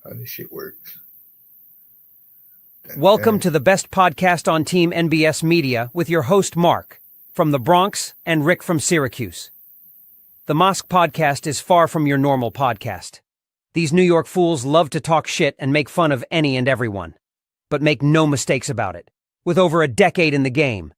how this shit works. Welcome to the best podcast on Team NBS Media with your host, Mark, from the Bronx, and Rick from Syracuse. The Mosque Podcast is far from your normal podcast. These New York fools love to talk shit and make fun of any and everyone. But make no mistakes about it. With over a decade in the game,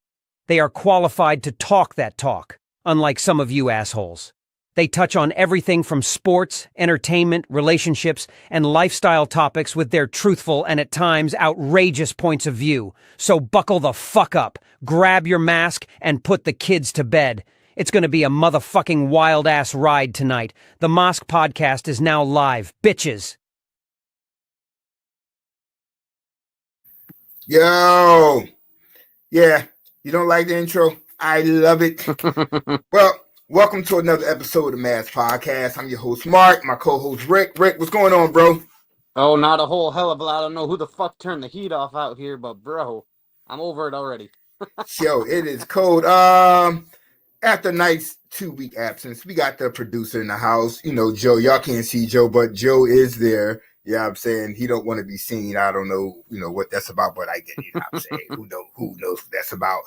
they are qualified to talk that talk, unlike some of you assholes. They touch on everything from sports, entertainment, relationships, and lifestyle topics with their truthful and at times outrageous points of view. So buckle the fuck up, grab your mask, and put the kids to bed. It's gonna be a motherfucking wild-ass ride tonight. The Mosque Podcast is now live, bitches. Yo! Yeah, you don't like the intro? I love it. Well, welcome to another episode of the Mosque Podcast. I'm your host, Mark, my co-host, Rick. Rick, what's going on, bro? Oh, not a whole hell of a lot. I don't know who the fuck turned the heat off out here, but bro, I'm over it already. Yo, it is cold. After a nice 2-week absence, we got the producer in the house. You know, Joe. Y'all can't see Joe, but Joe is there. Yeah, I'm saying he don't want to be seen. I don't know, what that's about, but I get it. I'm saying who knows what that's about.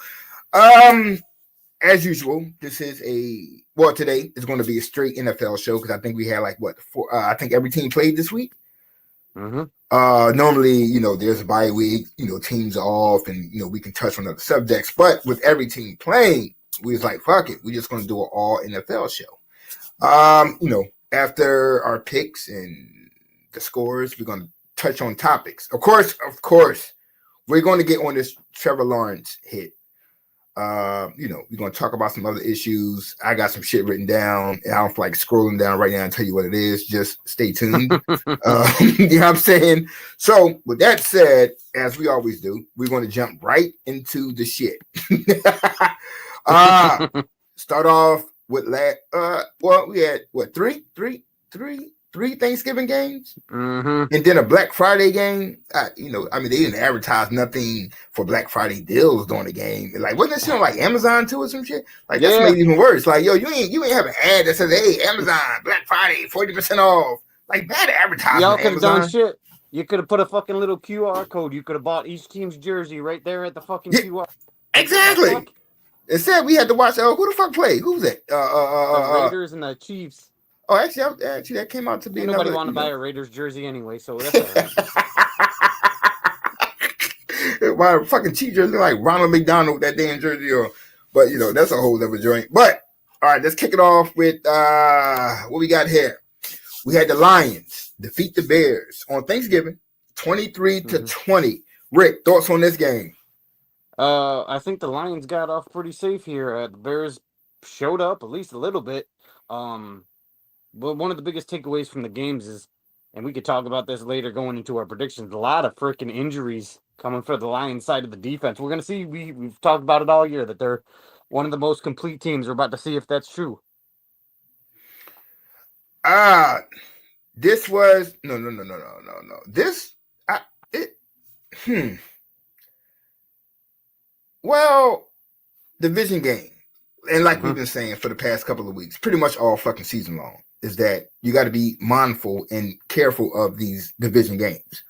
As usual, this is today is going to be a straight NFL show because I think we had I think every team played this week. Mm-hmm. Normally, there's a bye week, teams are off and, we can touch on other subjects. But with every team playing, we was like, fuck it. We're just going to do an all NFL show. After our picks and the scores, we're going to touch on topics. Of course, we're going to get on this Trevor Lawrence hit. We're going to talk about some other issues. I got some shit written down, and I don't feel like scrolling down right now and tell you what it is. Just stay tuned. You know what I'm saying? So, with that said, as we always do, we're going to jump right into the shit. Start off with we had three Thanksgiving games, and then a Black Friday game. They didn't advertise nothing for Black Friday deals during the game. Like, wasn't that shit on like Amazon too or some shit? Like, that's made it even worse. Like, yo, you ain't have an ad that says, "Hey, Amazon Black Friday 40% off." Like, bad advertising. Y'all could have done shit. You could have put a fucking little QR code. You could have bought each team's jersey right there at the fucking QR. Exactly. It said we had to watch. Who the fuck played? Who was it? The Raiders and the Chiefs. Oh, actually, that came out to be nobody want to buy a Raiders jersey anyway, so that's all right. My fucking Chiefs jersey like Ronald McDonald with that damn jersey, but that's a whole other joint. But all right, let's kick it off with what we got here. We had the Lions defeat the Bears on Thanksgiving, 23-20. Rick, thoughts on this game? I think the Lions got off pretty safe here. The Bears showed up at least a little bit. But one of the biggest takeaways from the games is, and we could talk about this later going into our predictions, a lot of freaking injuries coming for the Lions side of the defense. We're going to see, we've talked about it all year, that they're one of the most complete teams. We're about to see if that's true. This was, no. Well, division game. And like we've been saying for the past couple of weeks, pretty much all fucking season long, is that you got to be mindful and careful of these division games.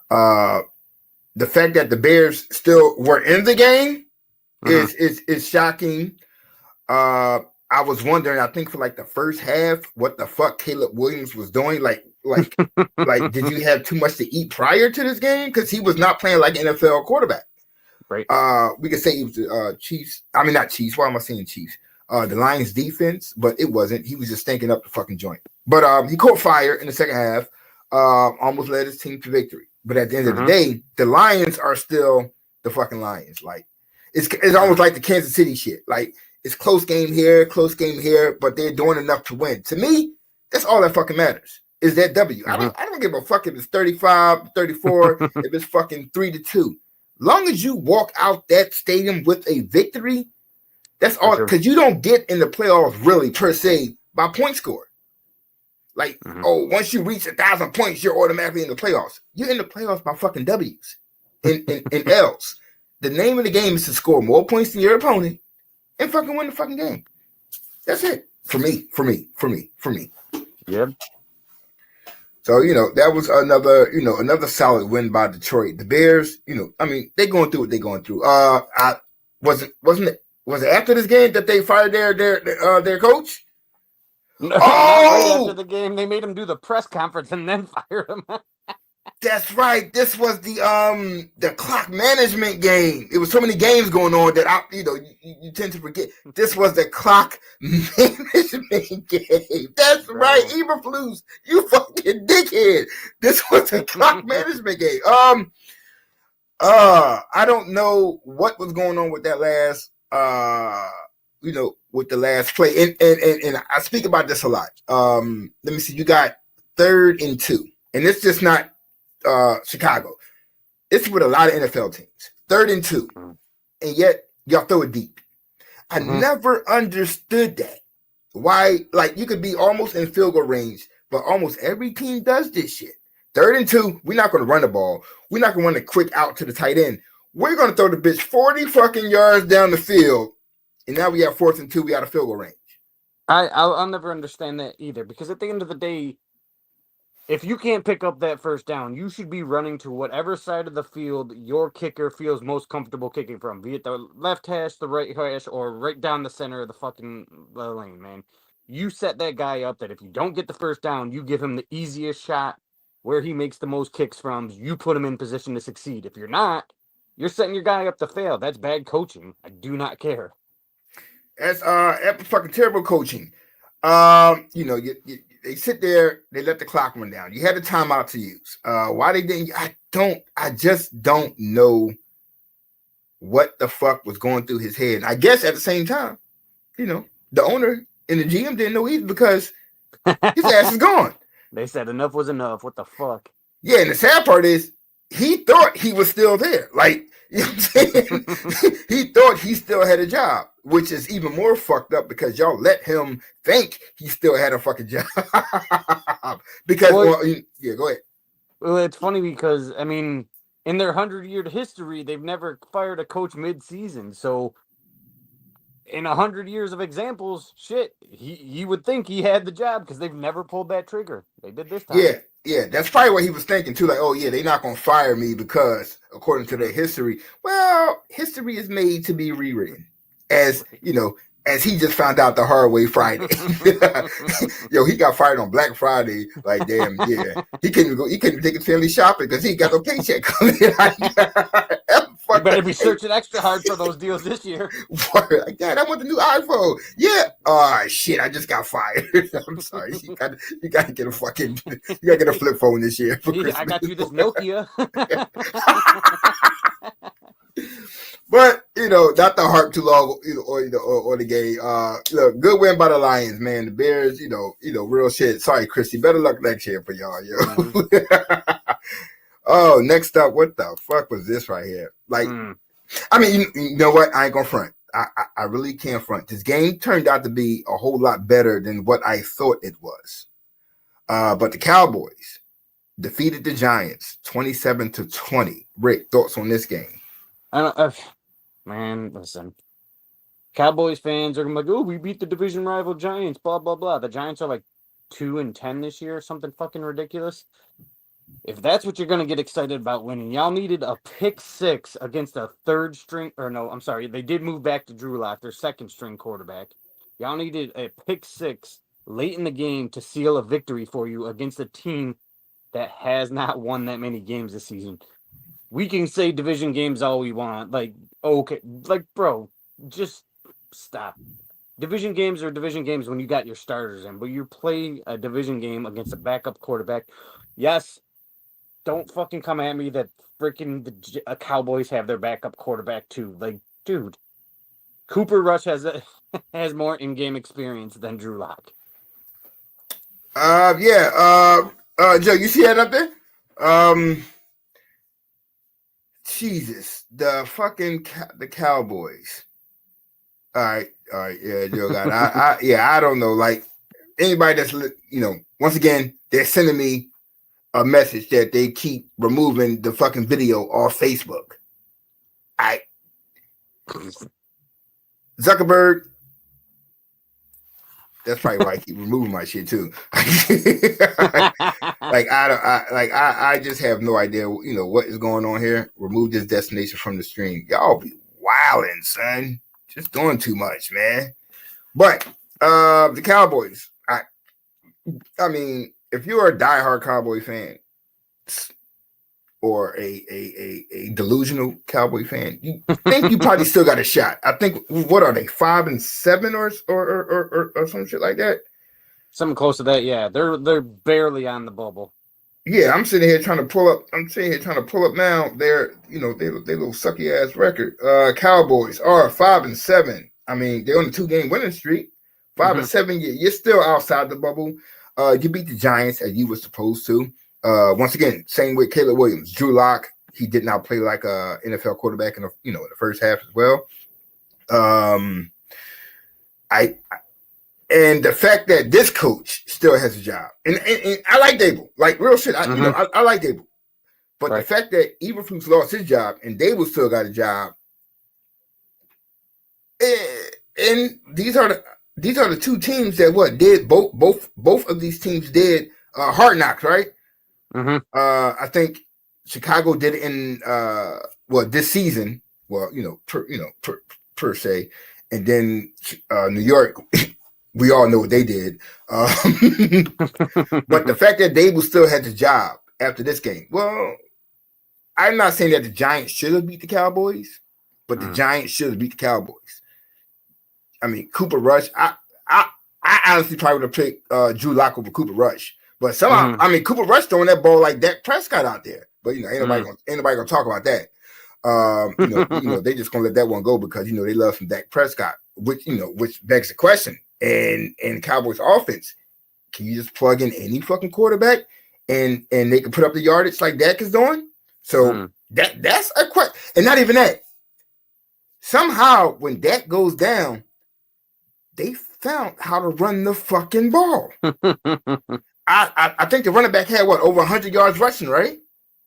The fact that the Bears still were in the game is shocking. I was wondering, I think for like the first half, what the fuck Caleb Williams was doing. Like, did you have too much to eat prior to this game? Because he was not playing like an NFL quarterback. Right. We could say he was the Chiefs. I mean, not Chiefs. Why am I saying Chiefs? The Lions defense, but it wasn't. He was just stinking up the fucking joint. But he caught fire in the second half. Almost led his team to victory. But at the end of the day, the Lions are still the fucking Lions. Like, it's almost like the Kansas City shit. Like, it's close game here, but they're doing enough to win. To me, that's all that fucking matters. Is that W. I don't give a fuck if it's 35-34, if it's fucking 3-2. Long as you walk out that stadium with a victory, that's all. Because you don't get in the playoffs really per se by point score. Like, once you reach 1,000 points, you're automatically in the playoffs. You're in the playoffs by fucking W's and L's. The name of the game is to score more points than your opponent and fucking win the fucking game. That's it. For me. Yep. So, that was another solid win by Detroit. The Bears, they going through what they're going through. Was it after this game that they fired their coach? No, not right after the game. They made him do the press conference and then fired him. That's right. This was the clock management game. It was so many games going on that you tend to forget. This was the clock management game. That's right. Eberflus, you fucking dickhead. This was the clock management game. I don't know what was going on with that last with the last play. And I speak about this a lot. Let me see. You got 3rd and 2. And it's just not Chicago. It's with a lot of NFL teams. 3rd and 2. And yet y'all throw it deep. I never understood that. Why, you could be almost in field goal range, but almost every team does this shit. 3rd and 2, we're not going to run the ball. We're not going to run a quick out to the tight end. We're going to throw the bitch 40 fucking yards down the field. And now we have 4th and 2. We out of field goal range. I'll never understand that either, because at the end of the day, if you can't pick up that first down, you should be running to whatever side of the field your kicker feels most comfortable kicking from, be it the left hash, the right hash, or right down the center of the fucking lane, man. You set that guy up that if you don't get the first down, you give him the easiest shot where he makes the most kicks from. You put him in position to succeed. If you're not, you're setting your guy up to fail. That's bad coaching. I do not care. That's fucking terrible coaching. They sit there, they let the clock run down. You had a timeout to use. Why they didn't? I just don't know what the fuck was going through his head. I guess at the same time, the owner and the GM didn't know either because his ass is gone. They said enough was enough. What the fuck? Yeah, and the sad part is he thought he was still there. You know what I'm saying? He thought he still had a job, which is even more fucked up because y'all let him think he still had a fucking job. Because, go ahead. Well, it's funny because, in their 100-year history, they've never fired a coach mid-season. So, in 100 years of examples, shit, he would think he had the job because they've never pulled that trigger. They did this time. Yeah, that's probably what he was thinking too. They're not going to fire me because, according to their history, history is made to be rewritten. As he just found out the hard way Friday. He got fired on Black Friday. Damn, yeah. He couldn't even take his family shopping because he got no paycheck coming in. You better be searching extra hard for those deals this year. Dad, I want the new iPhone. Yeah. Oh shit, I just got fired. I'm sorry. You gotta get a flip phone this year. I got you this Nokia. But not to harp too long, or the game. Look, good win by the Lions, man. The Bears, real shit. Sorry, Christy. Better luck next year for y'all, yo. Mm-hmm. Oh, next up, what the fuck was this right here? You know what? I ain't gonna front. I really can't front. This game turned out to be a whole lot better than what I thought it was. But the Cowboys defeated the Giants 27-20. Rick, thoughts on this game? Man, listen. Cowboys fans are like, oh, we beat the division rival Giants, blah, blah, blah. The Giants are 2-10 this year, something fucking ridiculous. If that's what you're going to get excited about winning, y'all needed a pick 6 against a third string, they did move back to Drew Lock, their second string quarterback. Y'all needed a pick 6 late in the game to seal a victory for you against a team that has not won that many games this season. We can say division games all we want. Bro, just stop. Division games are division games when you got your starters in, but you're playing a division game against a backup quarterback. Yes, don't fucking come at me that freaking the Cowboys have their backup quarterback too. Dude, Cooper Rush has more in-game experience than Drew Lock. Joe, you see that up there? Jesus, the Cowboys. All right, yeah, Joe got it. I don't know. Anybody that's once again, they're sending me a message that they keep removing the fucking video off Facebook. Zuckerberg, That's probably why I keep removing my shit too. I just have no idea, what is going on here. Remove this destination from the stream. Y'all be wilding, son. Just doing too much, man. But the Cowboys. I mean, if you're a diehard Cowboy fan or a delusional Cowboy fan, you think you probably still got a shot. I think, what are they, 5-7 or some shit like that? Something close to that, yeah. They're barely on the bubble. Yeah, I'm sitting here trying to pull up. Now their little sucky ass record. Cowboys are 5-7. I mean, they're on a 2-game winning streak. 5-7. You're still outside the bubble. You beat the Giants as you were supposed to. Once again, same with Caleb Williams. Drew Lock, he did not play like a NFL quarterback in the first half as well. And the fact that this coach still has a job, and I like Dable, like real shit. I like Dable, but the fact that Eberflus lost his job and Dable still got a job, and these are the two teams that did both of these teams did Hard Knocks, right? I think Chicago did it in this season. Per se, and then New York. We all know what they did. But the fact that Dable still had the job after this game, well, I'm not saying that the Giants should have beat the Cowboys, but the Giants should have beat the Cowboys. I mean, Cooper Rush, I honestly probably would have picked Drew Lock over Cooper Rush. But somehow, I mean, Cooper Rush throwing that ball like Dak Prescott out there. But, ain't nobody gonna talk about that. They just gonna let that one go because, they love some Dak Prescott, which begs the question. And Cowboys offense, can you just plug in any fucking quarterback and they can put up the yardage like Dak is doing? So that's a question. And not even that. Somehow when Dak goes down, they found how to run the fucking ball. I think the running back had over 100 yards rushing, right?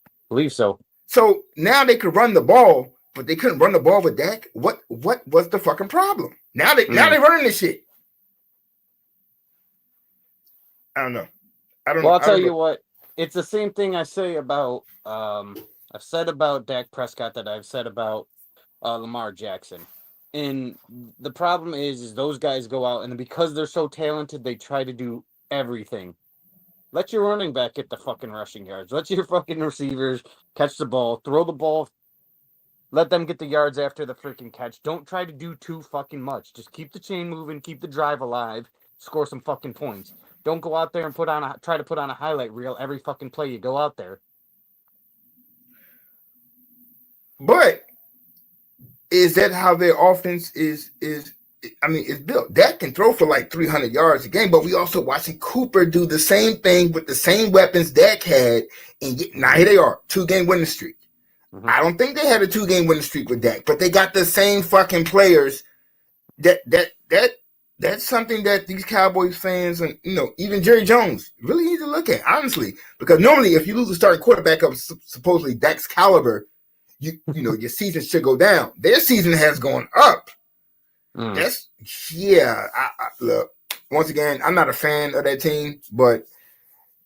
I believe so. So now they could run the ball, but they couldn't run the ball with Dak. What was the fucking problem? Now they're running this shit. I don't know. Well, I'll tell you what. It's the same thing I say about I've said about Dak Prescott that I've said about Lamar Jackson. And the problem is those guys go out and because they're so talented, they try to do everything. Let your running back get the fucking rushing yards. Let your fucking receivers catch the ball, throw the ball. Let them get the yards after the freaking catch. Don't try to do too fucking much. Just keep the chain moving, keep the drive alive, score some fucking points. Don't go out there and try to put on a highlight reel every fucking play you go out there. But is that how their offense is built? Dak can throw for like 300 yards a game, but we also watching Cooper do the same thing with the same weapons Dak had, and now here they are, 2-game winning streak. I don't think they had a 2-game winning streak with Dak, but they got the same fucking players. That's something that these Cowboys fans and even Jerry Jones really need to look at, honestly, because normally if you lose a starting quarterback of supposedly Dak's caliber, your season should go down. Their season has gone up. Look, once again, I'm not a fan of that team, but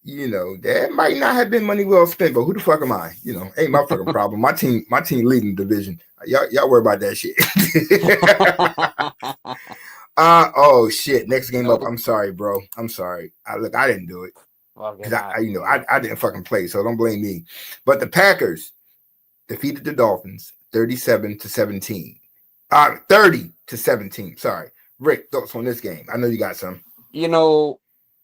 that might not have been money well spent. But who the fuck am I? Ain't my fucking problem. My team leading the division. Y'all worry about that shit. Oh shit! Next game up. I'm sorry, bro. I'm sorry. I didn't do it because I didn't fucking play, so don't blame me. But the Packers defeated the Dolphins 37-17. 30-17. Sorry, Rick. Thoughts on this game? I know you got some.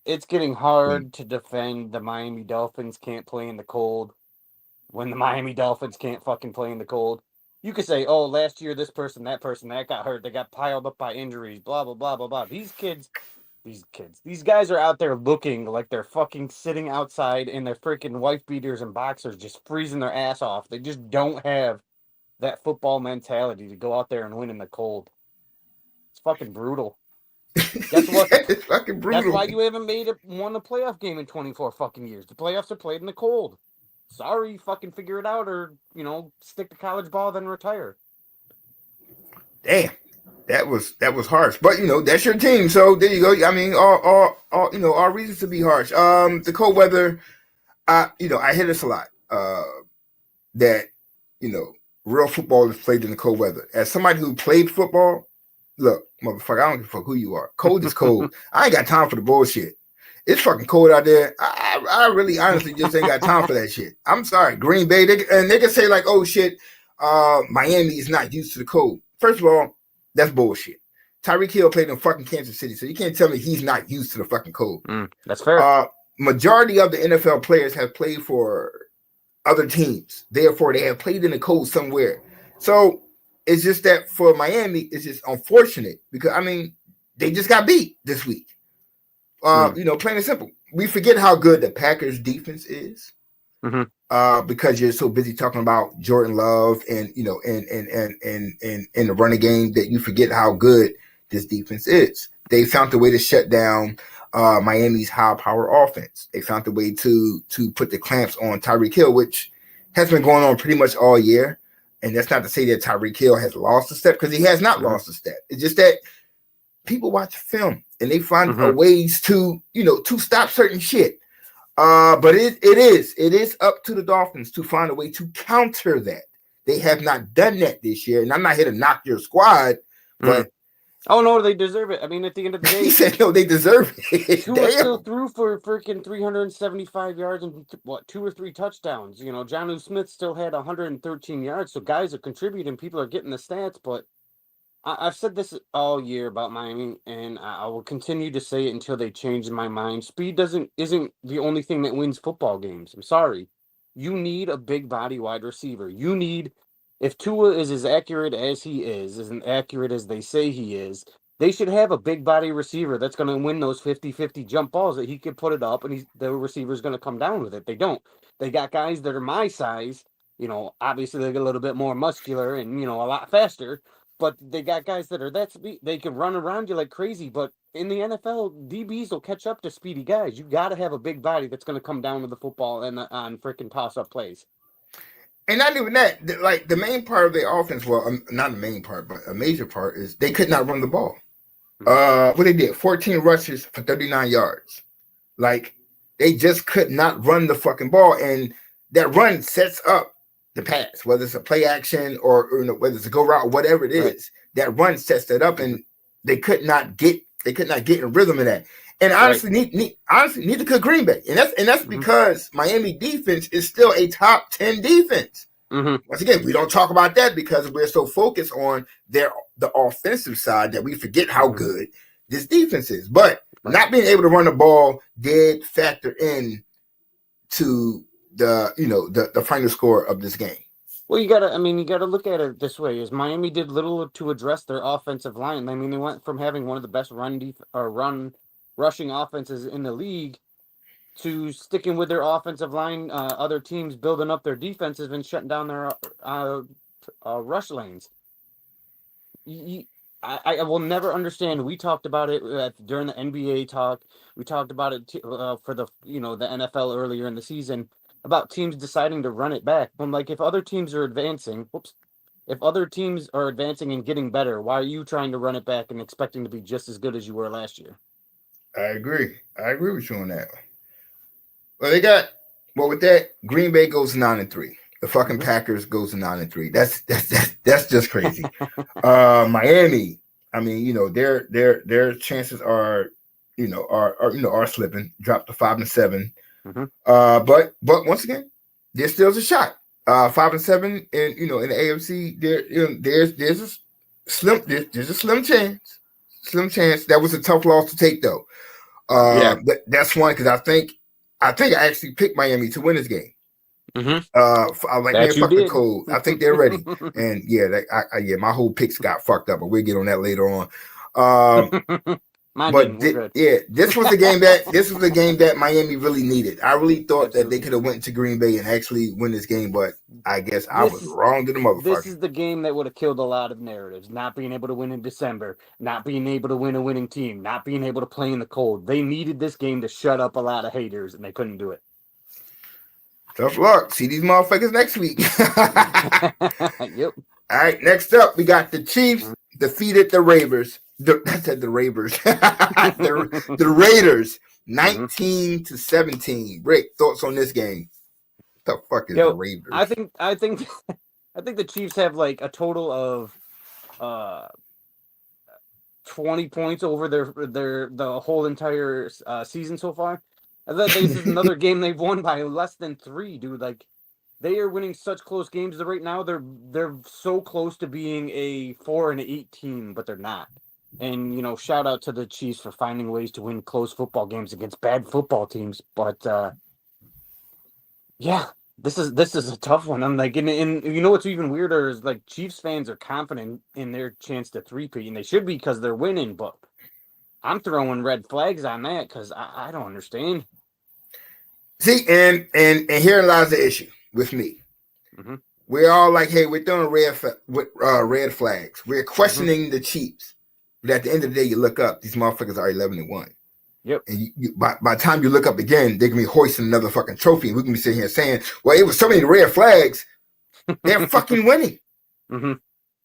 It's getting hard to defend the Miami Dolphins can't play in the cold when the Miami Dolphins can't fucking play in the cold. You could say, oh, last year, this person, that got hurt. They got piled up by injuries, blah, blah, blah, blah, blah. These guys are out there looking like they're fucking sitting outside in their freaking wife beaters and boxers just freezing their ass off. They just don't have that football mentality to go out there and win in the cold. It's fucking brutal. Guess what? It's fucking brutal. That's why you haven't won a playoff game in 24 fucking years. The playoffs are played in the cold. Sorry, fucking figure it out or, stick to college ball, then retire. Damn. That was harsh, but that's your team, so there you go. I mean, all reasons to be harsh. The cold weather, I hear this a lot. That real football is played in the cold weather. As somebody who played football, look, motherfucker, I don't give a fuck who you are. Cold is cold. I ain't got time for the bullshit. It's fucking cold out there. I really honestly just ain't got time for that shit. I'm sorry, Green Bay, they can say like, oh shit, Miami is not used to the cold. First of all, that's bullshit. Tyreek Hill played in fucking Kansas City, so you can't tell me he's not used to the fucking cold. That's fair. Majority of the NFL players have played for other teams. Therefore, they have played in the cold somewhere. So it's just that for Miami, it's just unfortunate because, I mean, they just got beat this week. Plain and simple. We forget how good the Packers defense is. Because you're so busy talking about Jordan Love and the running game that you forget how good this defense is. They found a way to shut down Miami's high-power offense. They found a way to put the clamps on Tyreek Hill, which has been going on pretty much all year. And that's not to say that Tyreek Hill has lost a step, because he has not lost a step. It's just that people watch film and they find ways to stop certain shit. But it is up to the Dolphins to find a way to counter that. They have not done that this year, and I'm not here to knock your squad, but oh no, they deserve it. I mean, at the end of the day, he said no, they deserve it. Tua still threw for freaking 375 yards and 2 or 3 touchdowns. Jonnu Smith still had 113 yards, so guys are contributing. People are getting the stats, but I've said this all year about Miami, and I will continue to say it until they change my mind. Speed isn't the only thing that wins football games. I'm sorry. You need a big body wide receiver. If Tua is as accurate as he is, as accurate as they say he is, they should have a big body receiver that's going to win those 50-50 jump balls that he could put it up, and the receiver's going to come down with it. They don't. They got guys that are my size. Obviously they get a little bit more muscular and, a lot faster. But they got guys that are that speed. They can run around you like crazy. But in the NFL, DBs will catch up to speedy guys. You got to have a big body that's going to come down with the football and on freaking toss-up plays. And not even that. Like, the main part of their offense, well, not the main part, but a major part is they could not run the ball. What they did, 14 rushes for 39 yards. Like, they just could not run the fucking ball. And that run sets up the pass, whether it's a play action or whether it's a go route, whatever it is, that run sets that up, and they could not get in rhythm of that. And honestly, neither could Green Bay, and that's because Miami defense is still a top 10 defense. Once again, we don't talk about that because we're so focused on the offensive side that we forget how good this defense is. But not being able to run the ball did factor in to the final score of this game. Well, you gotta look at it this way: is Miami did little to address their offensive line. I mean, they went from having one of the best run rushing offenses in the league to sticking with their offensive line. Other teams building up their defenses and shutting down their rush lanes. I will never understand. We talked about it during the NBA talk. We talked about it for the NFL earlier in the season, about teams deciding to run it back. I'm like, if other teams are advancing, and getting better, why are you trying to run it back and expecting to be just as good as you were last year? I agree with you on that. Well, with that, Green Bay goes 9-3. The fucking Packers goes to 9-3. That's just crazy. Miami, I mean, their chances are slipping, drop to 5-7. But once again, there still a shot. 5-7, and in the AFC, there's a slim chance. Slim chance. That was a tough loss to take, though. That's one, because I think I actually picked Miami to win this game. I like, man, fuck the cold. I think they're ready, and my whole picks got fucked up, but we'll get on that later on. This was the game that Miami really needed. I really thought that they could have went to Green Bay and actually win this game, but I guess I was wrong to the motherfucker. This is the game that would have killed a lot of narratives. Not being able to win in December, not being able to win a winning team, not being able to play in the cold. They needed this game to shut up a lot of haters, and they couldn't do it. Tough luck. See these motherfuckers next week. Yep. All right, next up, we got the Chiefs defeated the Ravers. I said the Ravers. the Raiders 19-17. Rick, thoughts on this game? What the fuck is the Raiders? I think I think the Chiefs have like a total of 20 points over the whole entire season so far. I thought this is another game they've won by less than 3, dude. Like, they are winning such close games right now. They're so close to being a 4-8 team, but they're not. And shout out to the Chiefs for finding ways to win close football games against bad football teams. But yeah, this is a tough one. I'm like, and what's even weirder is like Chiefs fans are confident in their chance to three-peat, and they should be because they're winning. But I'm throwing red flags on that because I don't understand. See, and here lies the issue with me. Mm-hmm. We're all like, hey, we're throwing red flags. We're questioning the Chiefs. But at the end of the day, you look up, these motherfuckers are 11-1. Yep. And by the time you look up again, they're gonna be hoisting another fucking trophy. And we're gonna be sitting here saying, well, it was so many red flags. They're fucking winning. Mm-hmm.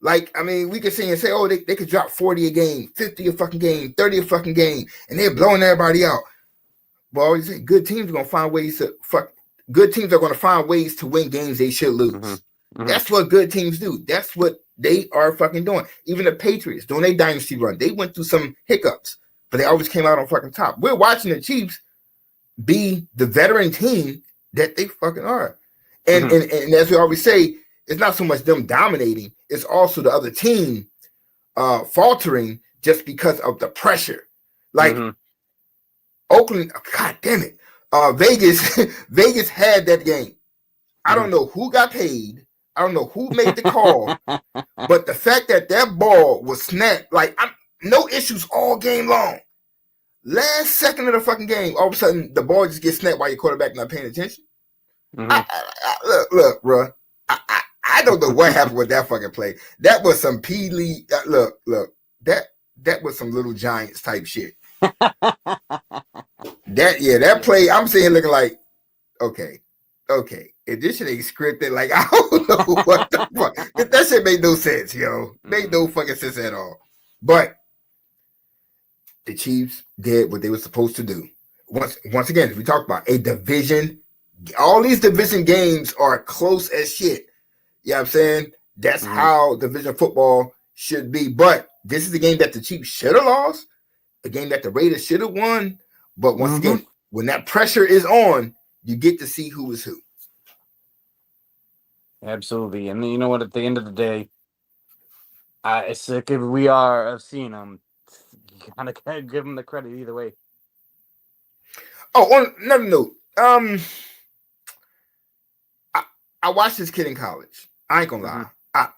Like, I mean, we could sit here and say, oh, they could drop 40 a game, 50 a fucking game, 30 a fucking game, and they're blowing everybody out. But I always say good teams are gonna find ways to good teams are gonna find ways to win games they should lose. Mm-hmm. Mm-hmm. That's what good teams do. That's what they are fucking doing. Even the Patriots doing their dynasty run, they went through some hiccups, but they always came out on fucking top. We're watching the Chiefs be the veteran team that they fucking are. And Mm-hmm. and as we always say, it's not so much them dominating, it's also the other team faltering just because of the pressure. Like Oakland, god damn it. Vegas had that game. I don't know who got paid. I don't know who made the call, but the fact that ball was snapped, like no issues all game long. Last second of the fucking game, all of a sudden the ball just gets snapped while your quarterback not paying attention. Mm-hmm. Look, bro. I don't know what happened with that fucking play. That was some P. Lee. Look. That was some Little Giants type shit. That play. I'm sitting here looking like, okay. If this shit ain't scripted, like I don't know what the fuck. That shit made no sense, yo. Made no fucking sense at all. But the Chiefs did what they were supposed to do. Once again, we talked about a division. All these division games are close as shit. You know what I'm saying? That's how division football should be. But this is the game that the Chiefs should have lost, a game that the Raiders should have won. But once again, when that pressure is on, you get to see who is who. Absolutely. And you know what? At the end of the day, as sick as we are of seeing them, you kind of give them the credit either way. Oh, on another note, I watched this kid in college. I ain't gonna lie.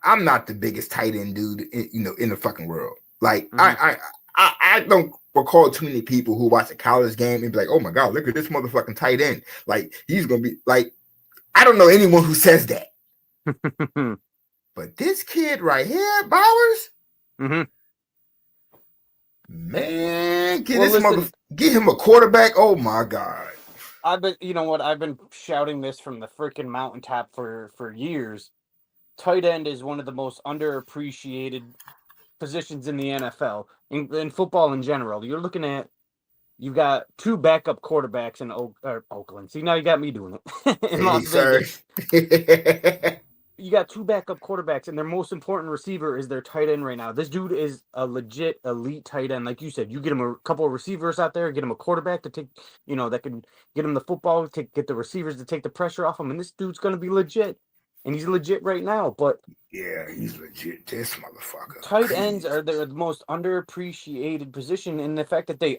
I'm not the biggest tight end dude in the fucking world. Like I don't recall too many people who watch a college game and be like, oh my god, look at this motherfucking tight end. Like he's gonna be like, I don't know anyone who says that. But this kid right here, Bowers, man, get him a quarterback. Oh my god. You know what? I've been shouting this from the freaking mountaintop for years. Tight end is one of the most underappreciated positions in the NFL, in football in general. You've got 2 backup quarterbacks in Oakland. See, now you got me doing it. In Las Vegas. You got 2 backup quarterbacks, and their most important receiver is their tight end right now. This dude is a legit elite tight end. Like you said, you get him a couple of receivers out there, get him a quarterback to take, that can get him the football, get the receivers to take the pressure off him, and this dude's going to be legit. And he's legit right now, but yeah, he's legit. This motherfucker. Tight ends are the most underappreciated position in the fact that they're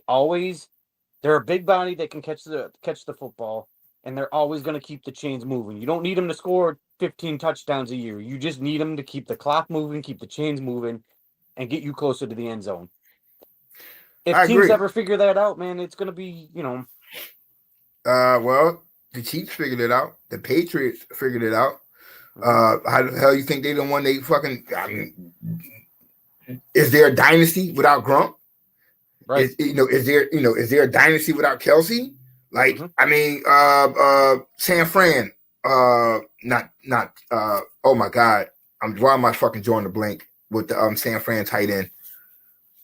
a big body that can catch the football, and they're always going to keep the chains moving. You don't need them to score 15 touchdowns a year. You just need them to keep the clock moving, keep the chains moving, and get you closer to the end zone. If teams ever figure that out, man, it's going to be, Well, the Chiefs figured it out. The Patriots figured it out. How the hell you think they don't won? They fucking. I mean, is there a dynasty without Gronk? Right. Is there a dynasty without Kelsey? Like, I mean, San Fran. Oh my God. Why am I fucking drawing the blank? with the San Fran tight end.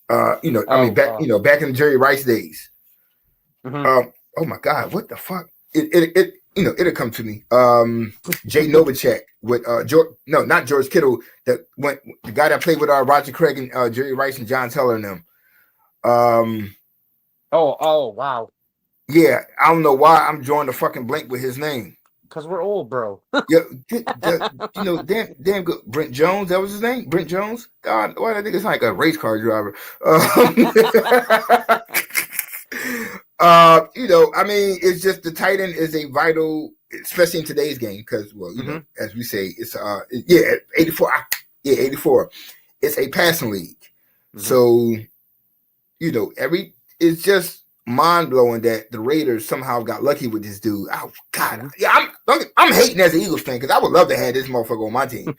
Back in the Jerry Rice days. Mhm. Oh my God, what the fuck? It'll come to me. Jay Novacek with not George Kittle, the guy that played with Roger Craig and Jerry Rice and John Teller and them. Oh wow. Yeah, I don't know why I'm drawing the fucking blank with his name. Because we're old, bro. Yeah, damn good. Brent Jones, that was his name. Brent Jones. God, why I think it's like a race car driver. I mean, it's just the tight end is a vital, especially in today's game, because as we say, it's 84. Yeah, 84. It's a passing league, so it's just mind blowing that the Raiders somehow got lucky with this dude. Oh God, yeah, I'm hating as an Eagles fan because I would love to have this motherfucker on my team.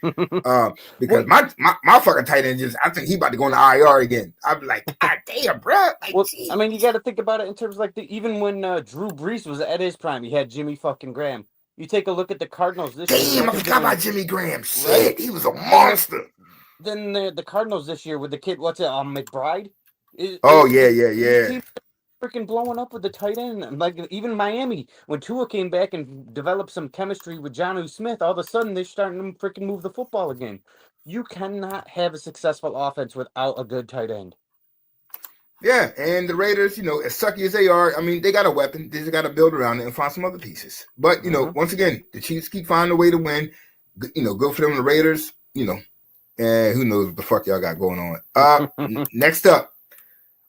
Because my fucking tight end I think he about to go on the IR again. I'm like, God damn, bro. Like, I mean, you got to think about it in terms of even when Drew Brees was at his prime, he had Jimmy fucking Graham. You take a look at the Cardinals this year. Damn, I forgot about Jimmy Graham. Shit, he was a monster. Then the Cardinals this year with the kid, McBride? Yeah. Freaking blowing up with the tight end. Like even Miami, when Tua came back and developed some chemistry with Jonnu Smith, all of a sudden they're starting to freaking move the football again. You cannot have a successful offense without a good tight end. Yeah, and the Raiders, as sucky as they are, I mean, they got a weapon. They just got to build around it and find some other pieces. But, once again, the Chiefs keep finding a way to win. Good for them, the Raiders, and who knows what the fuck y'all got going on. Next up,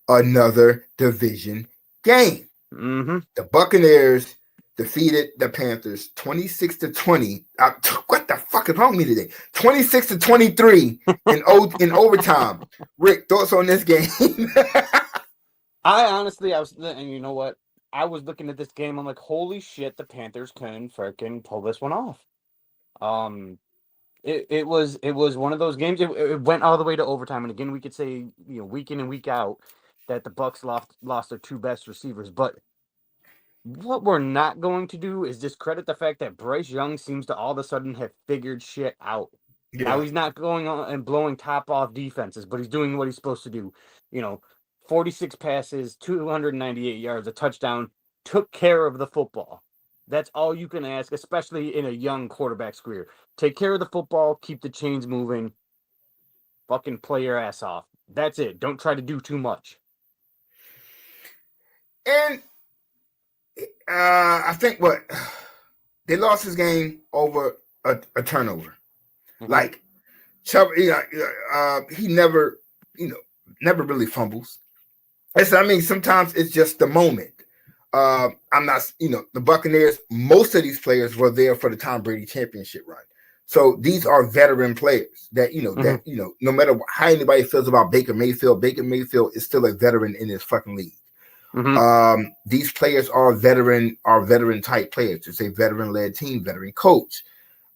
another division game. The Buccaneers defeated the Panthers 26-20. What the fuck is wrong with me today? 26-23 in overtime. Rick, thoughts on this game? I was, and you know what? I was looking at this game. I'm like, holy shit, the Panthers can freaking pull this one off. It was one of those games. It went all the way to overtime, and again, we could say week in and week out that the Bucs lost their two best receivers. But what we're not going to do is discredit the fact that Bryce Young seems to all of a sudden have figured shit out. Yeah. Now he's not going on and blowing top off defenses, but he's doing what he's supposed to do. 46 passes, 298 yards, a touchdown, took care of the football. That's all you can ask, especially in a young quarterback's career. Take care of the football, keep the chains moving, fucking play your ass off. That's it. Don't try to do too much. And I think they lost this game over a turnover. Like Chubb, he never really fumbles. Sometimes it's just the moment. I'm not, the Buccaneers, most of these players were there for the Tom Brady championship run. So these are veteran players that, no matter how anybody feels about Baker Mayfield is still a veteran in this fucking league. These players are veteran type players. It's a veteran led team, veteran coach.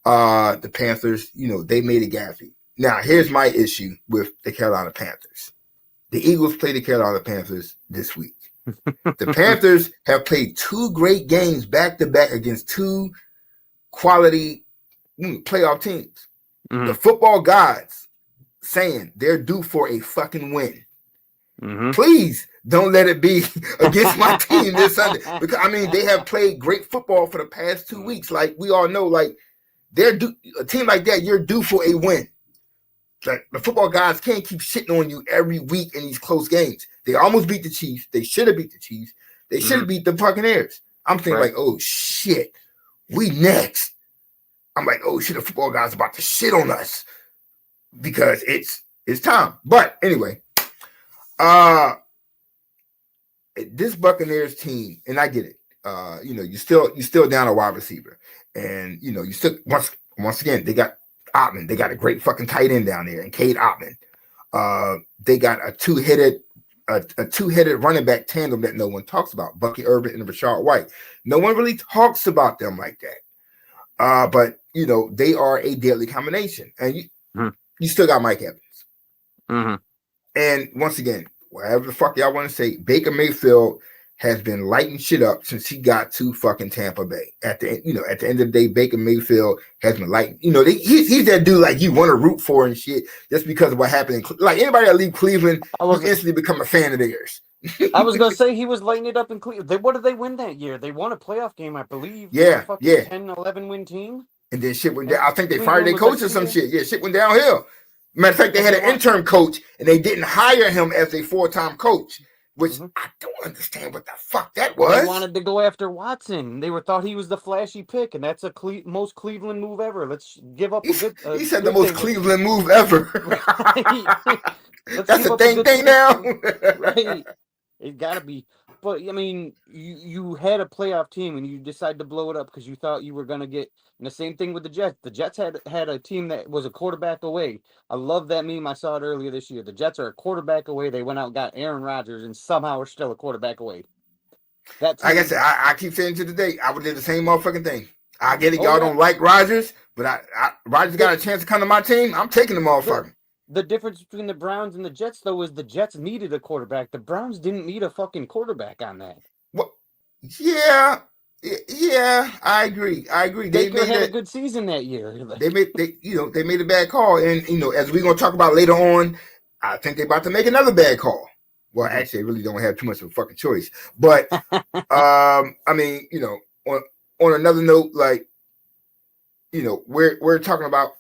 The Panthers, they made it gaffy. Now, here's my issue with the Carolina Panthers. The Eagles play the Carolina Panthers this week. The Panthers have played two great games back to back against two quality playoff teams. The football gods saying they're due for a fucking win. Please don't let it be against my team this Sunday, because they have played great football for the past 2 weeks. Like we all know, like they're due, a team like that, you're due for a win. Like the football guys can't keep shitting on you every week in these close games. They almost beat the Chiefs. They should have beat the Chiefs. They should have beat the Buccaneers. I'm thinking like, oh shit, we next. I'm like, oh shit, the football guys about to shit on us because it's time. But anyway, this Buccaneers team, and I get it. You still down a wide receiver, and you still once again they got Ottman. They got a great fucking tight end down there, and Cade Ottman. They got a two-headed running back tandem that no one talks about, Bucky Irvin and Rashad White. No one really talks about them like that. But they are a deadly combination, and you still got Mike Evans. And once again, whatever the fuck y'all want to say, Baker Mayfield has been lighting shit up since he got to fucking Tampa Bay. At the end of the day, Baker Mayfield has been lighting. He's that dude like you want to root for and shit just because of what happened. Like anybody that leave Cleveland, you instantly become a fan of theirs. I was gonna say he was lighting it up in Cleveland. What did they win that year? They won a playoff game, I believe. Yeah, 10-11 win team. And then shit went down. I think they fired their coach or some shit. Yeah, shit went downhill. Matter of fact, they had an interim coach and they didn't hire him as a full-time coach, which I don't understand what the fuck that was. They wanted to go after Watson. They thought he was the flashy pick, and that's a most Cleveland move ever. Let's give up a good. He said the most Cleveland move ever. That's a thing now. Right. It gotta be. But I mean, you had a playoff team and you decided to blow it up because you thought you were gonna get. And the same thing with the Jets. The Jets had a team that was a quarterback away. I love that meme. I saw it earlier this year. The Jets are a quarterback away. They went out and got Aaron Rodgers, and somehow are still a quarterback away. Like I said, I keep saying to the day, I would do the same motherfucking thing. I get it, y'all don't like Rodgers, but Rodgers got a chance to come to my team. I'm taking the motherfucker. The difference between the Browns and the Jets, though, is the Jets needed a quarterback. The Browns didn't need a fucking quarterback on that. What? Yeah, I agree. They had a good season that year. They made a bad call, and as we're gonna talk about later on, I think they're about to make another bad call. Well, actually, they really don't have too much of a fucking choice. But I mean, on another note, like, we're talking about.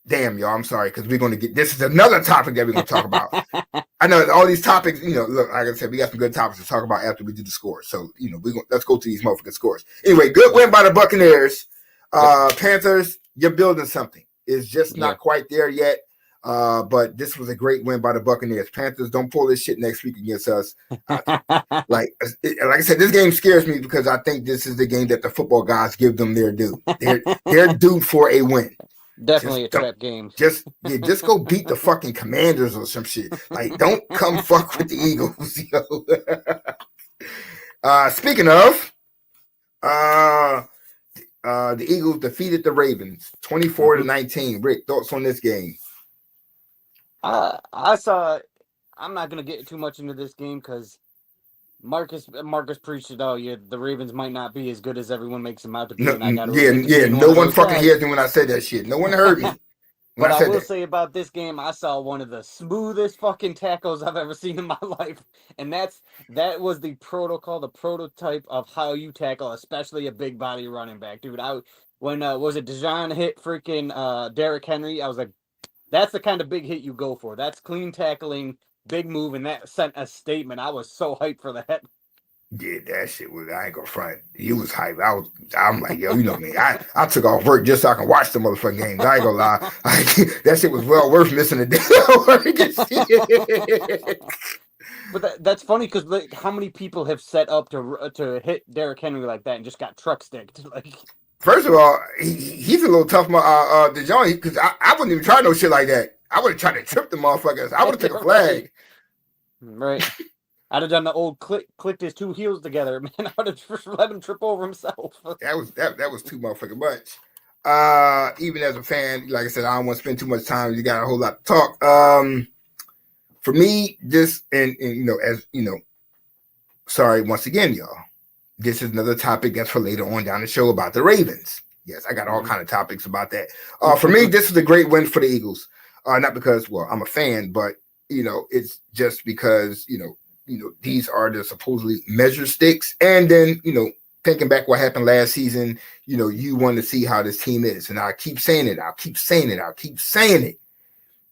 Damn, y'all, I'm sorry, because we're going to get, this is another topic that we're going to talk about. I know all these topics, look, like I said, we got some good topics to talk about after we do the scores. So, let's go to these motherfucking scores. Anyway, good win by the Buccaneers. Panthers, you're building something. It's just not quite there yet. But this was a great win by the Buccaneers. Panthers, don't pull this shit next week against us. Like I said, this game scares me because I think this is the game that the football guys give them their due. They're due for a win. Definitely a trap game. Just go beat the fucking Commanders or some shit. Like, don't come fuck with the Eagles, Speaking of, the Eagles defeated the Ravens 24-19. Rick, thoughts on this game? I saw. I'm not gonna get too much into this game because Marcus preached it all year. The Ravens might not be as good as everyone makes them out to be. No one fucking hears me when I say that shit. No one heard me. But I will say about this game, I saw one of the smoothest fucking tackles I've ever seen in my life, and that was the prototype of how you tackle, especially a big body running back, dude. When was it Dijon hit freaking Derrick Henry? I was like, that's the kind of big hit you go for. That's clean tackling. Big move, and that sent a statement. I was so hyped for that. Yeah, that shit was, I ain't gonna front. He was hyped. I'm like, yo, you know me. I took off work just so I can watch the motherfucking games. I ain't gonna lie. That shit was well worth missing a day of work. But that's funny because how many people have set up to hit Derrick Henry like that and just got truck sticked? Like, first of all, he's a little tough, DeJohn, because I wouldn't even try no shit like that. I would have tried to trip the motherfuckers. I would have taken a flag. Right. I'd have done the old clicked his two heels together, man. I would have just let him trip over himself. That was too motherfucking much. Even as a fan, like I said, I don't want to spend too much time. You got a whole lot to talk. For me, this and sorry once again, y'all. This is another topic that's for later on down the show about the Ravens. Yes, I got all kind of topics about that. For me, this is a great win for the Eagles. Not because, I'm a fan, but it's just because these are the supposedly measure sticks. And then thinking back what happened last season, you want to see how this team is, and I keep saying it.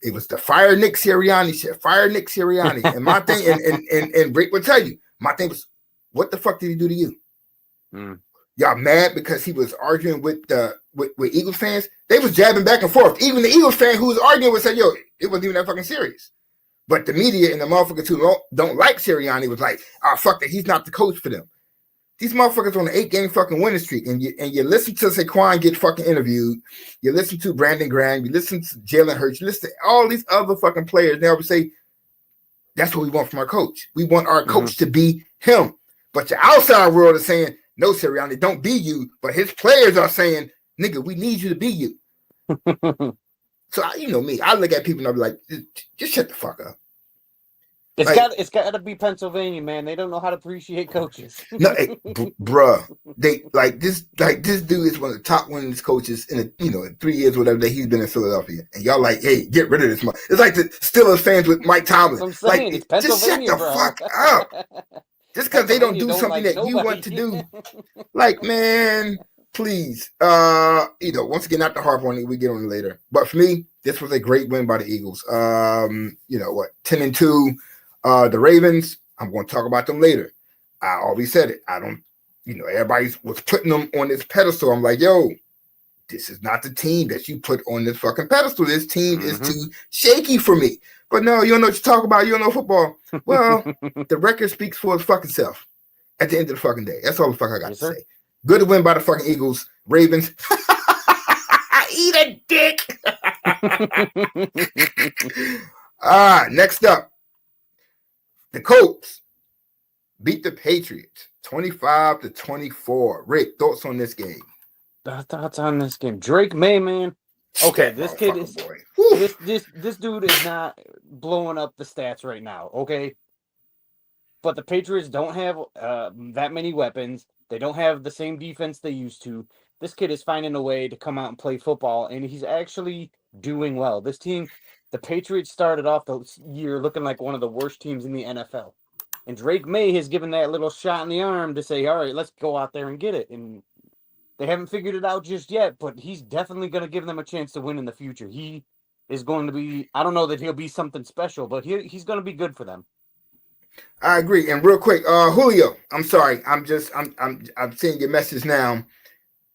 It was the fire Nick Sirianni shit. Fire Nick Sirianni. And my thing, and Rick will tell you, my thing was, what the fuck did he do to you? Y'all mad because he was arguing with Eagles fans? They was jabbing back and forth. Even the Eagles fan who was arguing would say, yo, it wasn't even that fucking serious. But the media and the motherfuckers who don't like Sirianni was like, fuck that, he's not the coach for them. These motherfuckers on an 8-game fucking winning streak, and you listen to Saquon get fucking interviewed, you listen to Brandon Graham, you listen to Jalen Hurts, you listen to all these other fucking players, they always say, that's what we want from our coach. We want our coach to be him. But the outside world is saying, no, Sirianni, don't be you. But his players are saying, nigga, we need you to be you. So, me, I look at people and I'll be like, just shut the fuck up. It's got to be Pennsylvania, man. They don't know how to appreciate coaches. No, bruh, they like this dude is one of the top winningest coaches in in 3 years, whatever that he's been in Philadelphia, and y'all like, hey, get rid of this. It's like the Steelers fans with Mike Tomlin. I'm saying, like, it's just shut the bro. fuck up. Just because they don't do something that you want to do, like, man, please. Once again, not to harp on it, we get on it later. But for me, this was a great win by the Eagles. 10-2. The Ravens, I'm going to talk about them later. I always said it. I don't, everybody was putting them on this pedestal. I'm like, yo, this is not the team that you put on this fucking pedestal. This team is too shaky for me. But no, you don't know what you talk about. You don't know football. Well, the record speaks for its fucking self at the end of the fucking day. That's all the fuck I got to say. Good win by the fucking Eagles. Ravens, eat a dick. Next up. The Colts beat the Patriots 25-24. Rick, thoughts on this game? Thoughts on this game? Drake May, man. Okay, this kid is this dude is not blowing up the stats right now. Okay, but the Patriots don't have that many weapons. They don't have the same defense they used to. This kid is finding a way to come out and play football, and he's actually doing well. This team. The Patriots started off the year looking like one of the worst teams in the NFL. And Drake May has given that little shot in the arm to say, all right, let's go out there and get it. And they haven't figured it out just yet, but he's definitely going to give them a chance to win in the future. He is going to be, I don't know that he'll be something special, but he's going to be good for them. I agree. And real quick, Julio, I'm sorry. I'm seeing your message now.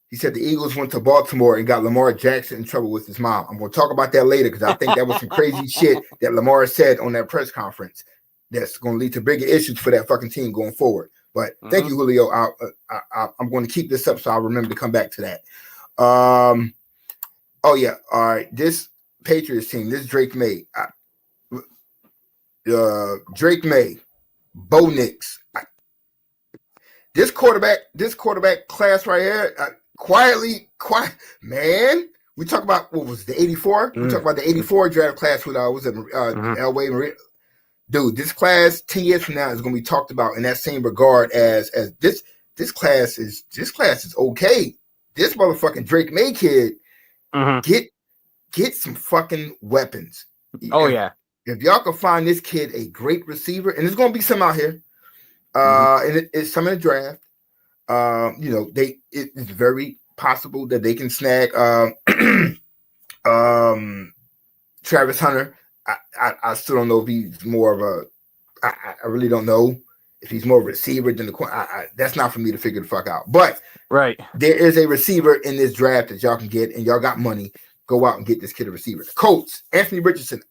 He said the Eagles went to Baltimore and got Lamar Jackson in trouble with his mom. I'm going to talk about that later because I think that was some crazy shit that Lamar said on that press conference that's going to lead to bigger issues for that fucking team going forward. But thank you, Julio. I'm going to keep this up so I'll remember to come back to that. Oh, yeah. All right. This Patriots team, this Drake May. Drake May, Bo Nix. This quarterback class right here, man. We talk about what was the 84? We talk about the 84 draft class with Elway Maria. Dude, this class 10 years from now is going to be talked about in that same regard as this class is okay. This motherfucking Drake May kid get some fucking weapons. Oh yeah. If y'all can find this kid a great receiver, and there's going to be some out here. And it's some in the draft. It's very possible that they can snag Travis Hunter. I still don't know if he's more of a. I really don't know if he's more of a receiver than the. That's not for me to figure the fuck out. But right, there is a receiver in this draft that y'all can get, and y'all got money. Go out and get this kid a receiver. The Colts, Anthony Richardson.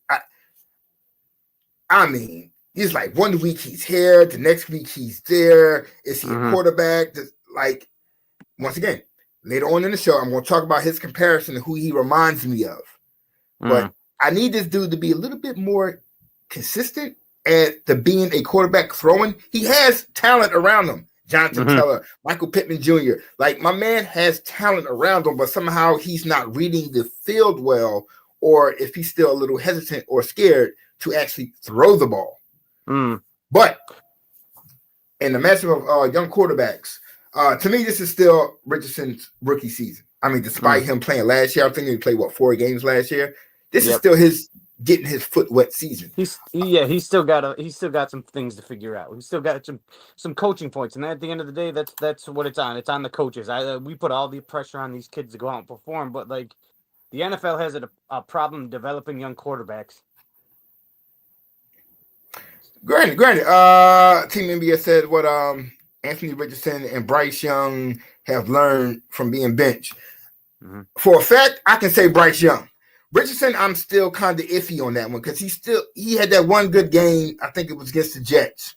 I mean. He's like 1 week he's here, the next week he's there. Is he a quarterback? Like, once again, later on in the show, I'm going to talk about his comparison to who he reminds me of. But I need this dude to be a little bit more consistent at the being a quarterback throwing. He has talent around him. Jonathan Taylor, Michael Pittman Jr. Like, my man has talent around him, but somehow he's not reading the field well, or if he's still a little hesitant or scared to actually throw the ball. But in the matchup of young quarterbacks, to me, this is still Richardson's rookie season. I mean, despite him playing last year, I think he played 4 games last year. This is still his getting his foot wet season. He's still got some things to figure out. He's still got some coaching points, and at the end of the day, that's what it's on. It's on the coaches. We put all the pressure on these kids to go out and perform, but like the NFL has a problem developing young quarterbacks. Granted. Team NBA said what Anthony Richardson and Bryce Young have learned from being benched. For a fact, I can say Bryce Young. Richardson, I'm still kind of iffy on that one because he had that one good game. I think it was against the Jets.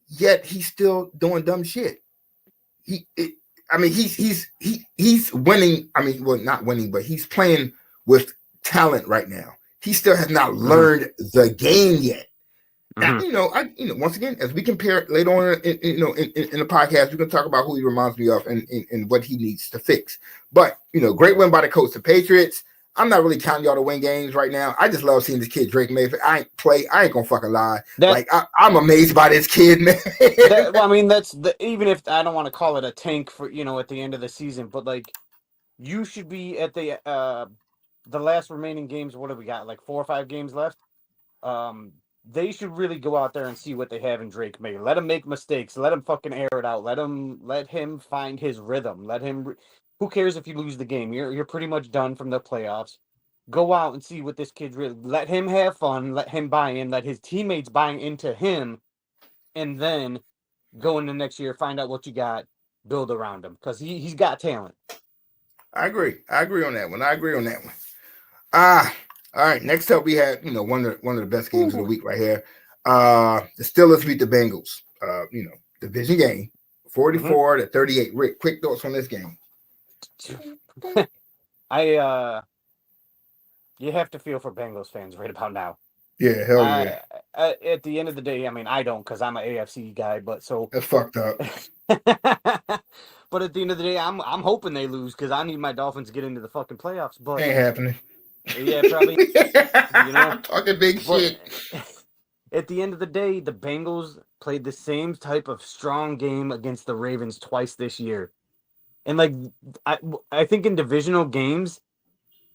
Yet he's still doing dumb shit. He's winning. I mean, well, not winning, but he's playing with talent right now. He still has not learned the game yet. Now, once again, as we compare later on, in the podcast, we're gonna talk about who he reminds me of and what he needs to fix. But great win by the Colts, the Patriots. I'm not really counting y'all to win games right now. I just love seeing this kid Drake May. I ain't gonna fucking lie. Like I'm amazed by this kid, man. Well, I mean, that's even if I don't want to call it a tank for at the end of the season, but like you should be at the last remaining games. What have we got? Like 4 or 5 games left. They should really go out there and see what they have in Drake May. Let him make mistakes. Let him fucking air it out. Let him find his rhythm. Who cares if you lose the game? You're pretty much done from the playoffs. Go out and see what this kid really. Let him have fun. Let him buy in. Let his teammates buy into him, and then go into next year. Find out what you got. Build around him because he's got talent. I agree on that one. All right. Next up, we had one of the best games of the week right here. The Steelers beat the Bengals. Division game, 44-38. Rick, quick thoughts on this game. You have to feel for Bengals fans right about now. Yeah, hell yeah. At the end of the day, I mean, I don't because I'm an AFC guy, but so that's fucked up. But at the end of the day, I'm hoping they lose because I need my Dolphins to get into the fucking playoffs. But ain't happening. Yeah, probably. I'm talking big shit. At the end of the day, the Bengals played the same type of strong game against the Ravens twice this year, and like I think in divisional games,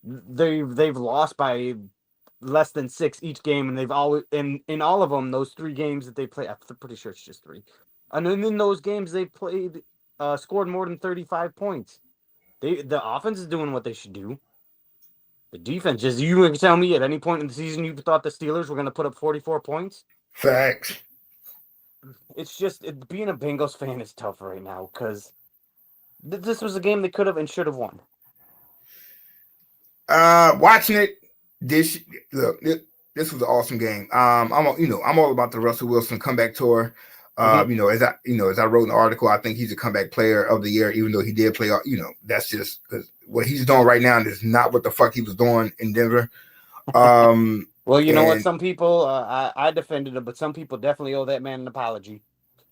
they've lost by less than 6 each game, and they've always in all of them those 3 games that they play. I'm pretty sure it's just 3, and then in those games they played scored more than 35 points. The offense is doing what they should do. The defense, just you can tell me at any point in the season you thought the Steelers were going to put up 44 points? Facts. It's just being a Bengals fan is tough right now because this was a game they could have and should have won. Watching it, this was an awesome game. I'm all about the Russell Wilson comeback tour. As I wrote in the article, I think he's a comeback player of the year, even though he did play. That's just because what he's doing right now is not what the fuck he was doing in Denver. Well, you know what? Some people, I defended him, but some people definitely owe that man an apology.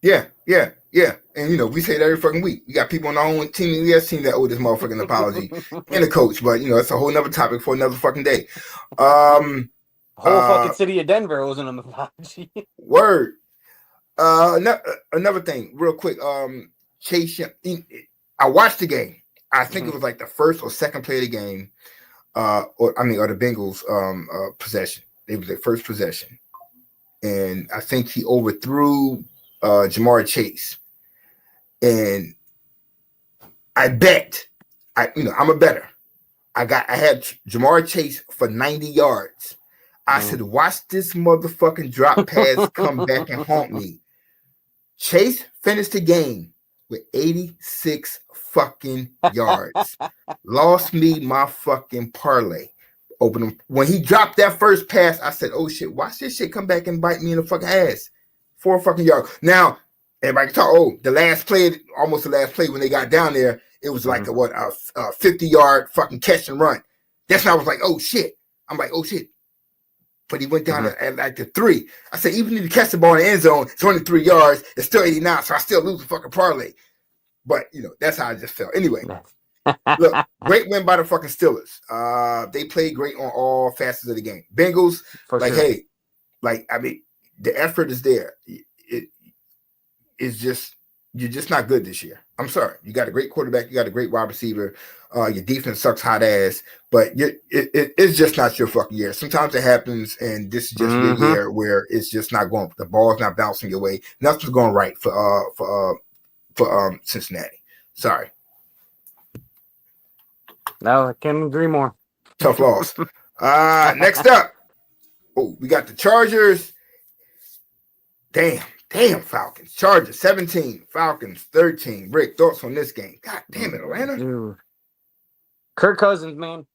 Yeah. And, we say that every fucking week. We got people on our own team, ES team that owe this motherfucking apology and a coach. But, it's a whole nother topic for another fucking day. Whole fucking city of Denver owes him an apology. Word. Another thing, real quick. Chase Young, I watched the game. I think it was like the first or second play of the game, or the Bengals possession. It was their first possession, and I think he overthrew Jamar Chase. And I bet, I'm a better. I had Jamar Chase for 90 yards. I said, watch this motherfucking drop pass come back and haunt me. Chase finished the game with 86 fucking yards. Lost me my fucking parlay. When he dropped that first pass, I said, oh shit, watch this shit come back and bite me in the fucking ass. 4 fucking yards. Now, everybody can talk, almost the last play when they got down there, it was like a 50-yard fucking catch and run. That's when I was like, oh shit. I'm like, oh shit. But he went down at like the 3. I said, even if you catch the ball in the end zone, it's only 3 yards. It's still 89, so I still lose the fucking parlay. But, that's how I just felt. Anyway, look, great win by the fucking Steelers. They played great on all facets of the game. Bengals, the effort is there. It's just, you're just not good this year. I'm sorry. You got a great quarterback. You got a great wide receiver. Your defense sucks hot ass, but it's just not your fucking year. Sometimes it happens, and this is just your year where it's just not going. The ball's not bouncing your way. Nothing's going right for Cincinnati. Sorry. No, I can't agree more. Tough loss. Next up, we got the Chargers. Damn, Falcons. Chargers 17, Falcons 13. Rick, thoughts on this game? God damn it, Atlanta. Dude. Kirk Cousins, man.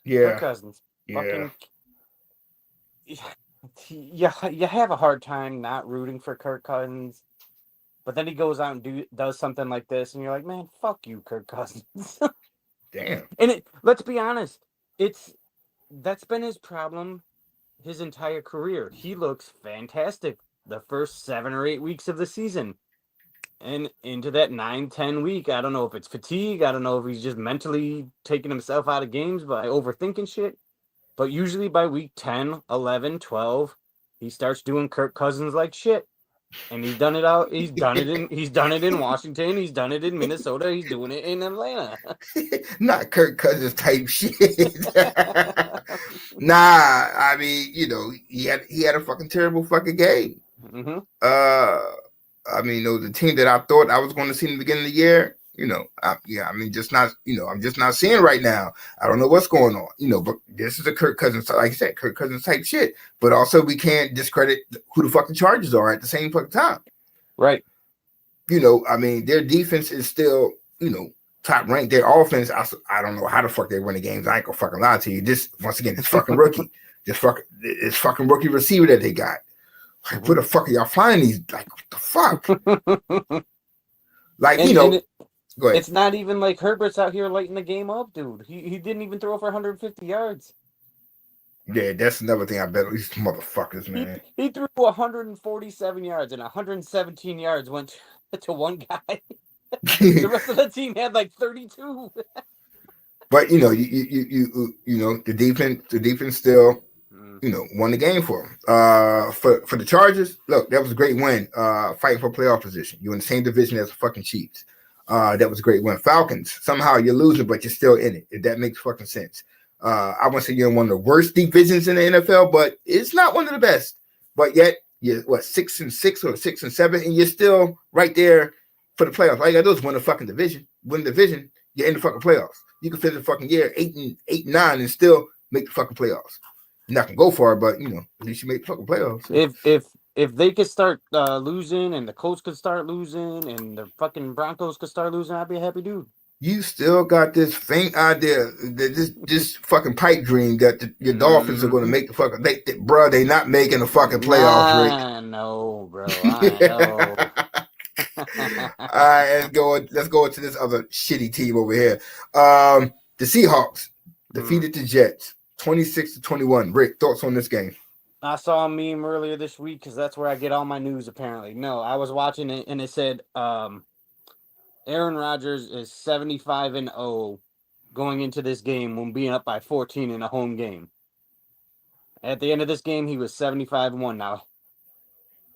Yeah. Kirk Cousins. Yeah. You have a hard time not rooting for Kirk Cousins, but then he goes out and does something like this, and you're like, man, fuck you, Kirk Cousins. Damn. And let's be honest, that's been his problem his entire career. He looks fantastic the first 7 or 8 weeks of the season. And into that 9-10 week, I don't know if it's fatigue. I don't know if he's just mentally taking himself out of games by overthinking shit. But usually by week 10, 11, 12, he starts doing Kirk Cousins like shit. And he's done it out. He's done it in Washington. He's done it in Minnesota. He's doing it in Atlanta. Not Kirk Cousins type shit. Nah, I mean, he had a fucking terrible fucking game. Mm-hmm. I mean, the team that I thought I was going to see in the beginning of the year, I'm just not seeing right now. I don't know what's going on, but this is a Kirk Cousins, like I said, Kirk Cousins type shit. But also, we can't discredit who the fucking Chargers are at the same fucking time. Right. I mean, their defense is still, top ranked. Their offense, I don't know how the fuck they win the games. I ain't gonna fucking lie to you. Once again, it's fucking rookie. It's fucking rookie receiver that they got. Like, where the fuck are y'all finding these? Like, what the fuck? Like, go ahead. It's not even like Herbert's out here lighting the game up, dude. He didn't even throw for 150 yards. Yeah, that's another thing I bet on these motherfuckers, man. He threw 147 yards, and 117 yards went to one guy. The rest of the team had like 32. But the defense still won the game for them. For the Chargers, look, that was a great win. Fighting for playoff position. You're in the same division as the fucking Chiefs. That was a great win. Falcons, somehow you're losing, but you're still in it. If that makes fucking sense. I wouldn't say you're in one of the worst divisions in the NFL, but it's not one of the best. But yet you're 6-6 or 6-7, and you're still right there for the playoffs. All you gotta do is win the fucking division. Win the division, you're in the fucking playoffs. You can finish the fucking year 8-9 and still make the fucking playoffs. You're not gonna go far, but at least you make the fucking playoffs. If they could start losing, and the Colts could start losing, and the fucking Broncos could start losing, I'd be a happy dude. You still got this faint idea that this fucking pipe dream that your Dolphins are going to make the fucking bro. They not making the fucking playoffs. Rick. I know, bro. I know. All right, let's go into this other shitty team over here. The Seahawks defeated the Jets 26-21. Rick, thoughts on this game? I saw a meme earlier this week because that's where I get all my news. Apparently, no, I was watching it and it said Aaron Rodgers is 75-0 going into this game when being up by 14 in a home game. At the end of this game, he was 75-1. Now,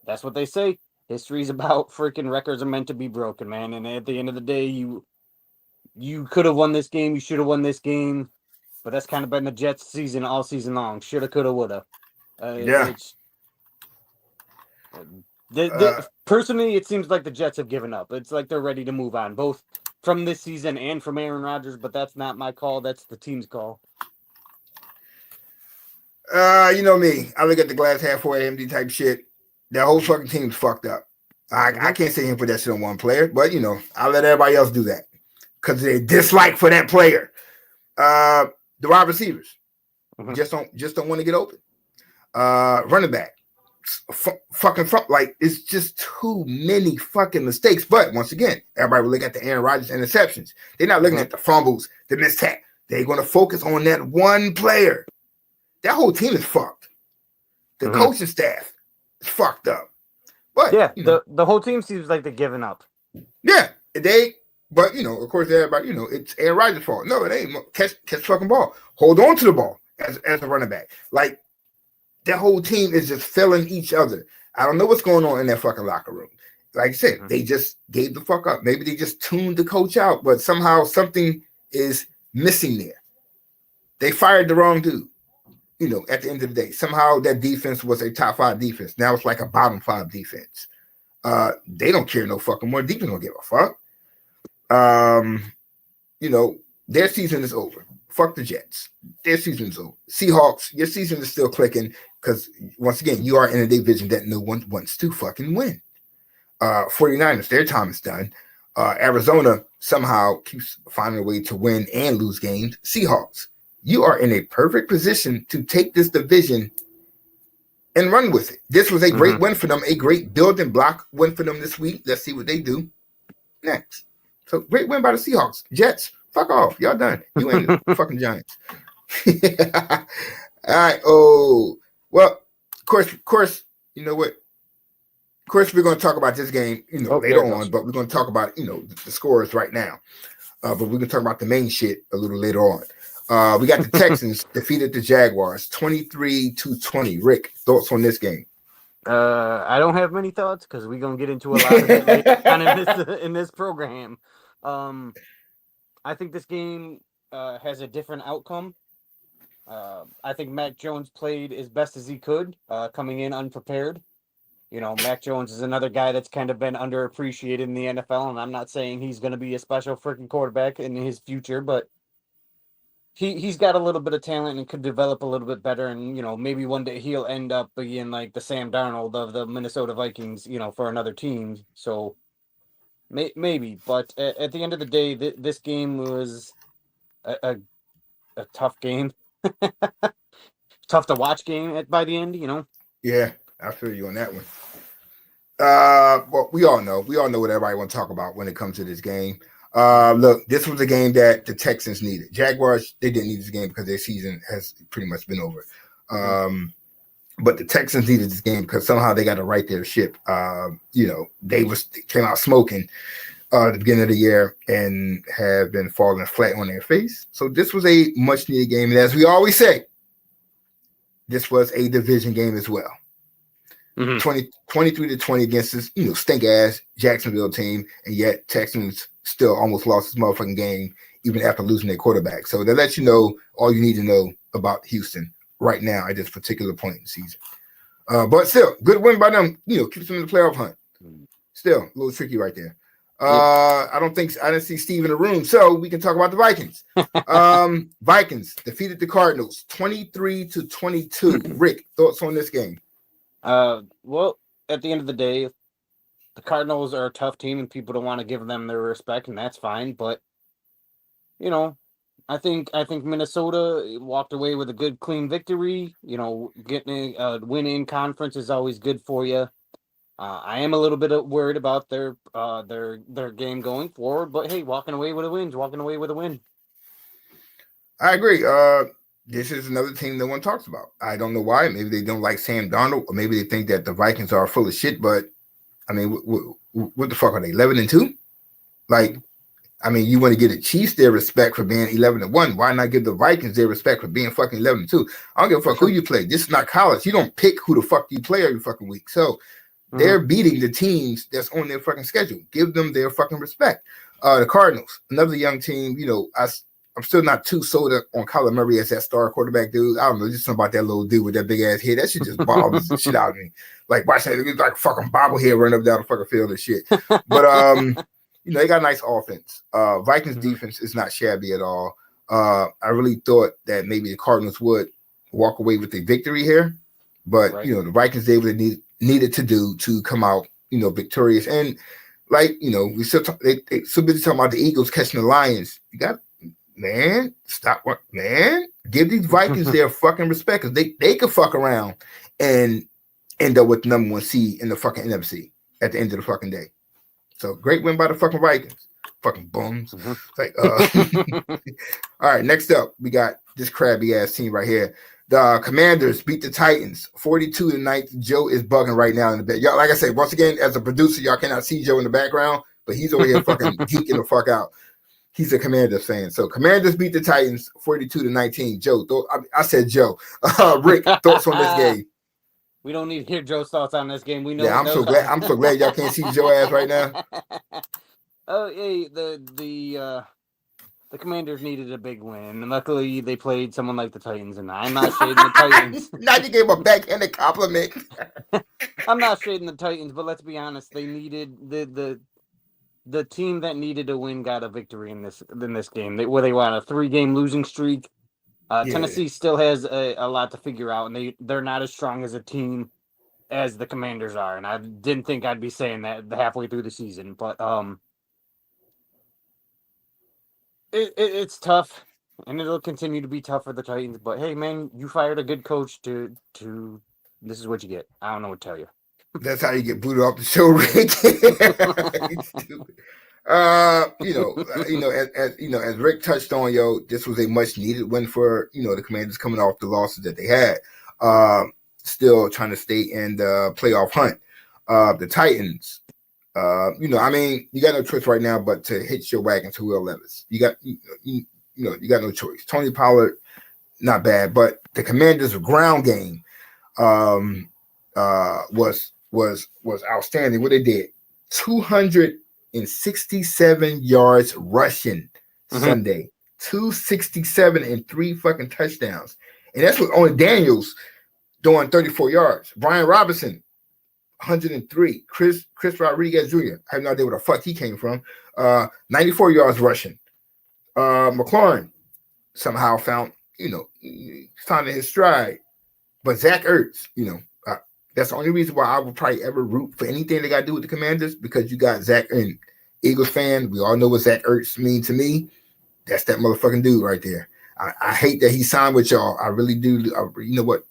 that's what they say. History's about freaking records are meant to be broken, man. And at the end of the day, you could have won this game. You should have won this game. But that's kind of been the Jets' season all season long. Shoulda, coulda, woulda. Yeah. Personally, it seems like the Jets have given up. It's like they're ready to move on, both from this season and from Aaron Rodgers. But that's not my call. That's the team's call. You know me. I look at the glass half full empty type shit. That whole fucking team's fucked up. I can't sit here and put that shit on one player, but I'll let everybody else do that because they dislike for that player. The wide receivers just don't want to get open. Running back, fucking front, like it's just too many fucking mistakes. But once again, everybody will look at the Aaron Rodgers interceptions. They're not looking at the fumbles, the mishap. They're going to focus on that one player. That whole team is fucked. The coaching staff is fucked up. But yeah, the whole team seems like they're giving up. Yeah, but of course, everybody, it's Aaron Rodgers' fault. No, it ain't. Catch fucking ball. Hold on to the ball as a running back. Like that whole team is just failing each other. I don't know what's going on in that fucking locker room. Like I said, they just gave the fuck up. Maybe they just tuned the coach out, but somehow something is missing there. They fired the wrong dude. At the end of the day, somehow that defense was a top 5 defense. Now it's like a bottom 5 defense. They don't care no fucking more. Defense don't give a fuck. Their season is over. Fuck the Jets. Their season is over. Seahawks, your season is still clicking because once again, you are in a division that no one wants to fucking win. 49ers, their time is done. Arizona somehow keeps finding a way to win and lose games. Seahawks, you are in a perfect position to take this division and run with it. This was a great win for them, a great building block win for them this week. Let's see what they do next. So great win by the Seahawks. Jets, fuck off. Y'all done. You ain't the fucking Giants. All right. Oh, well, of course, you know what? Of course, we're going to talk about this game, later on, but we're going to talk about, the scores right now. But we're going to talk about the main shit a little later on. We got the Texans defeated the Jaguars 23-20. Rick, thoughts on this game? I don't have many thoughts because we're going to get into a lot of it later on in this program. I think this game has a different outcome. I think Mac Jones played as best as he could, coming in unprepared. Mac Jones is another guy that's kind of been underappreciated in the NFL, and I'm not saying he's going to be a special freaking quarterback in his future, but he's got a little bit of talent and could develop a little bit better, and maybe one day he'll end up being like the Sam Darnold of the Minnesota Vikings, for another team. So maybe, but at the end of the day, this game was a tough game, tough to watch game by the end. Yeah, I feel you on that one. Well, we all know what everybody want to talk about when it comes to this game. Look, this was a game that the Texans needed. Jaguars, they didn't need this game because their season has pretty much been over. But the Texans needed this game because somehow they got to right their ship. They came out smoking at the beginning of the year and have been falling flat on their face. So this was a much needed game. And as we always say, this was a division game as well. 23-20 against this, stink ass Jacksonville team, and yet Texans still almost lost this motherfucking game even after losing their quarterback. So that lets you know all you need to know about Houston right now at this particular point in the season. But still, good win by them. Keeps them in the playoff hunt. Still a little tricky right there. I didn't see Steve in the room, so we can talk about the Vikings. Vikings defeated the Cardinals 23-22. Rick, thoughts on this game? Well, at the end of the day, the Cardinals are a tough team and people don't want to give them their respect, and that's fine. But, I think Minnesota walked away with a good, clean victory. Getting a win in conference is always good for you. I am a little bit worried about their game going forward, but hey, walking away with a win. I agree. This is another team no one talks about. I don't know why. Maybe they don't like Sam Darnold, or maybe they think that the Vikings are full of shit. But I mean, what the fuck are they? 11-2? You want to give the Chiefs their respect for being 11-1. Why not give the Vikings their respect for being fucking 11-2? I don't give a fuck who you play. This is not college. You don't pick who the fuck you play every fucking week. So they're beating the teams that's on their fucking schedule. Give them their fucking respect. The Cardinals, another young team. I'm still not too sold on Kyler Murray as that star quarterback dude. I don't know, just something about that little dude with that big ass head. That shit just bothers the shit out of me. Like watching it, like fucking bobblehead run up down the fucking field and shit. But they got a nice offense. Vikings defense is not shabby at all. I really thought that maybe the Cardinals would walk away with a victory here, but the Vikings did what they needed to do to come out, victorious. And we still they so busy talking about the Eagles catching the Lions. You got. Man, stop what man. Give these Vikings their fucking respect, because they could fuck around and end up with number one seed in the fucking NFC at the end of the fucking day. So great win by the fucking Vikings. Fucking bums. All right, next up, we got this crabby ass team right here. The Commanders beat the Titans 42-9. Joe is bugging right now in the bed. Y'all, like I said, once again, as a producer, y'all cannot see Joe in the background, but he's over here fucking geeking the fuck out. He's a Commanders fan. So Commanders beat the Titans 42-19. Joe, I said Joe. Rick, thoughts on this game? We don't need to hear Joe's thoughts on this game. We know. Yeah, I'm so glad y'all can't see Joe ass right now. Oh, hey, the Commanders needed a big win, and luckily they played someone like the Titans, and I'm not shading the Titans. Now you gave a backhanded compliment. I'm not shading the Titans, but let's be honest, they needed the team that needed a win got a victory in this game. They won a 3-game losing streak. Tennessee still has a lot to figure out, and they're not as strong as a team as the Commanders are. And I didn't think I'd be saying that halfway through the season, but it's tough, and it'll continue to be tough for the Titans. But hey, man, you fired a good coach to this is what you get. I don't know what to tell you. That's how you get booted off the show, Rick. As Rick touched on, this was a much needed win for the Commanders coming off the losses that they had. Still trying to stay in the playoff hunt. The Titans. You know, I mean, you got no choice right now but to hitch your wagon to Will Levis. You got you got no choice. Tony Pollard, not bad, but the Commanders' ground game was outstanding. What they did, 267 yards rushing Sunday, 267 and 3 fucking touchdowns, and that's with only Daniels doing 34 yards. Brian Robinson, 103. Chris Rodriguez Jr. I have no idea where the fuck he came from. 94 yards rushing. McLaurin somehow found his stride. But Zach Ertz, that's the only reason why I would probably ever root for anything they got to do with the Commanders, because you got Zach, and Eagles fan, we all know what Zach Ertz means to me. That's that motherfucking dude right there. I hate that he signed with y'all. I really do. You know what?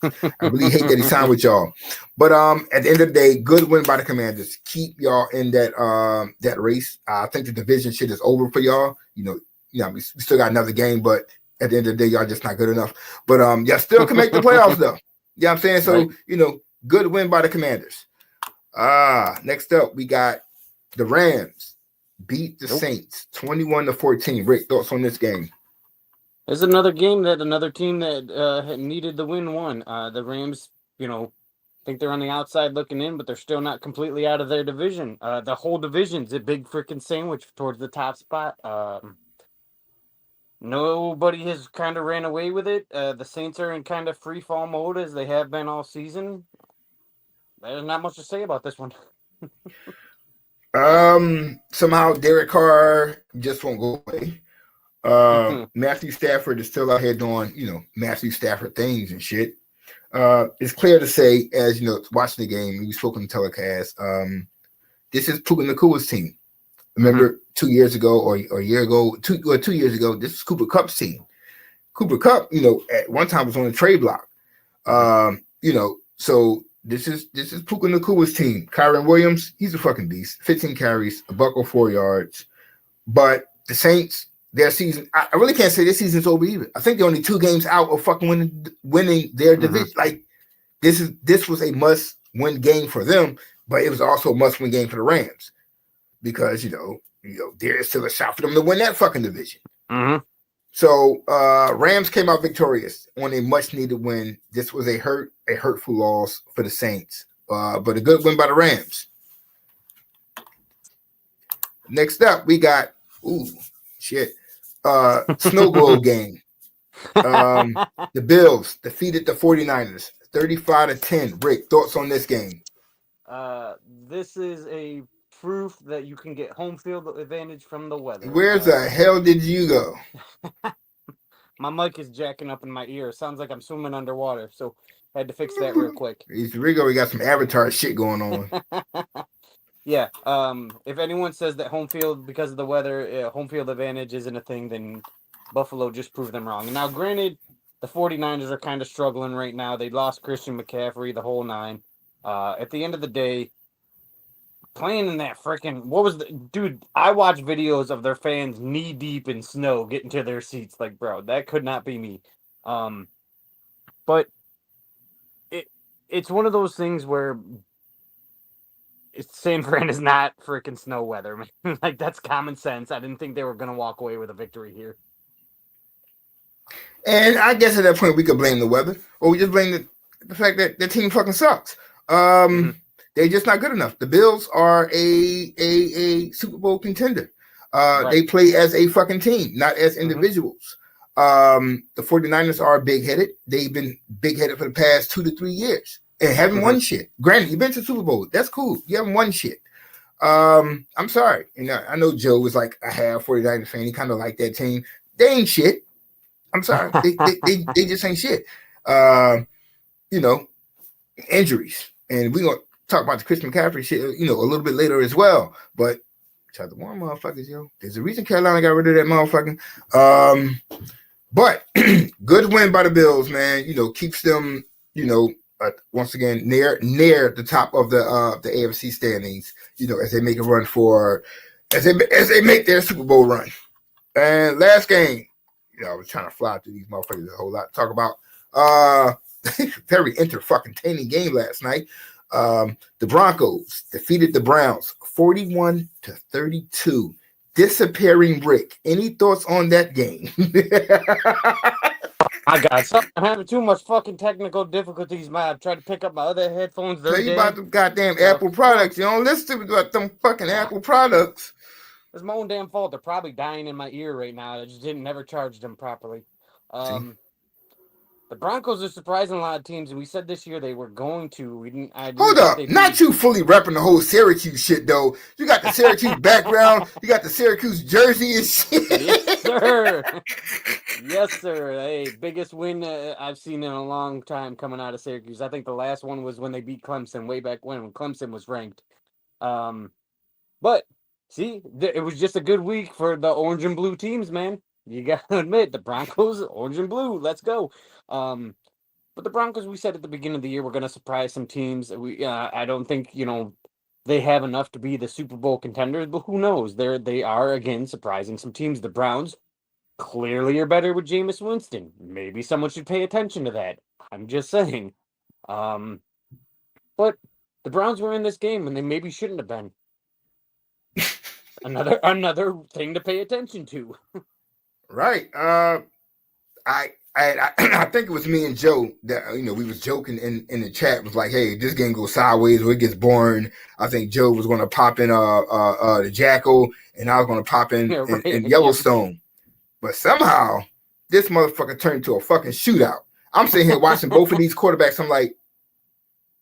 I really hate that he signed with y'all. But at the end of the day, good win by the Commanders. Keep y'all in that race. I think the division shit is over for y'all. We still got another game, but at the end of the day, y'all just not good enough. But y'all still can make the playoffs though. You know what I'm saying? So, right. Good win by the Commanders. Next up, we got the Rams beat the Saints 21-14. Rick, thoughts on this game? There's another game that another team that needed the win won. The Rams, think they're on the outside looking in, but they're still not completely out of their division. The whole division's a big freaking sandwich towards the top spot. Nobody has kind of ran away with it. The Saints are in kind of free fall mode as they have been all season. There's not much to say about this one. Somehow Derek Carr just won't go away. Matthew Stafford is still out here doing, Matthew Stafford things and shit. It's clear to say, as watching the game, we spoke on the telecast, this is Puka Nakua's team. Remember 2 years ago or a year ago, 2 years ago, this is Cooper Kupp's team. Cooper Kupp, at one time was on the trade block. So this is Puka Nakua's team. Kyron Williams, he's a fucking beast. 15 carries, $104 yards. But the Saints, their season, I really can't say this season's over either. I think they're only 2 games out of fucking winning their division. Like this was a must-win game for them, but it was also a must-win game for the Rams. Because there is still a shot for them to win that fucking division. So Rams came out victorious on a much needed win. This was a hurtful loss for the Saints, but a good win by the Rams. Next up, we got snow globe game. The Bills defeated the 49ers 35-10. Rick, thoughts on this game? This is a proof that you can get home field advantage from the weather. Where the hell did you go? My mic is jacking up in my ear. Sounds like I'm swimming underwater, so I had to fix that real quick. Rigo, we got some Avatar shit going on. Yeah. If anyone says that home field, because of the weather, home field advantage isn't a thing, then Buffalo just proved them wrong. And now, granted, the 49ers are kind of struggling right now. They lost Christian McCaffrey, the whole nine. At the end of the day, playing in that freaking dude, I watch videos of their fans knee deep in snow getting to their seats. Like, bro, that could not be me. But it's one of those things where San Fran is not freaking snow weather, man. Like, that's common sense. I didn't think they were gonna walk away with a victory here. And I guess at that point we could blame the weather, or we just blame the fact that the team fucking sucks. They're just not good enough. The Bills are a Super Bowl contender. Right. They play as a fucking team, not as individuals. The 49ers are big-headed. They've been big-headed for the past 2 to 3 years and haven't won shit. Granted, you've been to the Super Bowl. That's cool. You haven't won shit. I'm sorry. I know Joe was like a half 49ers fan. He kind of liked that team. They ain't shit. I'm sorry. They just ain't shit. Injuries. And we're going to talk about the Christian McCaffrey shit, a little bit later as well. But shout out to one motherfuckers, yo. There's a reason Carolina got rid of that motherfucking. But good win by the Bills, man. Keeps them, once again near the top of the AFC standings. As they make a run as they make their Super Bowl run. And last game, I was trying to fly through these motherfuckers a whole lot to talk about. Very entertaining game last night. The Broncos defeated the Browns 41-32. Disappearing Rick. Any thoughts on that game? I got something. I'm having too much fucking technical difficulties, man. I tried to pick up my other headphones. Tell They're you dead. about the goddamn Apple products. You don't listen to about them fucking Apple products. It's my own damn fault. They're probably dying in my ear right now. I just never charged them properly. The Broncos are surprising a lot of teams, and we said this year they were going to. We didn't. Hold up, not you fully repping the whole Syracuse shit though. You got the Syracuse background. You got the Syracuse jersey and shit. Yes, sir. Yes, sir. Hey, biggest win I've seen in a long time coming out of Syracuse. I think the last one was when they beat Clemson way back when Clemson was ranked. But see, it was just a good week for the orange and blue teams, man. You gotta admit, the Broncos, orange and blue, let's go. But the Broncos, we said at the beginning of the year, we're gonna surprise some teams. I don't think they have enough to be the Super Bowl contenders, but who knows? They are again surprising some teams. The Browns clearly are better with Jameis Winston. Maybe someone should pay attention to that. I'm just saying. But the Browns were in this game, and they maybe shouldn't have been. Another thing to pay attention to. Right. I think it was me and Joe that we was joking in the chat. Was like, hey, this game goes sideways or it gets boring. I think Joe was going to pop in the Jackal, and I was going to pop in in Yellowstone. But somehow this motherfucker turned into a fucking shootout. I'm sitting here watching both of these quarterbacks. I'm like,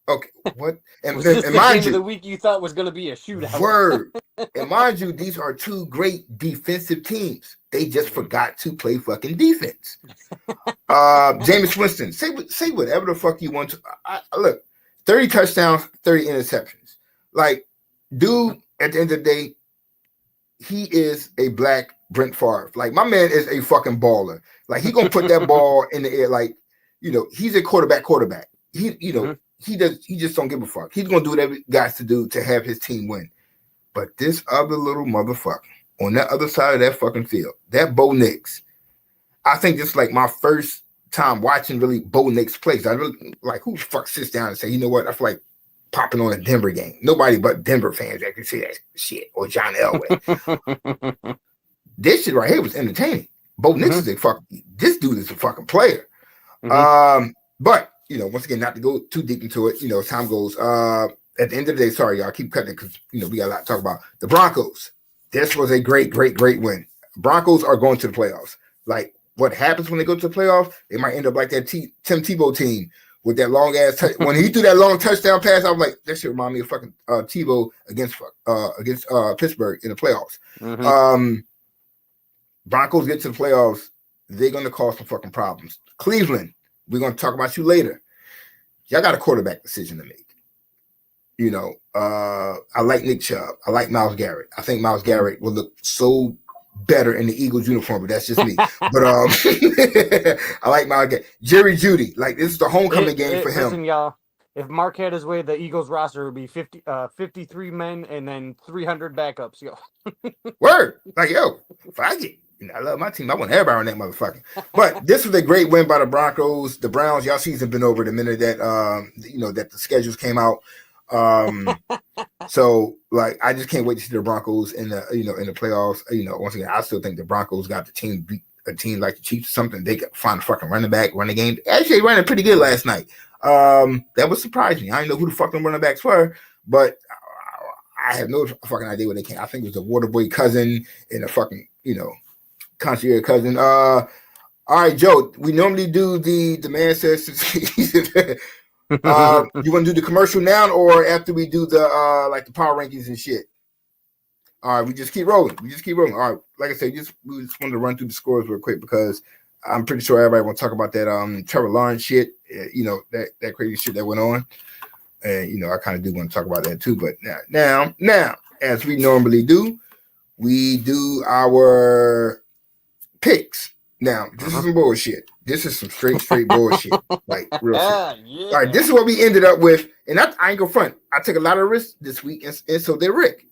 okay, what? And, was this and the mind game you, of the week you thought was going to be a shootout? Word. And mind you, these are two great defensive teams. They just forgot to play fucking defense. Jameis Winston, say whatever the fuck you want to. Look, 30 touchdowns, 30 interceptions. Like, dude, at the end of the day, he is a black Brent Favre. Like, my man is a fucking baller. Like, he gonna put that ball in the air. Like, he's a quarterback. He just don't give a fuck. He's gonna do whatever he got to do to have his team win. But this other little motherfucker on that other side of that fucking field, that Bo Nix, I think this is like my first time watching really Bo Nix play. I really like, who the fuck sits down and say, you know what, I feel like popping on a Denver game. Nobody but Denver fans that can see that shit, or John Elway. This shit right here was entertaining. Bo Nix is this dude is a fucking player. But once again, not to go too deep into it, time goes. At the end of the day, sorry, y'all, keep cutting it because we got a lot to talk about. The Broncos. This was a great win. Broncos are going to the playoffs. Like, what happens when they go to the playoffs? They might end up like that Tim Tebow team with that long ass. When he threw that long touchdown pass, I was like, that shit remind me of fucking Tebow against Pittsburgh in the playoffs. Broncos get to the playoffs, they're going to cause some fucking problems. Cleveland, we're going to talk about you later. Y'all got a quarterback decision to make. I like Nick Chubb. I like Myles Garrett. I think Myles Garrett will look so better in the Eagles uniform, but that's just me. But I like Myles Garrett. Jerry Jeudy, like, this is the homecoming game for him. Listen, y'all, if Mark had his way, the Eagles roster would be 53 men and then 300 backups, yo. Word. Like, yo, fuck it. I love my team. I want everybody on that motherfucker. But this was a great win by the Broncos. The Browns, y'all season been over the minute that that the schedules came out. So like, I just can't wait to see the Broncos in the in the playoffs. Once again, I still think the Broncos got the team beat a team like the Chiefs or something. They could find a fucking running back, run the game. Actually, they ran it pretty good last night. That was surprising. I didn't know who the fuck them running backs were, but I have no fucking idea where they came. I think it was the Waterboy cousin and a fucking concierge cousin. All right, Joe. We normally do the man says. You want to do the commercial now or after we do the like the power rankings and shit? All right, we just keep rolling. All right, like I said, we just wanted to run through the scores real quick because I'm pretty sure everybody want to talk about that Trevor Lawrence shit. That crazy shit that went on, and I kind of do want to talk about that too. But now, as we normally do, we do our picks. Now, this is some bullshit. This is some straight bullshit. Like, real shit. Yeah. All right, this is what we ended up with. And I ain't gonna front. I took a lot of risks this week, and so did Rick.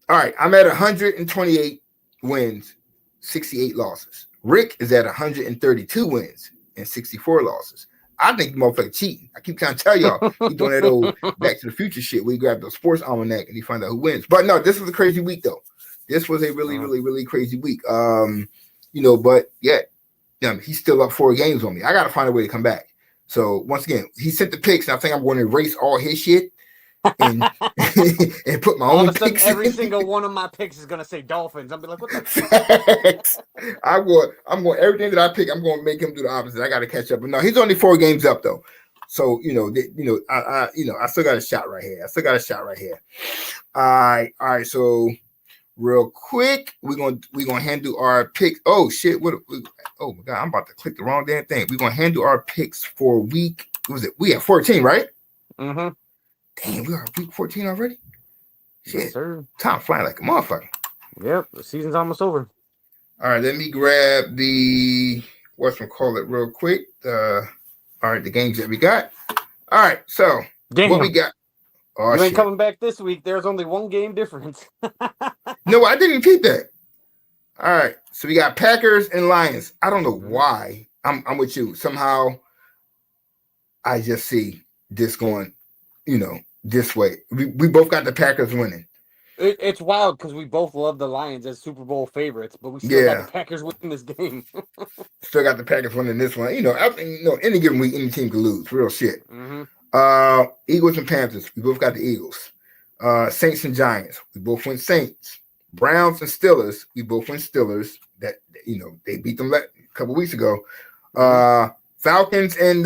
All right, I'm at 128 wins, 68 losses. Rick is at 132 wins and 64 losses. I think the motherfucker cheating. I keep trying to tell y'all he doing that old Back to the Future shit where he grabbed the sports almanac and he find out who wins. But no, this was a crazy week though. This was a really crazy week. But yeah, he's still up 4 games on me. I gotta find a way to come back. So once again, he sent the picks, and I think I'm going to erase all his shit and and put my all own of a sudden, picks. every in. single one of my picks is gonna say Dolphins. I'll be like, what the fuck? I'm going everything that I pick. I'm going to make him do the opposite. I got to catch up, but no, he's only 4 games up though. So I still got a shot right here. All right. So real quick, we're gonna handle our picks. Oh shit! Oh my god! I'm about to click the wrong damn thing. We're gonna handle our picks for week. What was it? We have 14, right? Mm-hmm. Damn, we are week 14 already. Shit, Yes, sir. time flying like a motherfucker. Yep, the season's almost over. All right, let me grab the whatchamacallit real quick. All right, the games that we got. All right, so Damn. what we got? Oh, you ain't shit. coming back this week. There's only 1 game difference. No, I didn't keep that. All right, so we got Packers and Lions. I don't know why. I'm with you. Somehow, I just see this going, this way. We both got the Packers winning. It's wild because we both love the Lions as Super Bowl favorites, but we still got the Packers winning this game. Still got the Packers winning this one. Any given week, any team can lose. Real shit. Mm-hmm. Eagles and Panthers. We both got the Eagles. Saints and Giants. We both went Saints. Browns and Steelers. We both went Steelers. That they beat them a couple weeks ago. Falcons and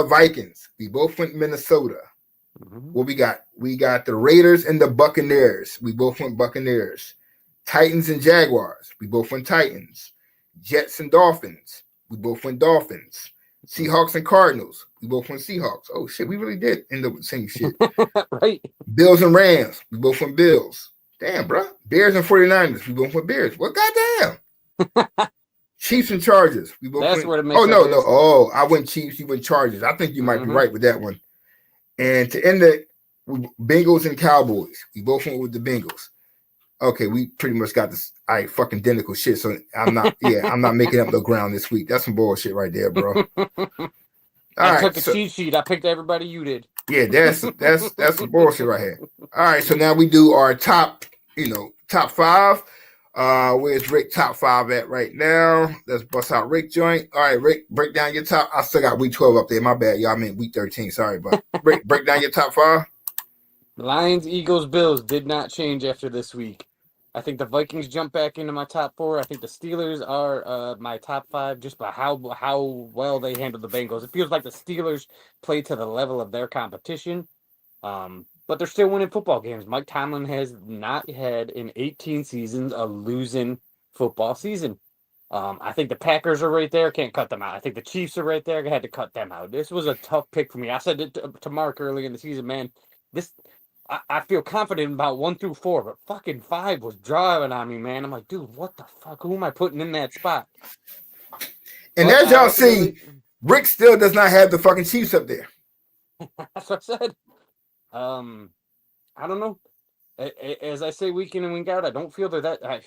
Vikings. We both went Minnesota. What we got? We got the Raiders and the Buccaneers. We both went Buccaneers. Titans and Jaguars. We both went Titans. Jets and Dolphins. We both went Dolphins. Seahawks and Cardinals. We both went Seahawks. Oh shit, we really did end up with the same shit. Right. Bills and Rams. We both went Bills. Damn, bro. Bears and 49ers. We both went Bears. Well, goddamn. Chiefs and Chargers. We both That's went. where the mix-up no. is. Oh, I went Chiefs. You went Chargers. I think you might be right with that one. And to end it, Bengals and Cowboys. We both went with the Bengals. Okay, we pretty much got this fucking identical shit. So I'm not making up no ground this week. That's some bullshit right there, bro. I took the cheat sheet. I picked everybody you did. Yeah, that's some bullshit right here. All right, so now we do our top 5. Where's Rick top 5 at right now? Let's bust out Rick joint. All right, Rick, break down your top. I still got week 12 up there. My bad, y'all. I mean week 13. Sorry, but Rick, break down your top 5. Lions, Eagles, Bills did not change after this week. I think the Vikings jump back into my top 4. I think the Steelers are my top 5 just by how well they handled the Bengals. It feels like the Steelers play to the level of their competition, but they're still winning football games. Mike Tomlin has not had in 18 seasons a losing football season. I think the Packers are right there. Can't cut them out. I think the Chiefs are right there. I had to cut them out. This was a tough pick for me. I said it to Mark early in the season, man. I feel confident about 1 through 4, but fucking 5 was driving on me, man. I'm like, dude, what the fuck? Who am I putting in that spot? And but as y'all see, Rick still does not have the fucking Chiefs up there. That's what I said. I don't know. As I say week in and week out, I don't feel that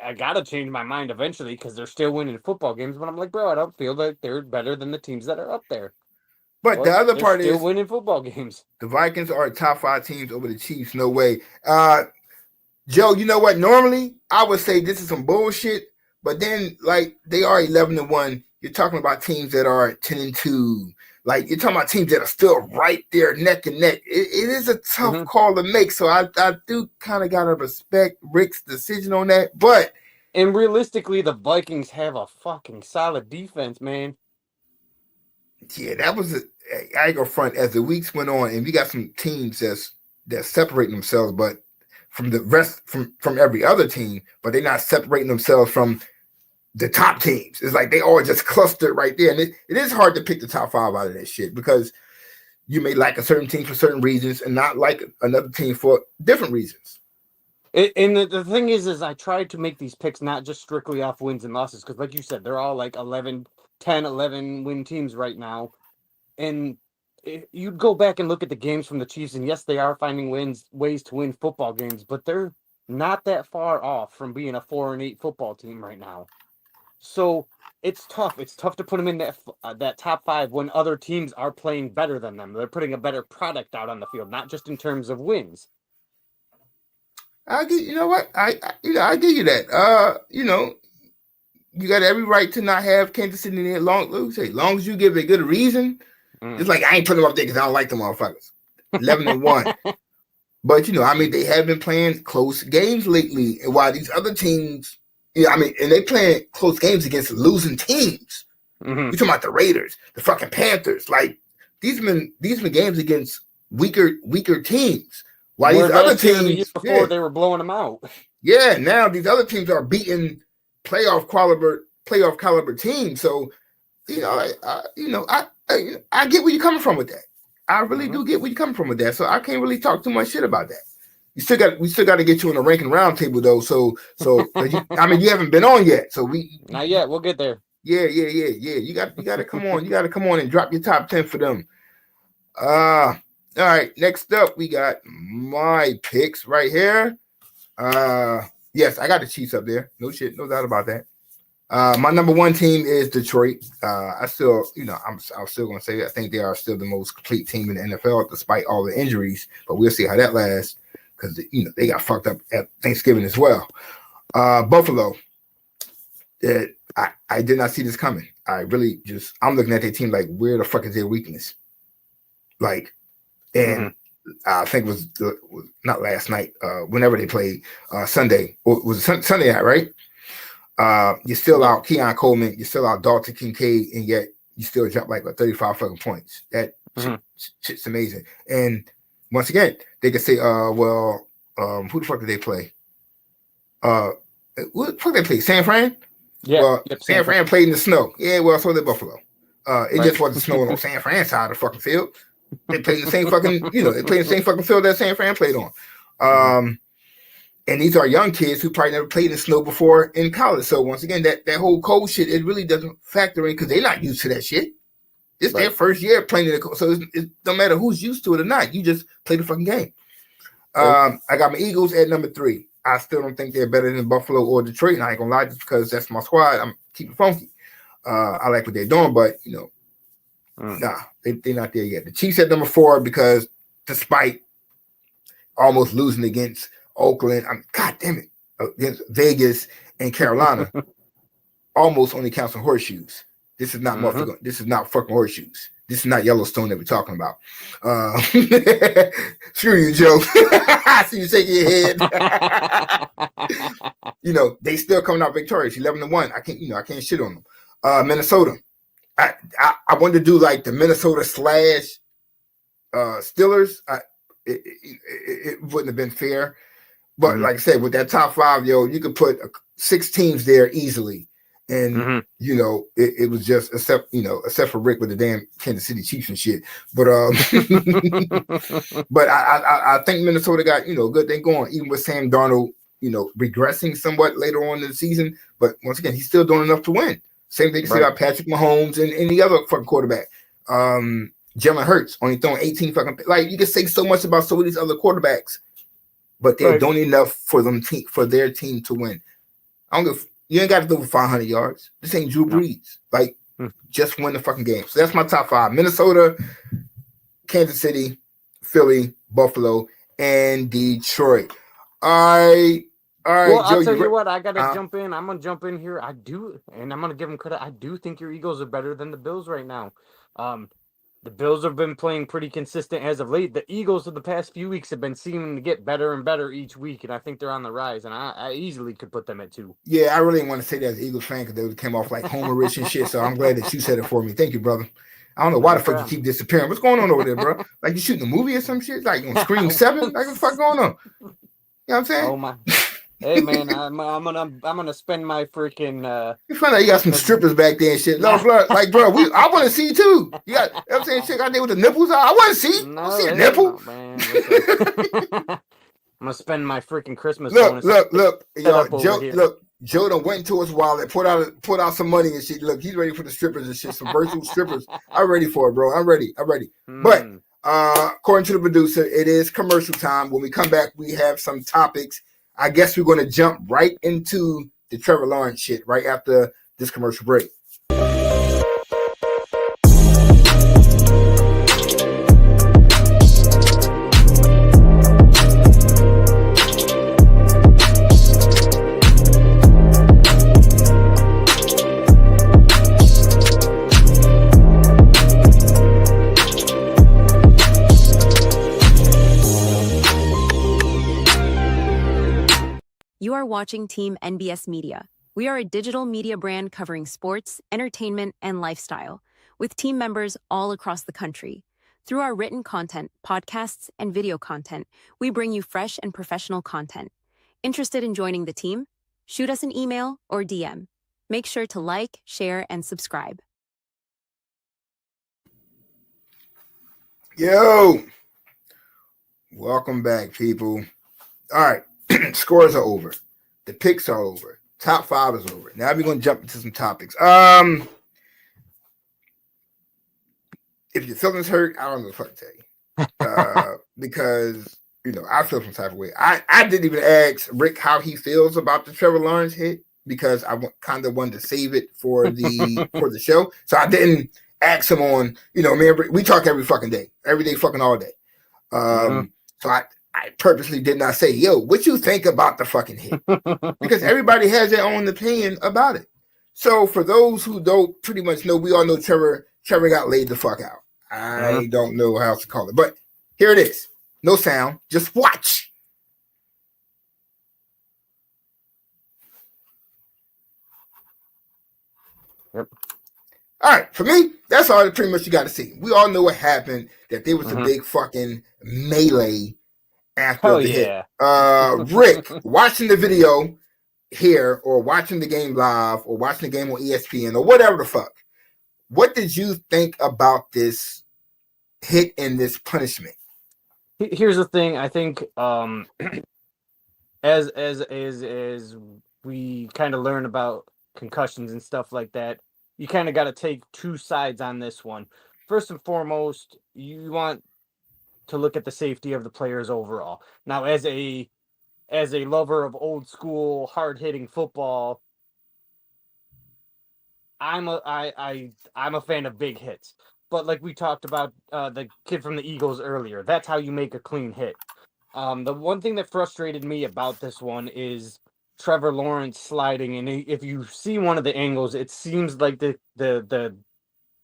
I gotta change my mind eventually because they're still winning football games. But I'm like, bro, I don't feel that they're better than the teams that are up there. But the other part still is winning football games. The Vikings are top 5 teams over the Chiefs. No way. Joe, you know what? Normally, I would say this is some bullshit. But then, they are 11-1. You're talking about teams that are 10-2. Like, you're talking about teams that are still right there, neck and neck. It is a tough call to make. So I do kind of got to respect Rick's decision on that. And realistically, the Vikings have a fucking solid defense, man. Yeah, that was I go front as the weeks went on, and we got some teams that's separating themselves, but from the rest from every other team, but they're not separating themselves from the top teams. It's like they all just clustered right there, and it is hard to pick the top 5 out of that shit because you may like a certain team for certain reasons and not like another team for different reasons. And the thing is I tried to make these picks not just strictly off wins and losses because, like you said, they're all like 10-11 win teams right now. And you'd go back and look at the games from the Chiefs, and yes, they are finding ways to win football games, but they're not that far off from being a 4-8 football team right now. So it's tough. It's tough to put them in that top 5 when other teams are playing better than them. They're putting a better product out on the field, not just in terms of wins. I get, you know what? I give you that. You got every right to not have Kansas City in there. Long as you give a good reason. It's like I ain't putting them up there because I don't like them motherfuckers. 11-1. But they have been playing close games lately, and while these other teams, and they playing close games against losing teams. We're talking about the Raiders, the fucking Panthers. Like these been games against weaker teams. While these other teams, the year before they were blowing them out. Yeah, now these other teams are beating playoff caliber teams. So, I get where you're coming from with that. I really do get where you're coming from with that. So I can't really talk too much shit about that. We still got to get you on the ranking roundtable though. So you haven't been on yet. So not yet. We'll get there. Yeah. You got to come on. You got to come on and drop your top 10 for them. All right. Next up, we got my picks right here. Yes, I got the Chiefs up there. No shit, no doubt about that. My number 1 team is Detroit. I'm still gonna say I think they are still the most complete team in the NFL despite all the injuries, but we'll see how that lasts because they got fucked up at Thanksgiving as well. Buffalo. I did not see this coming. I'm looking at their team like, where the fuck is their weakness? Like, and I think it was not last night, whenever they played Sunday. Or was it Sunday night, right? You're still out Keon Coleman, you're still out Dalton Kincaid, and yet you still drop like 35 fucking points. That shit's amazing. And once again, they could say, who the fuck did they play? Who the fuck did they play? San Fran? Yeah. Well, San Fran played in the snow. Yeah, well, so did Buffalo. It just wasn't snowing on San Fran's side of the fucking field. They played in the same fucking, they played in the same fucking field that San Fran played on. And these are young kids who probably never played in snow before in college. So once again, that whole cold shit, it really doesn't factor in because they're not used to that shit. It's their first year playing in the cold. So it don't matter who's used to it or not. You just play the fucking game. I got my Eagles at number 3. I still don't think they're better than Buffalo or Detroit. And I ain't gonna lie, just because that's my squad, I'm keeping funky. I like what they're doing, but nah, they're not there yet. The Chiefs at number 4 because despite almost losing against Oakland, God damn it, against Vegas and Carolina, almost only counts on horseshoes. This is not this is not fucking horseshoes. This is not Yellowstone that we're talking about. Screw you, Joe. I see you shaking your head. They still coming out victorious, 11-1. I can't shit on them. Minnesota. I wanted to do like the Minnesota / Steelers. It wouldn't have been fair. But like I said, with that top 5, you could put 6 teams there easily. And it was just except for Rick with the damn Kansas City Chiefs and shit. But but I think Minnesota got a good thing going, even with Sam Darnold regressing somewhat later on in the season. But once again, he's still doing enough to win. Same thing you see about Patrick Mahomes and any other fucking quarterback. Jalen Hurts only throwing 18 fucking, like, you can say so much about some of these other quarterbacks, but they're doing enough for their team to win. You ain't got to do with 500 yards. This ain't Drew Brees. Like, just win the fucking game. So that's my top 5: Minnesota, Kansas City, Philly, Buffalo, and Detroit. All right. Well, I'll tell you what, I gotta jump in. I'm gonna jump in here. And I'm gonna give them credit. I do think your Eagles are better than the Bills right now. The Bills have been playing pretty consistent as of late. The Eagles of the past few weeks have been seeming to get better and better each week, and I think they're on the rise. And I easily could put them at 2. Yeah, I really want to say that as an Eagles fan because they came off like homerish and shit. So I'm glad that you said it for me. Thank you, brother. I don't know why the fuck you keep disappearing. What's going on over there, bro? Like you shooting a movie or some shit? Like on Scream 7? Like what the fuck going on? You know what I'm saying? Oh my. Hey man, I'm gonna spend my freaking. You find out you got some strippers back there and shit. No, bro, like bro, I want to see too. You got, you know what I'm saying, shit out there with the nipples out. I want to see. No, I see a nipple. Man, I'm gonna spend my freaking Christmas. Look, y'all, Joe done went into his wallet, put out some money and shit. Look, he's ready for the strippers and shit. Some virtual strippers. I'm ready for it, bro. I'm ready. But according to the producer, it is commercial time. When we come back, we have some topics. I guess we're going to jump right into the Trevor Lawrence shit right after this commercial break. watching Team NBS Media. We are a digital media brand covering sports, entertainment, and lifestyle, with team members all across the country. Through our written content, podcasts, and video content, we bring you fresh and professional content. Interested in joining the team? Shoot us an email or DM. Make sure to like, share, and subscribe. Yo, welcome back, people. All right, scores are over. The picks are over. Top 5 is over. Now we're going to jump into some topics. If your feelings hurt, I don't know what to tell you. Because, I feel some type of way. I didn't even ask Rick how he feels about the Trevor Lawrence hit because I kind of wanted to save it for the show. So I didn't ask him on, man, we talk every fucking day, fucking all day. So I purposely did not say, yo, what you think about the fucking hit? Because everybody has their own opinion about it. So for those who don't pretty much know, we all know Trevor got laid the fuck out. I don't know how else to call it, but here it is. No sound, just watch. Yep. All right, for me, that's all pretty much you got to see. We all know what happened, that there was a big fucking melee after the hit. Rick, watching the video here or watching the game live or watching the game on ESPN or whatever the fuck, what did you think about this hit and this punishment? Here's the thing. I think as we kind of learn about concussions and stuff like that, you kind of got to take two sides on this one. First and foremost, you want to look at the safety of the players overall. Now, as a lover of old school, hard hitting football, I'm a fan of big hits. But like we talked about the kid from the Eagles earlier, that's how you make a clean hit. The one thing that frustrated me about this one is Trevor Lawrence sliding, and if you see one of the angles, it seems like the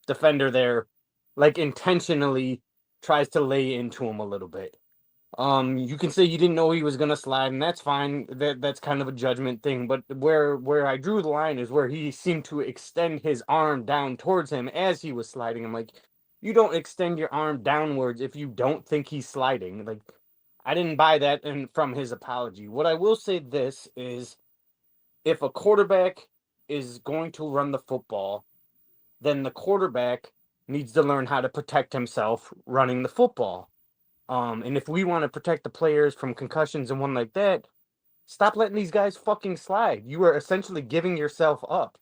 defender there, like intentionally tries to lay into him a little bit. You can say you didn't know he was gonna slide, and that's fine. That's kind of a judgment thing. But where I drew the line is where he seemed to extend his arm down towards him as he was sliding. I'm like, you don't extend your arm downwards if you don't think he's sliding. Like, I didn't buy that from his apology. What I will say this is, if a quarterback is going to run the football, then the quarterback needs to learn how to protect himself running the football. And if we want to protect the players from concussions and one like that, stop letting these guys fucking slide. You are essentially giving yourself up.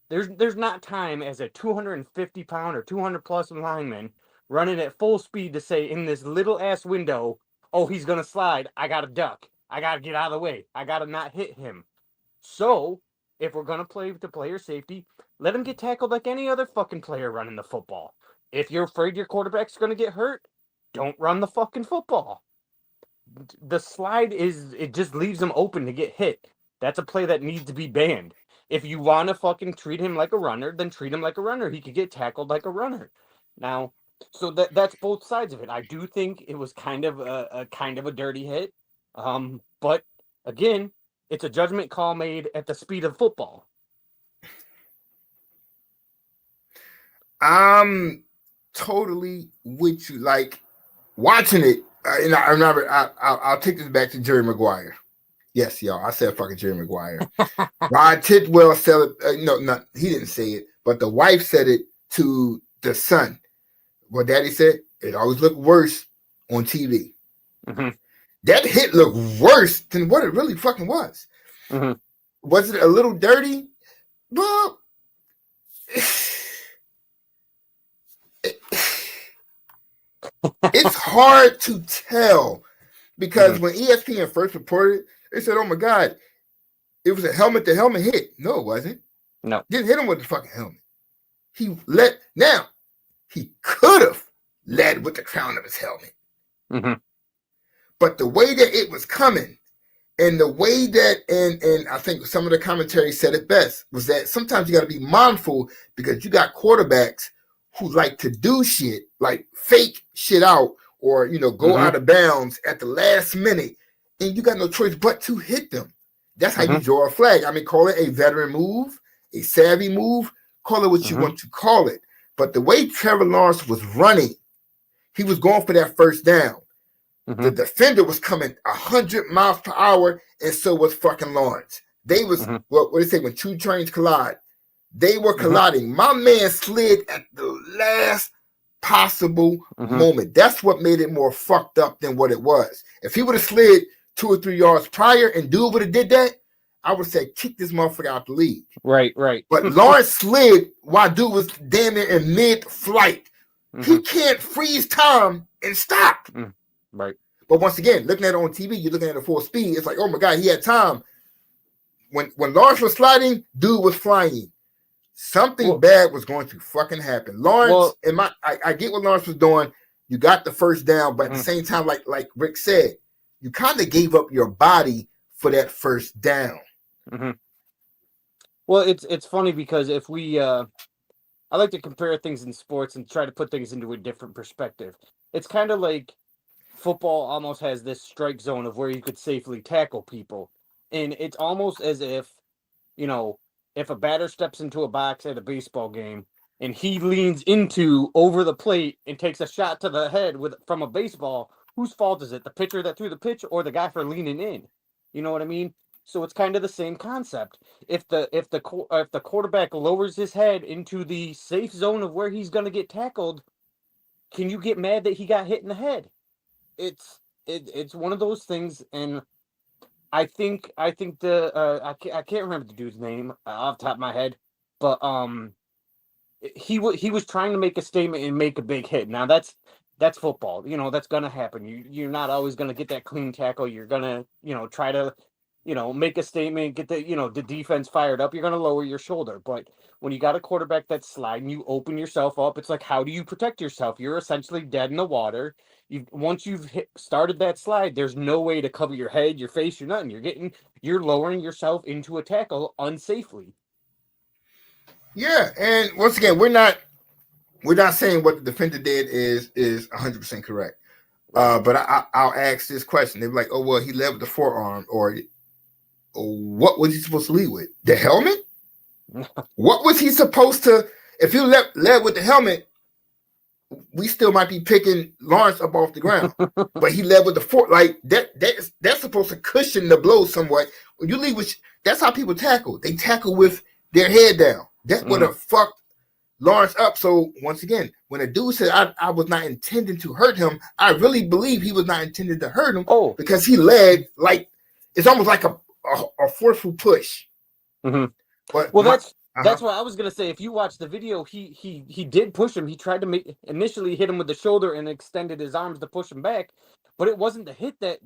There's not time as a 250-pound or 200-plus lineman running at full speed to say in this little ass window, oh, he's gonna slide. I gotta duck. I gotta get out of the way. I gotta not hit him. So if we're gonna play the player safety, let him get tackled like any other fucking player running the football. If you're afraid your quarterback's gonna get hurt, don't run the fucking football. The slide it just leaves him open to get hit. That's a play that needs to be banned. If you want to fucking treat him like a runner, then treat him like a runner. He could get tackled like a runner. Now, so that's both sides of it. I do think it was kind of a dirty hit. But again, it's a judgment call made at the speed of football. I'm totally with you. Like, watching it, and I remember, I'll take this back to Jerry Maguire. Yes, y'all, I said fucking Jerry Maguire. Rod Tidwell said it. He didn't say it, but the wife said it to the son. What Daddy said, it always looked worse on TV. Mm-hmm. That hit looked worse than what it really fucking was. Mm-hmm. Was it a little dirty? Well, it's hard to tell because when ESPN first reported, they said, "Oh my God, it was a helmet to helmet hit." No, it wasn't. No, didn't hit him with the fucking helmet. He could have led with the crown of his helmet, but the way that it was coming, and the way that, and I think some of the commentary said it best, was that sometimes you got to be mindful because you got quarterbacks who like to do shit, like fake shit out, or go out of bounds at the last minute, and you got no choice but to hit them. That's how you draw a flag. I mean, call it a veteran move, a savvy move, call it what you want to call it. But the way Trevor Lawrence was running, he was going for that first down. The defender was coming 100 miles per hour, and so was fucking Lawrence. They was what do they say when two trains collide? They were colliding. My man slid at the last possible moment. That's what made it more fucked up than what it was. If he would have slid 2 or 3 yards prior and dude would have did that, I would say kick this motherfucker out the league. Right. But Lawrence slid while dude was damn near in mid-flight. He can't freeze time and stop. Right. But once again, looking at it on TV, you're looking at it full speed. It's like, oh my God, he had time. When Lawrence was sliding, dude was flying. Something bad was going to fucking happen. Lawrence, I get what Lawrence was doing. You got the first down, but at the same time, like Rick said, you kind of gave up your body for that first down. Well, it's funny because if we, I like to compare things in sports and try to put things into a different perspective. It's kind of like football almost has this strike zone of where you could safely tackle people. And it's almost as if, you know, if a batter steps into a box at a baseball game and he leans into over the plate and takes a shot to the head from a baseball, whose fault is it? The pitcher that threw the pitch or the guy for leaning in? You know what I mean? So it's kind of the same concept. If the quarterback lowers his head into the safe zone of where he's going to get tackled, can you get mad that he got hit in the head? It's one of those things, and I think I can't remember the dude's name off the top of my head, but he was trying to make a statement and make a big hit. Now that's football, you know, that's gonna happen. You're not always gonna get that clean tackle. You're gonna, you know, try to, you know, make a statement, get the, you know, the defense fired up. You're gonna lower your shoulder, but when you got a quarterback that's sliding, you open yourself up. It's like, how do you protect yourself? You're essentially dead in the water. Once you've started that slide, there's no way to cover your head, your face, you're nothing. You're lowering yourself into a tackle unsafely. Yeah, and once again, we're not saying what the defender did is 100% correct. But I'll ask this question. They're like, oh well, he led with the forearm, or what was he supposed to lead with? The helmet? What was he supposed to? If you led with the helmet, we still might be picking Lawrence up off the ground. But he led with the fort, like that's supposed to cushion the blow somewhat. When you lead with, that's how people tackle. They tackle with their head down. That would have fucked Lawrence up. So once again, when a dude said I was not intending to hurt him, I really believe he was not intended to hurt him. Because he led like it's almost like a forceful push. But that's what I was gonna say. If you watch the video, he did push him. He tried to initially hit him with the shoulder and extended his arms to push him back, but it wasn't the hit that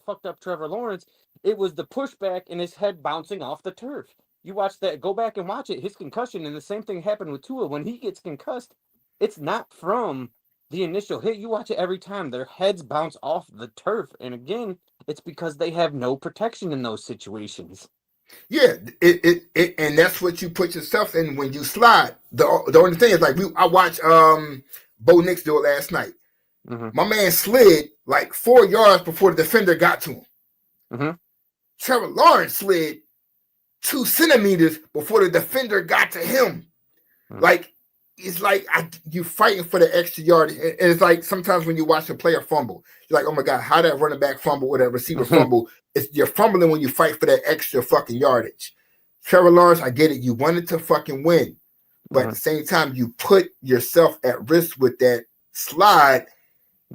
fucked up Trevor Lawrence. It was the pushback and his head bouncing off the turf. You watch that, go back and watch it. His concussion, and the same thing happened with Tua. When he gets concussed, it's not from the initial hit. You watch it every time. Their heads bounce off the turf. And again, it's because they have no protection in those situations. Yeah, it and that's what you put yourself in when you slide. The only thing is like I watched Bo Nix do it last night. My man slid like 4 yards before the defender got to him. Trevor Lawrence slid 2 centimeters before the defender got to him. Like it's like you fighting for the extra yard. And it's like sometimes when you watch a player fumble, you're like, oh my God, how that running back fumble or that receiver fumble? You're fumbling when you fight for that extra fucking yardage. Trevor Lawrence, I get it. You wanted to fucking win. But at the same time, you put yourself at risk with that slide.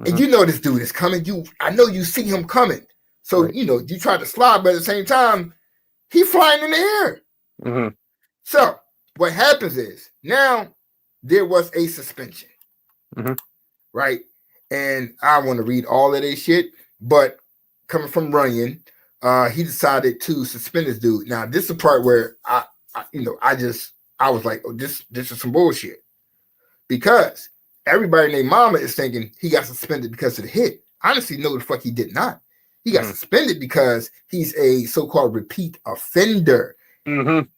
And you know this dude is coming. I know you see him coming. So, you know, you try to slide, but at the same time, he's flying in the air. So what happens is now there was a suspension. Right? And I want to read all of this shit, but coming from Runyon, he decided to suspend this dude. Now, this is the part where I was like, oh, this is some bullshit. Because everybody named Mama is thinking he got suspended because of the hit. Honestly, no, the fuck he did not. He got suspended because he's a so-called repeat offender.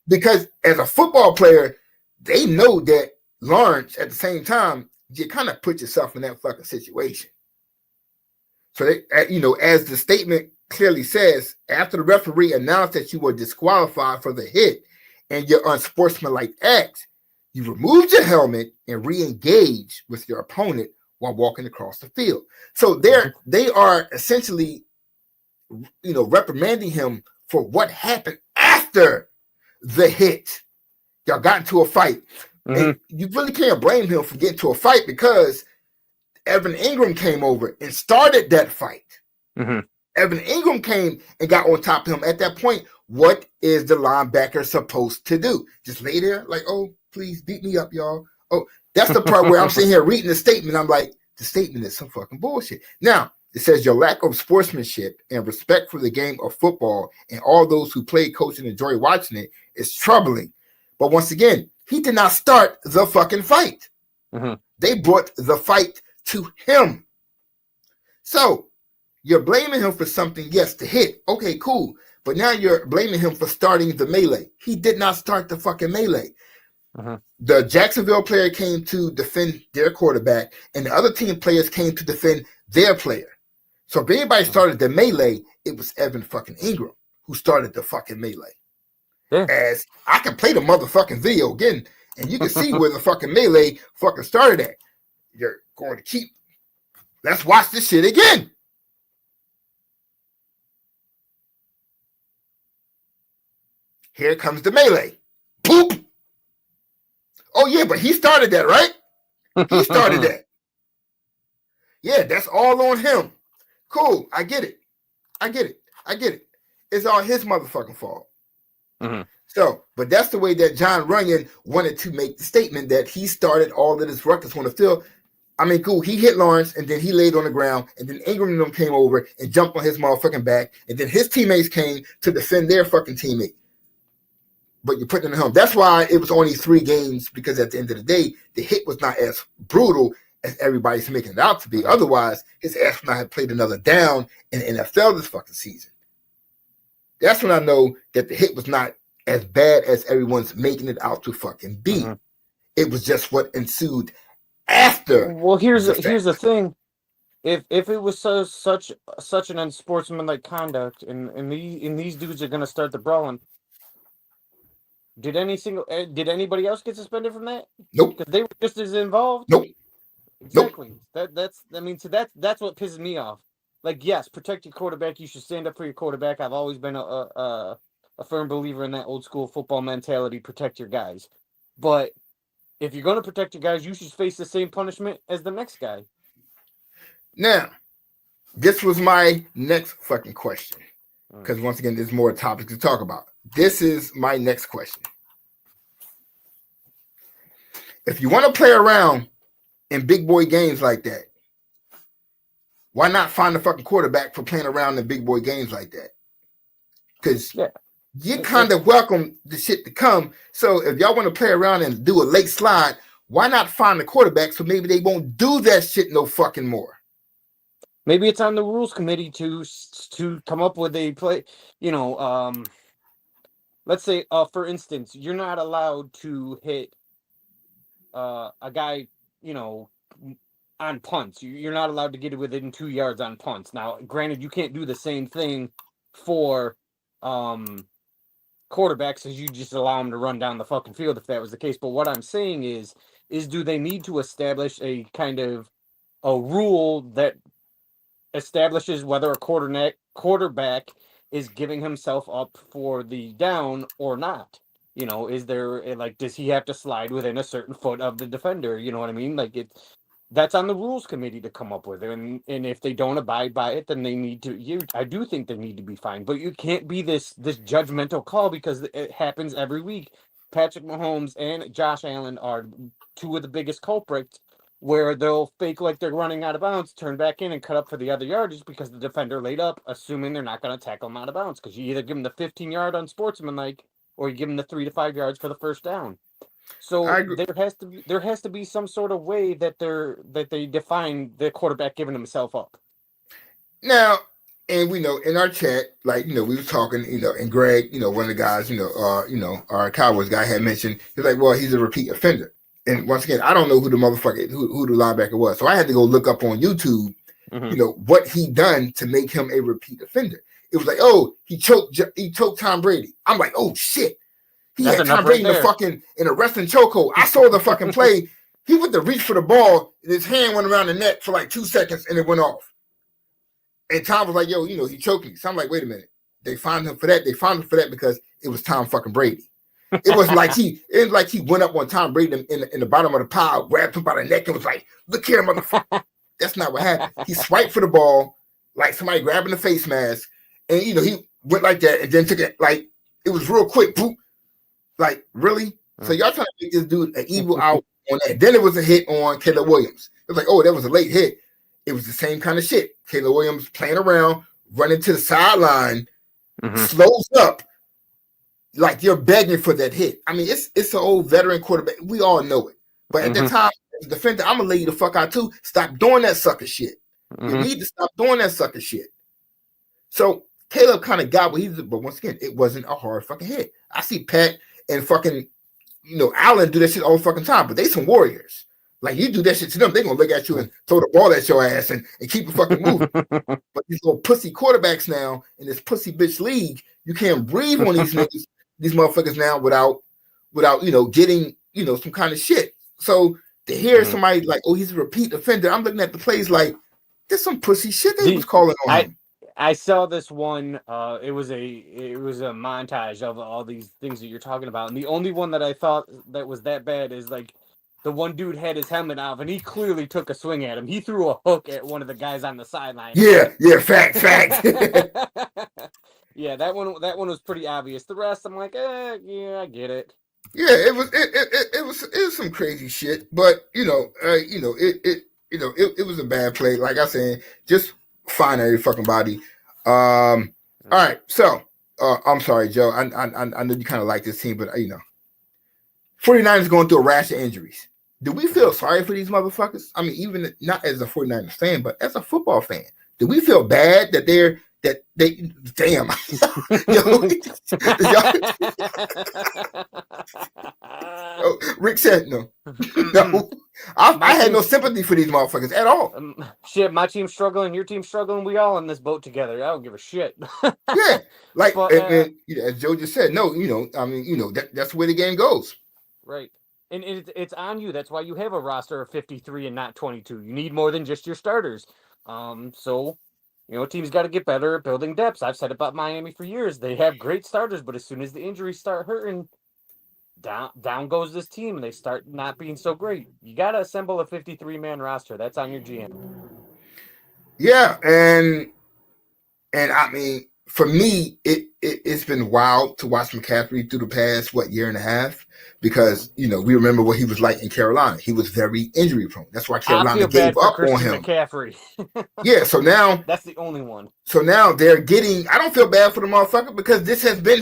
Because as a football player, they know that Lawrence, at the same time, you kind of put yourself in that fucking situation. So they, you know, as the statement clearly says after the referee announced that you were disqualified for the hit and your unsportsmanlike act, you removed your helmet and re-engaged with your opponent while walking across the field. So they are essentially, reprimanding him for what happened after the hit. Y'all got into a fight. And you really can't blame him for getting to a fight because Evan Ingram came over and started that fight. Evan Ingram came and got on top of him. At that point, what is the linebacker supposed to do? Just lay there like, oh, please beat me up, y'all. Oh, that's the part where I'm sitting here reading the statement. I'm like, the statement is some fucking bullshit. Now, it says your lack of sportsmanship and respect for the game of football and all those who play, coach, and enjoy watching it is troubling. But once again, he did not start the fucking fight. They brought the fight to him. So you're blaming him for something. Yes, the hit. Okay, cool. But now you're blaming him for starting the melee. He did not start the fucking melee. The Jacksonville player came to defend their quarterback, and the other team players came to defend their player. So if anybody started the melee, it was Evan fucking Ingram who started the fucking melee. Yeah. As I can play the motherfucking video again, and you can see where the fucking melee fucking started at. You're going to keep. Let's watch this shit again. Here comes the melee. Poop. Oh, yeah, but he started that, right? He started that. Yeah, that's all on him. Cool. I get it. It's all his motherfucking fault. So, but that's the way that Jon Runyan wanted to make the statement that he started all of this ruckus on the field. I mean, cool. He hit Lawrence, and then he laid on the ground, and then Ingram and them came over and jumped on his motherfucking back, and then his teammates came to defend their fucking teammate. But you're putting it on him. That's why it was only 3 games, because at the end of the day, the hit was not as brutal as everybody's making it out to be. Otherwise, his ass would not have played another down in the NFL this fucking season. That's when I know that the hit was not as bad as everyone's making it out to fucking be. It was just what ensued after. Well, here's the thing. If it was such an unsportsmanlike conduct, and these dudes are gonna start the brawling, did anybody else get suspended from that? Nope. Because they were just as involved. Nope. Exactly. Nope. That's what pisses me off. Like, yes, protect your quarterback. You should stand up for your quarterback. I've always been a firm believer in that old school football mentality. Protect your guys. But if you're going to protect your guys, you should face the same punishment as the next guy. Now, this was my next fucking question. Because once again, there's more topics to talk about. This is my next question. If you want to play around in big boy games like that, why not find the fucking quarterback for playing around in big boy games like that? Because you kind of welcome the shit to come. So if y'all want to play around and do a late slide, why not find the quarterback so maybe they won't do that shit no fucking more? Maybe it's on the rules committee to come up with a play. Let's say, for instance, you're not allowed to hit a guy, on punts. You're not allowed to get it within 2 yards on punts. Now, granted, you can't do the same thing for quarterbacks as you just allow them to run down the fucking field if that was the case. But what I'm saying is do they need to establish a kind of a rule that establishes whether a quarterback is giving himself up for the down or not? Is there, does he have to slide within a certain foot of the defender? You know what I mean? That's on the rules committee to come up with it. And if they don't abide by it, then they need to, I do think they need to be fined, but you can't be this judgmental call because it happens every week. Patrick Mahomes and Josh Allen are 2 of the biggest culprits where they'll fake like they're running out of bounds, turn back in and cut up for the other yardage because the defender laid up, assuming they're not going to tackle them out of bounds. Because you either give them the 15-yard unsportsmanlike or you give them the 3 to 5 yards for the first down. So there has to be some sort of way that they define the quarterback giving himself up. Now, and we know in our chat, we were talking, and Greg, one of the guys, our Cowboys guy had mentioned, he's like, well, he's a repeat offender. And once again, I don't know who the motherfucker, who the linebacker was. So I had to go look up on YouTube, what he done to make him a repeat offender. it was like, oh, he choked Tom Brady. I'm like, oh shit. He That's had enough Tom Brady right in a wrestling chokehold. I saw the fucking play. He went to reach for the ball, and his hand went around the net for like 2 seconds, and it went off. And Tom was like, yo, he choked me. So I'm like, wait a minute. They found him for that. They found him for that because it was Tom fucking Brady. It was like he went up on Tom Brady in the bottom of the pile, grabbed him by the neck, and was like, look here, motherfucker. That's not what happened. He swiped for the ball like somebody grabbing the face mask, and he went like that, and then took it like it was real quick. Boop. Like, really? So y'all trying to make this dude an evil out on that. Then it was a hit on Caleb Williams. It was like, oh, that was a late hit. It was the same kind of shit. Caleb Williams playing around, running to the sideline, slows up, like you're begging for that hit. I mean, it's an old veteran quarterback. We all know it. But at the time, as a defender, I'm going to lay you the fuck out too. Stop doing that sucker shit. You need to stop doing that sucker shit. So Caleb kind of got what he did, but once again, it wasn't a hard fucking hit. I see Pat and fucking, Allen do that shit all the fucking time, but they some warriors. Like, you do that shit to them, they're going to look at you and throw the ball at your ass and keep it fucking moving. But these little pussy quarterbacks now in this pussy bitch league, you can't breathe on these niggas, these motherfuckers now without getting, some kind of shit. So to hear somebody like, oh, he's a repeat offender, I'm looking at the plays like, there's some pussy shit they was calling on him. I saw this one. It was a montage of all these things that you're talking about, and the only one that I thought that was that bad is like the one dude had his helmet off, and he clearly took a swing at him. He threw a hook at one of the guys on the sideline. Yeah, fact. Yeah, that one was pretty obvious. The rest, I'm like, yeah, I get it. Yeah, it was some crazy shit, but it was a bad play. Like I said, just fine every fucking body. All right, so I'm sorry, Joe. I know you kind of like this team, but 49ers going through a rash of injuries. Do we feel sorry for these motherfuckers? I mean, even not as a 49ers fan, but as a football fan, do we feel bad that they damn. Rick said no. I had no sympathy for these motherfuckers at all. Shit, my team's struggling, your team's struggling, we all in this boat together. I don't give a shit. Yeah, like but, and, as Joe just said, no, that's where the game goes. Right. And it's on you. That's why you have a roster of 53 and not 22. You need more than just your starters. So teams got to get better at building depth. I've said about Miami for years. They have great starters, but as soon as the injuries start hurting, down goes this team, and they start not being so great. You got to assemble a 53-man roster. That's on your GM. Yeah, and I mean, for me, it's been wild to watch McCaffrey through the past, year and a half, because, we remember what he was like in Carolina. He was very injury prone. That's why Carolina gave up on him. McCaffrey. Yeah, so now... That's the only one. So now they're getting... I don't feel bad for the motherfucker because this has been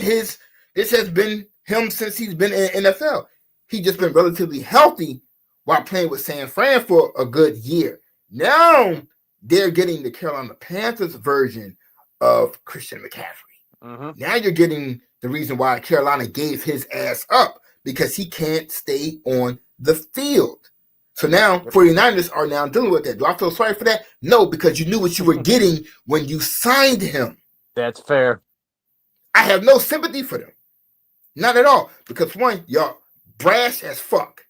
him since he's been in NFL. He's just been relatively healthy while playing with San Fran for a good year. Now they're getting the Carolina Panthers version of Christian McCaffrey. Now you're getting the reason why Carolina gave his ass up, because he can't stay on the field. So now 49ers are now dealing with that. Do I feel sorry for that? No, because you knew what you were getting when you signed him. That's fair. I have no sympathy for them. Not at all. Because one, y'all brash as fuck.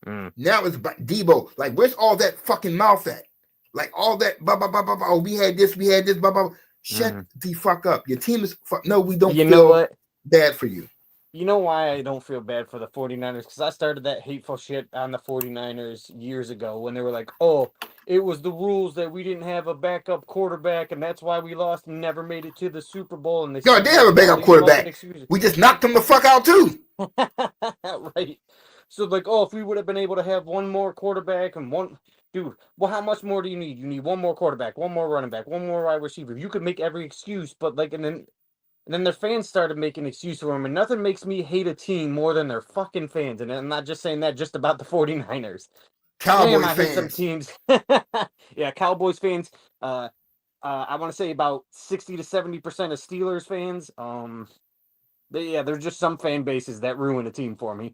Now it's Debo. Like, where's all that fucking mouth at? Like, all that, blah, blah, blah, blah, blah. Oh, we had this, blah, blah. Shut the fuck up. Your team is no, we don't feel bad for you. You know why I don't feel bad for the 49ers? Because I started that hateful shit on the 49ers years ago when they were like, oh, it was the rules that we didn't have a backup quarterback, and that's why we lost and never made it to the Super Bowl. And they did have a backup quarterback. We just knocked him the fuck out too. Right. So like, oh, if we would have been able to have one more quarterback and one... Dude, well, how much more do you need? You need one more quarterback, one more running back, one more wide receiver. You could make every excuse, but like, and then their fans started making excuses for them, and nothing makes me hate a team more than their fucking fans. And I'm not just saying that just about the 49ers. Cowboys I fans. hate some teams. Yeah, Cowboys fans. I want to say about 60 to 70% of Steelers fans. They're just some fan bases that ruin a team for me.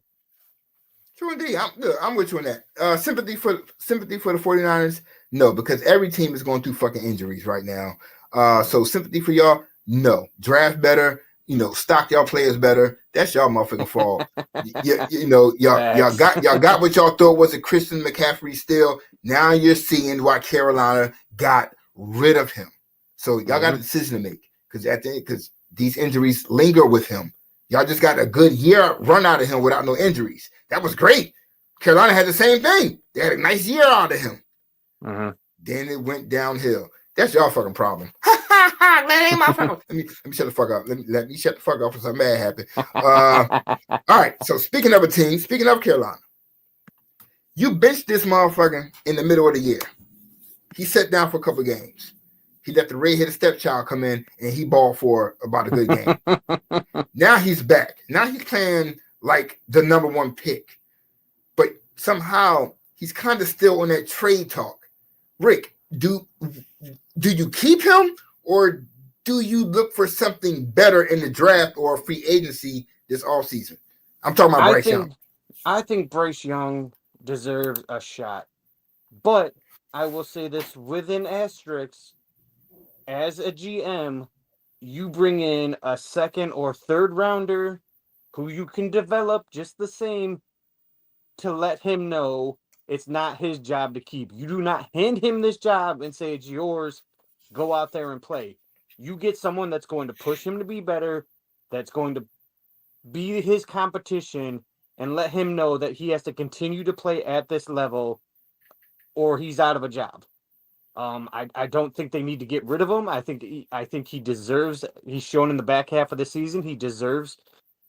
True indeed. I'm with you on that. Sympathy for the 49ers? No, because every team is going through fucking injuries right now. So sympathy for y'all? No. Draft better. Stock y'all players better. That's y'all motherfucking fault. Y'all got what y'all thought was a Christian McCaffrey still. Now you're seeing why Carolina got rid of him. So y'all got a decision to make because these injuries linger with him. Y'all just got a good year run out of him without no injuries. That was great. Carolina had the same thing. They had a nice year out of him. Then it went downhill. That's y'all fucking problem. That ain't my problem. Let me shut the fuck up. Let me shut the fuck up for something bad happen. All right. So speaking of a team, speaking of Carolina, you benched this motherfucker in the middle of the year. He sat down for a couple games. He let the red-headed stepchild come in and he balled for about a good game. Now he's back. Now he's playing like the number one pick. But somehow he's kind of still on that trade talk. Rick, do you keep him or do you look for something better in the draft or free agency this offseason? I'm talking about Bryce Young. I think Bryce Young deserves a shot. But I will say this with an asterisk. As a GM, you bring in a second or third rounder who you can develop just the same to let him know it's not his job to keep. You do not hand him this job and say it's yours. Go out there and play. You get someone that's going to push him to be better, that's going to be his competition, and let him know that he has to continue to play at this level or he's out of a job. I don't think they need to get rid of him. I think he deserves. He's shown in the back half of the season he deserves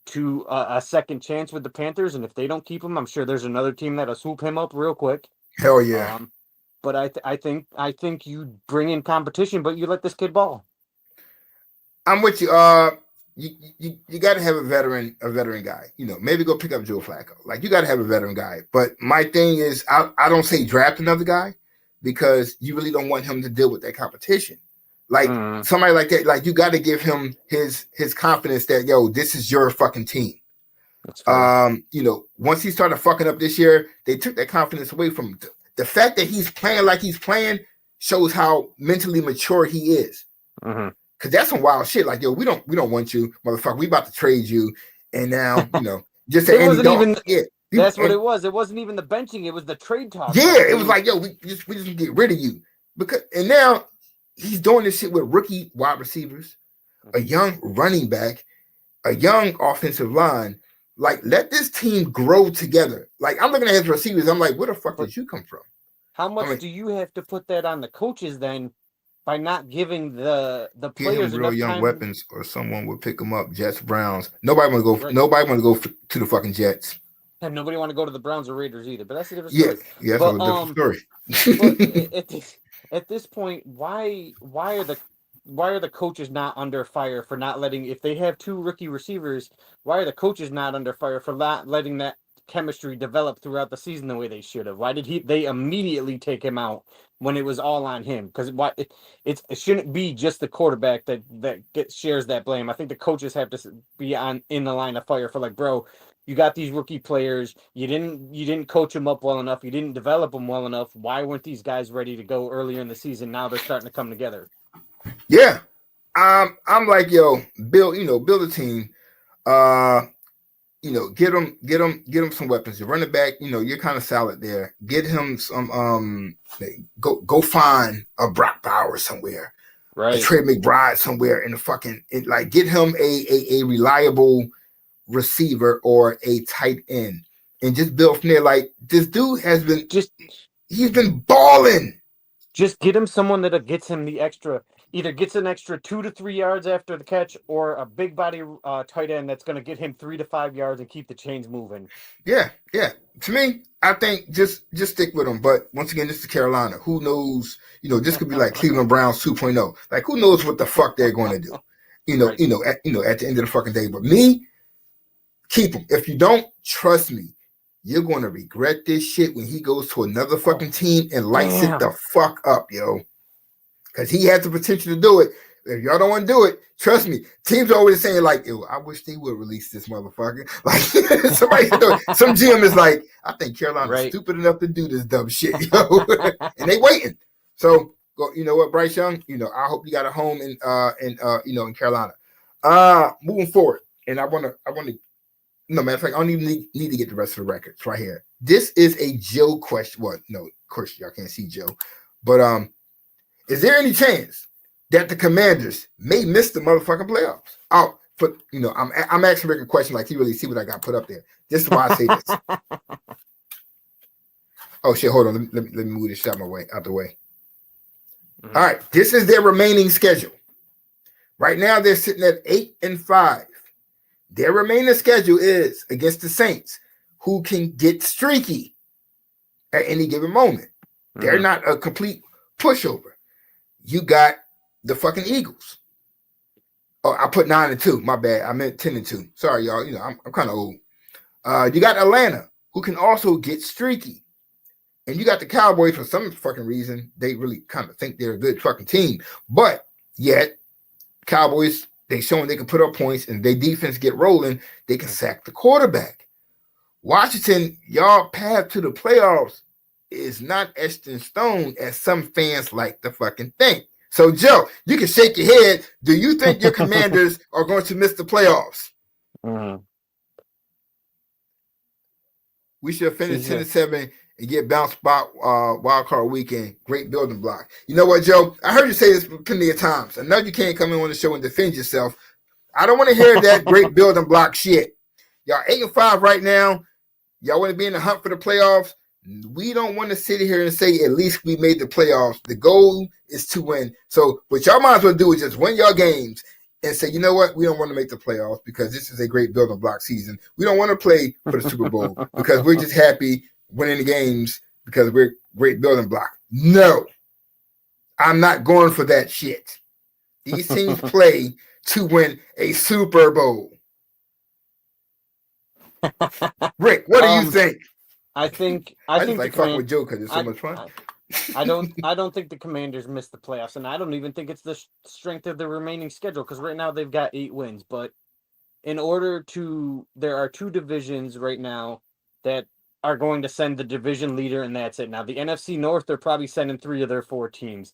to a second chance with the Panthers. And if they don't keep him, I'm sure there's another team that'll swoop him up real quick. Hell yeah! But I think you bring in competition, but you let this kid ball. I'm with you. You got to have a veteran guy. Maybe go pick up Joe Flacco. Like you got to have a veteran guy. But my thing is, I don't say draft another guy. Because you really don't want him to deal with that competition. Like somebody like that, like you got to give him his confidence that, this is your fucking team. Once he started fucking up this year, they took that confidence away from him. The fact that he's playing like he's playing shows how mentally mature he is. Because that's some wild shit. Like, we don't want you, motherfucker. We about to trade you. And now, just it wasn't even. Yeah. That's what it was. It wasn't even the benching. It was the trade talk. Yeah, it was like, we just get rid of you. And now he's doing this shit with rookie wide receivers, a young running back, a young offensive line. Like, let this team grow together. Like, I'm looking at his receivers. I'm like, where the fuck did you come from? How much do you have to put that on the coaches then by not giving the players real young time? Weapons, or someone would pick them up? Jets, Browns. Nobody want to go. Right. Nobody want to go to the fucking Jets. And nobody want to go to the Browns or Raiders either, but that's a different story. Yeah, that's a different story. But at this point, why are the coaches not under fire for not letting, if they have two rookie receivers, why are the coaches not under fire for not letting that chemistry develop throughout the season the way they should have? Why did they immediately take him out when it was all on him? Because it shouldn't be just the quarterback that shares that blame. I think the coaches have to be in the line of fire for, like, bro, you got these rookie players. You didn't coach them up well enough. You didn't develop them well enough. Why weren't these guys ready to go earlier in the season? Now they're starting to come together. Yeah. I'm like, build a team. Get him some weapons. You run it back, you're kind of solid there. Get him some go find a Brock Bowers somewhere. Right. A Trey McBride somewhere in the fucking get him a reliable receiver or a tight end and just build from there. Like, this dude has been he's been balling. Just get him someone that gets him the extra, either gets an extra 2 to 3 yards after the catch, or a big body tight end that's going to get him 3 to 5 yards and keep the chains moving. Yeah. To me, I think just stick with him. But once again, this is Carolina. Who knows? This could be like Cleveland Browns 2.0. Like, who knows what the fuck they're going to do? Right. At the end of the fucking day. But me, keep him. If you don't, trust me, you're going to regret this shit when he goes to another fucking team and lights it the fuck up, yo. Because he has the potential to do it. If y'all don't want to do it, trust me, teams are always saying, like, yo, I wish they would release this motherfucker. Like, somebody do it. Some GM is like, I think Carolina's stupid enough to do this dumb shit, yo. And they waiting. So go. You know what, Bryce Young? I hope you got a home in in Carolina. Moving forward, and I want to. No, matter of fact, I don't even need to get the rest of the records right here. This is a Joe question. Well, no, of course y'all can't see Joe, but is there any chance that the Commanders may miss the motherfucking playoffs? Oh, I'm asking Rick a question like he really see what I got put up there. This is why I say this. Oh shit! Hold on. Let me move this out the way. Mm-hmm. All right, this is their remaining schedule. Right now, they're sitting at 8-5. Their remaining schedule is against the Saints, who can get streaky at any given moment. Mm-hmm. They're not a complete pushover. You got the fucking Eagles. Oh, I put 9-2. My bad. I meant 10-2. Sorry, y'all. I'm kind of old. You got Atlanta, who can also get streaky. And you got the Cowboys for some fucking reason. They really kind of think they're a good fucking team. But yet, Cowboys, they showing they can put up points, and their defense get rolling. They can sack the quarterback. Washington, y'all path to the playoffs is not etched in stone as some fans like to fucking think. So, Joe, you can shake your head. Do you think your Commanders are going to miss the playoffs? Mm-hmm. We should finish 10-7 and get bounced by wild card weekend. Great building block. You know what, Joe? I heard you say this plenty of times. I know you can't come in on the show and defend yourself. I don't want to hear that great building block shit. Y'all 8-5 right now. Y'all want to be in the hunt for the playoffs. We don't want to sit here and say at least we made the playoffs. The goal is to win. So what y'all might as well do is just win your games and say, you know what? We don't want to make the playoffs because this is a great building block season. We don't want to play for the Super Bowl because we're just happy winning the games because we're great building block. No, I'm not going for that shit. These teams play to win a Super Bowl. Rick, what do you think? I think just like fucking with Joe because it's so much fun. I don't think the Commanders missed the playoffs, and I don't even think it's the strength of the remaining schedule because right now they've got 8 wins. But there are 2 divisions right now that are going to send the division leader, and that's it. Now the NFC North, they're probably sending 3 of their 4 teams.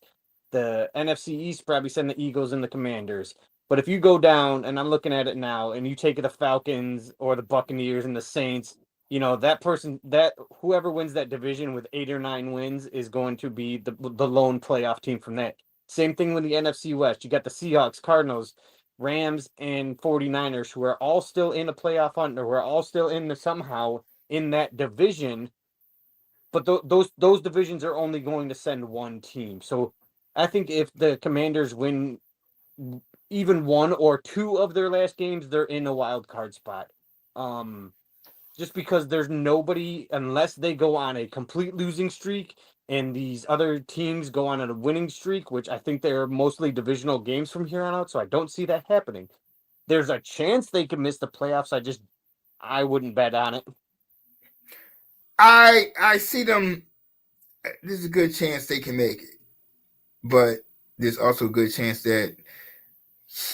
The NFC East probably send the Eagles and the Commanders. But if you go down, and I'm looking at it now, and you take the Falcons or the Buccaneers and the Saints, whoever wins that division with 8 or 9 wins is going to be the lone playoff team from that. Same thing with the NFC West. You got the Seahawks, Cardinals, Rams, and 49ers, who are all still in a playoff hunt, or who are all still somehow in that division. But those divisions are only going to send 1 team. So I think if the Commanders win even 1 or 2 of their last games, they're in a wild card spot. Just because there's nobody, unless they go on a complete losing streak and these other teams go on a winning streak, which I think they're mostly divisional games from here on out, so I don't see that happening. There's a chance they could miss the playoffs. I wouldn't bet on it. I see them. There's a good chance they can make it, but there's also a good chance that,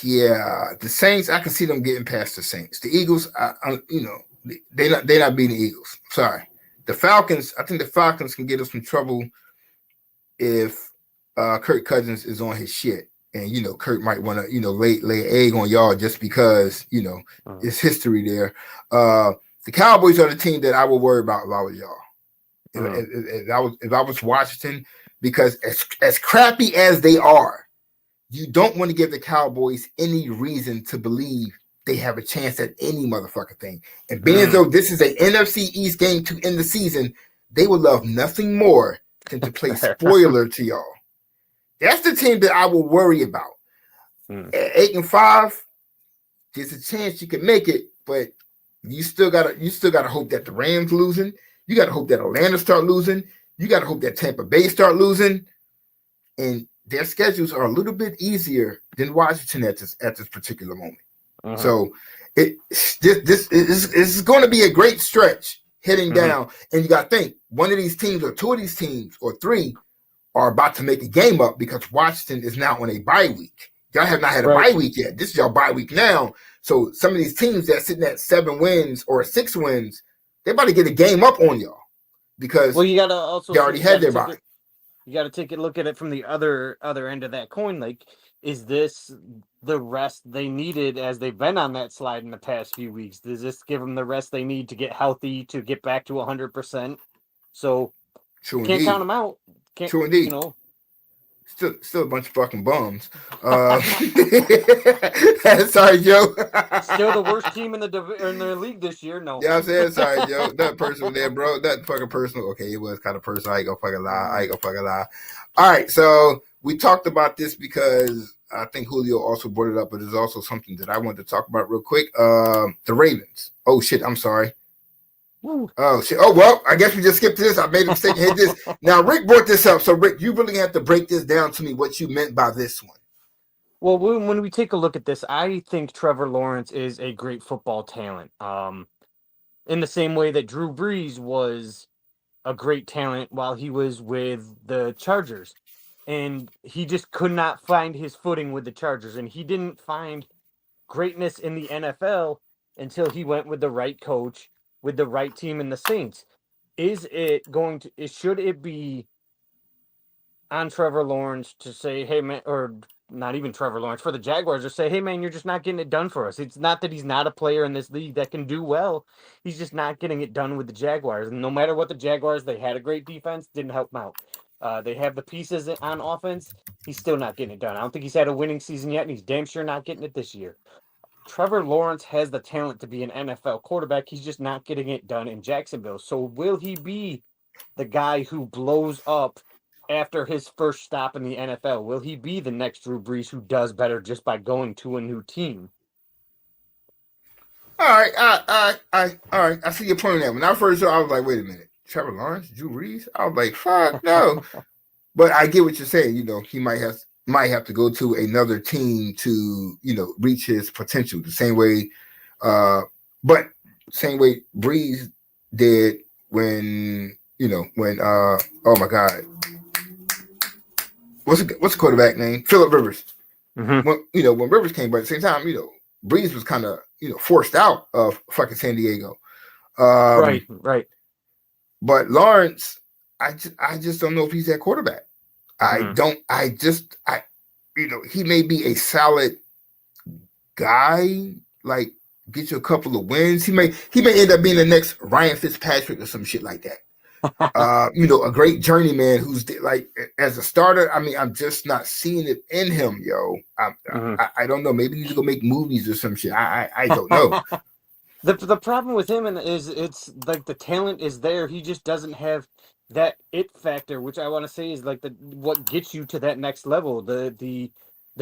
the Saints. I can see them getting past the Saints. The Eagles, they're not beating the Eagles. Sorry, the Falcons. I think the Falcons can get us some trouble if Kirk Cousins is on his shit, and Kirk might want to lay egg on y'all just because it's history there. The Cowboys are the team that I would worry about if I was y'all. If I was Washington, because as crappy as they are, you don't want to give the Cowboys any reason to believe they have a chance at any motherfucking thing. And being as though this is an NFC East game to end the season, they would love nothing more than to play spoiler to y'all. That's the team that I will worry about. At 8-5, there's a chance you can make it, but you still gotta hope that the Rams losing. You gotta hope that Atlanta start losing. You gotta hope that Tampa Bay start losing. And their schedules are a little bit easier than Washington at this particular moment. So this is going to be a great stretch heading down. And you got to think, one of these teams or 2 of these teams or 3 are about to make a game up because Washington is now on a bye week. Y'all have not had a bye week yet. This is your bye week now. So some of these teams that are sitting at 7 wins or 6 wins, they're about to get a game up on y'all because you got to also they already had their bye. You You got to take a look at it from the other end of that coin. Like, is this the rest they needed as they've been on that slide in the past few weeks? Does this give them the rest they need to get healthy, to get back to 100%? So True can't indeed. count them out. Can't, True indeed. you know. Still a bunch of fucking bums. Sorry, Joe. Still the worst team in the league this year. No. Yeah, I'm saying sorry, Joe. That personal there, bro. That fucking personal. Okay, it was kind of personal. I ain't gonna fucking lie. All right, so we talked about this because I think Julio also brought it up, but there's also something that I wanted to talk about real quick. The Ravens. Oh shit, I'm sorry. Woo. Oh shit. Oh well, I guess we just skipped this. I made a mistake and hit this. Now Rick brought this up, so Rick, you really have to break this down to me. What you meant by this one? Well, when we take a look at this, I think Trevor Lawrence is a great football talent. In the same way that Drew Brees was a great talent while he was with the Chargers, and he just could not find his footing with the Chargers, and he didn't find greatness in the NFL until he went with the right coach, with the right team in the Saints. Should it be on Trevor Lawrence to say, hey man, or not even Trevor Lawrence, for the Jaguars to say, hey man, you're just not getting it done for us. It's not that he's not a player in this league that can do well. He's just not getting it done with the Jaguars. And no matter what the Jaguars, they had a great defense, didn't help him out. They have the pieces on offense. He's still not getting it done. I don't think he's had a winning season yet, and he's damn sure not getting it this year. Trevor Lawrence has the talent to be an NFL quarterback. He's just not getting it done in Jacksonville. So will he be the guy who blows up after his first stop in the NFL? Will he be the next Drew Brees who does better just by going to a new team? All right, all right. I see your point on that. When I first saw, I was like, wait a minute, Trevor Lawrence, Drew Brees. I was like, fuck no. But I get what you're saying. You know, he might have to go to another team to, you know, reach his potential. The same way, but same way Brees did when, you know, oh my God, what's the quarterback name? Phillip Rivers. Mm-hmm. When Rivers came, but at the same time, you know, Brees was kind of, you know, forced out of fucking San Diego. Right. But Lawrence, I just don't know if he's that quarterback. You know, he may be a solid guy, like get you a couple of wins. He may end up being the next Ryan Fitzpatrick or some shit like that. You know, a great journeyman who's like as a starter. I mean, I'm just not seeing it in him, yo. I don't know. Maybe he needs to go make movies or some shit. I don't know. The problem with him is it's like the talent is there. He just doesn't have that it factor, which I want to say is like what gets you to that next level. The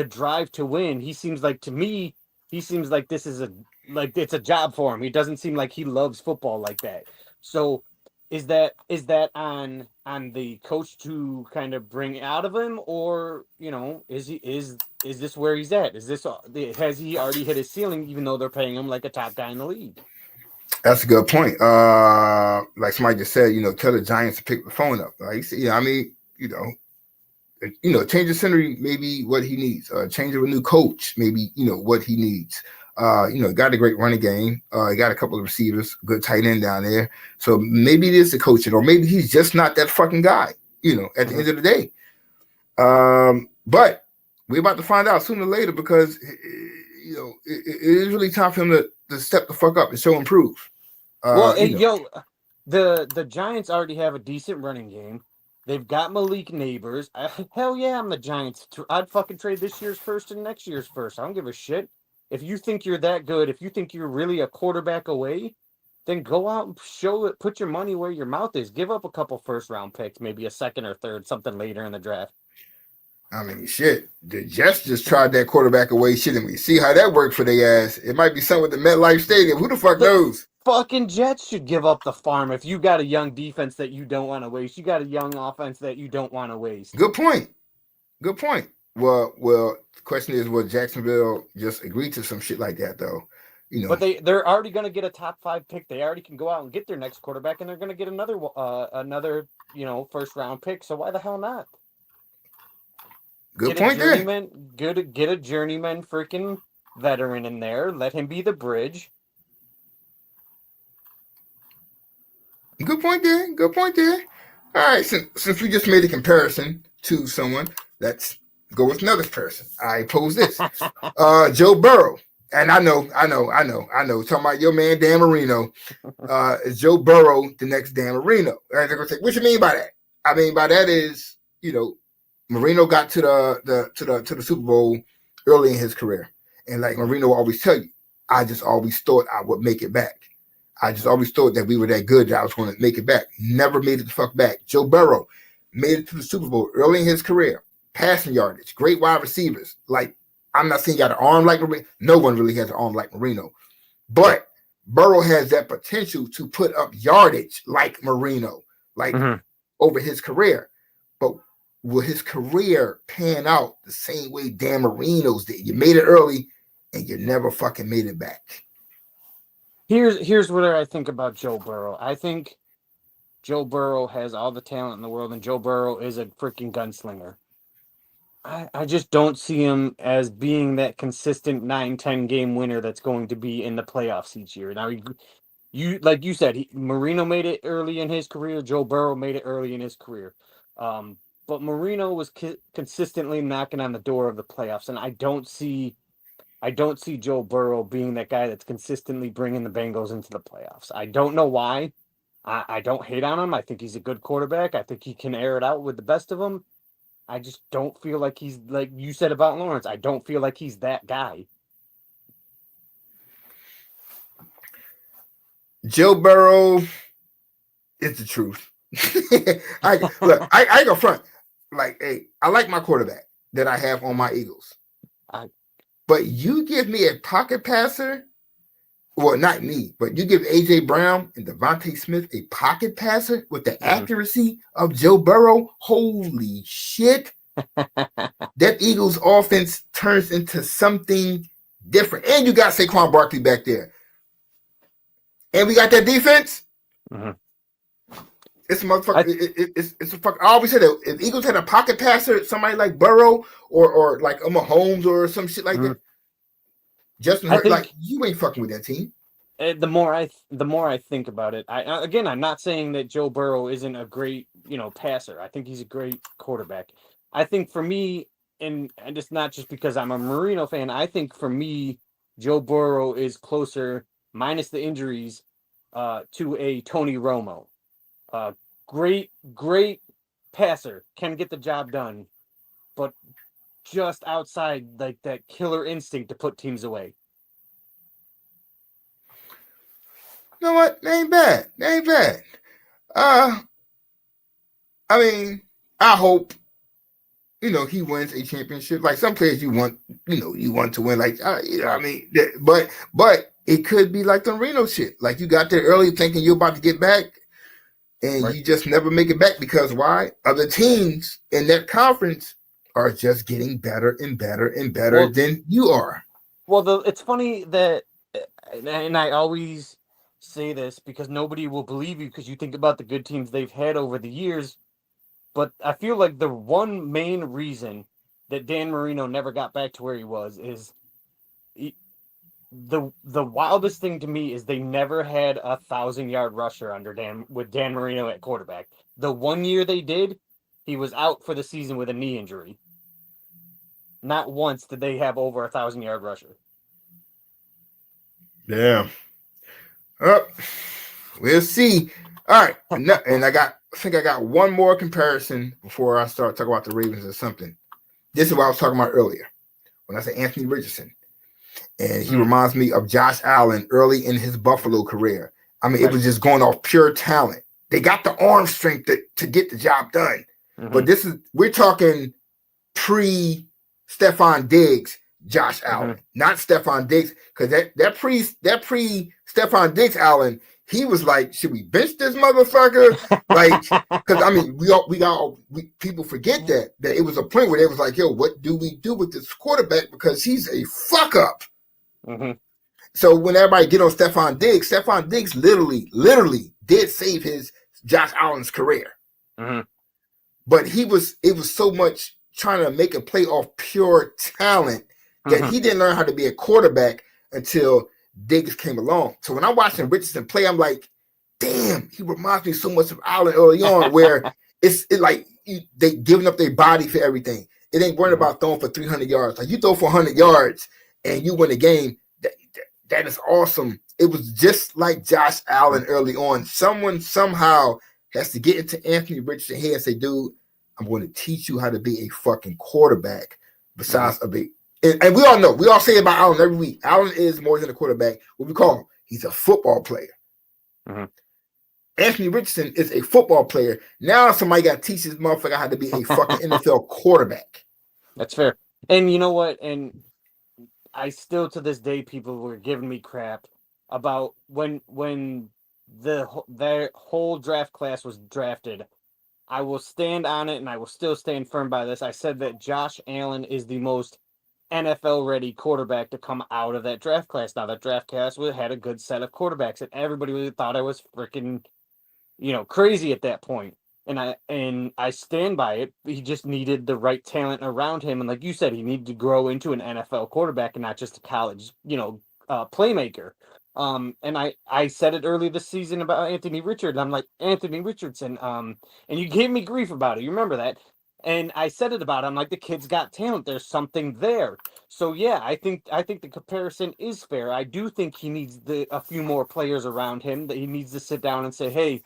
drive to win. To me, he seems like this is it's a job for him. He doesn't seem like he loves football like that. So is that on the coach to kind of bring out of him, or you know, is this where he's at? Has he already hit his ceiling, even though they're paying him like a top guy in the league? That's a good point. Like somebody just said, you know, tell the Giants to pick the phone up. Like, yeah, I mean, you know, change the scenery, maybe what he needs. Change of a new coach, maybe, you know, what he needs. You know, got a great running game. Got a couple of receivers, good tight end down there. So maybe it is the coaching, or maybe he's just not that fucking guy, you know, at the end of the day. But we're about to find out sooner or later because, you know, it is really time for him to step the fuck up and show improve. The Giants already have a decent running game. They've got Malik Neighbors. Hell yeah, I'm the Giants. I'd fucking trade this year's first and next year's first. I don't give a shit. If you think you're that good, if you think you're really a quarterback away, then go out and show it. Put your money where your mouth is. Give up a couple first-round picks, maybe a second or third, something later in the draft. I mean, shit. The Jets just tried that quarterback away shit, and we see how that worked for their ass. It might be something with the MetLife Stadium. Who the fuck knows? Fucking Jets should give up the farm if you got a young defense that you don't want to waste. You got a young offense that you don't want to waste. Good point. Well, the question is, will Jacksonville just agree to some shit like that, though? You know, but they're already going to get a top 5 pick. They already can go out and get their next quarterback, and they're going to get another you know, first round pick. So why the hell not? Good point there. Get a journeyman freaking veteran in there. Let him be the bridge. Good point there. All right, since we just made a comparison to someone, let's go with another person. I pose this. Joe Burrow. And I know. Talking about your man Dan Marino. Is Joe Burrow the next Dan Marino? And they're gonna say, what you mean by that? I mean by that is, Marino got to the Super Bowl early in his career. And like Marino will always tell you, I just always thought I would make it back. I just always thought that we were that good that I was going to make it back. Never made it the fuck back. Joe Burrow made it to the Super Bowl early in his career. Passing yardage, great wide receivers. Like, I'm not saying he got an arm like Marino. No one really has an arm like Marino. But Burrow has that potential to put up yardage like Marino, over his career. But will his career pan out the same way Dan Marino's did? You made it early and you never fucking made it back. Here's what I think about Joe Burrow. I think Joe Burrow has all the talent in the world, and Joe Burrow is a freaking gunslinger. I just don't see him as being that consistent 9-10 game winner that's going to be in the playoffs each year. Now, you like you said, Marino made it early in his career. Joe Burrow made it early in his career. But Marino was consistently knocking on the door of the playoffs, and I don't see Joe Burrow being that guy that's consistently bringing the Bengals into the playoffs. I don't know why. I don't hate on him. I think he's a good quarterback. I think he can air it out with the best of them. I just don't feel like he's, like you said about Lawrence, I don't feel like he's that guy. Joe Burrow is the truth. I go front. Like, hey, I like my quarterback that I have on my Eagles. But you give me a pocket passer, well, not me, but you give A.J. Brown and Devontae Smith a pocket passer with the accuracy of Joe Burrow, holy shit. That Eagles offense turns into something different. And you got Saquon Barkley back there. And we got that defense. It's a motherfucker. It's a fuck. I always said that if Eagles had a pocket passer, somebody like Burrow or like a Mahomes or some shit like that, Justin Hurt, like, you ain't fucking with that team. The more I think about it, I'm not saying that Joe Burrow isn't a great, passer. I think he's a great quarterback. I think for me, and it's not just because I'm a Marino fan, I think for me, Joe Burrow is closer, minus the injuries, to a Tony Romo. Great passer, can get the job done, but just outside like that killer instinct to put teams away. You know what? They ain't bad. I mean, I hope, he wins a championship. Like some players you want to win. Like, but it could be like the Reno shit. Like you got there early thinking you're about to get back and you just never make it back because why? Other teams in that conference are just getting better and better and better than you are. Well, it's funny that, and I always say this because nobody will believe you because you think about the good teams they've had over the years, but I feel like the one main reason that Dan Marino never got back to where he was is the wildest thing to me is they never had a 1,000-yard rusher with Dan Marino at quarterback. The 1 year they did, he was out for the season with a knee injury. Not once did they have over a 1,000-yard rusher. Yeah. We'll see. All right. And I think I got one more comparison before I start talking about the Ravens or something. This is what I was talking about earlier when I said Anthony Richardson. And he reminds me of Josh Allen early in his Buffalo career. I mean, it was just going off pure talent. They got the arm strength to get the job done. But we're talking pre-Stephon Diggs, Josh Allen, not Stephon Diggs, because that pre-Stephon Diggs Allen, he was like, should we bench this motherfucker? Like, because I mean, people forget that it was a point where they was like, yo, what do we do with this quarterback because he's a fuck up. So when everybody get on Stephon Diggs literally did save his Josh Allen's career. But it was so much trying to make a play off pure talent that he didn't learn how to be a quarterback until Diggs came along. So when I'm watching Richardson play, I'm like, damn, he reminds me so much of Allen early on, where it's like they giving up their body for everything. It ain't worrying about throwing for 300 yards. Like you throw for 100 yards and you win the game. That is awesome. It was just like Josh Allen early on. Someone somehow has to get into Anthony Richardson's head and say, dude, I'm going to teach you how to be a fucking quarterback besides a big. And we all know, we all say about Allen every week. Allen is more than a quarterback. What we call him, he's a football player. Anthony Richardson is a football player. Now somebody got to teach this motherfucker how to be a fucking NFL quarterback. That's fair. And you know what? And I still, to this day, people were giving me crap about when their whole draft class was drafted. I will stand on it, and I will still stand firm by this. I said that Josh Allen is the most NFL-ready quarterback to come out of that draft class. Now, that draft class had a good set of quarterbacks, and everybody really thought I was freaking, crazy at that point. And I stand by it. He just needed the right talent around him. And like you said, he needed to grow into an NFL quarterback and not just a college, playmaker. And I said it early this season about Anthony Richardson. I'm like, Anthony Richardson. And you gave me grief about it. You remember that? And I said it about him. Like, the kid's got talent. There's something there. So yeah, I think the comparison is fair. I do think he needs a few more players around him, that he needs to sit down and say, hey,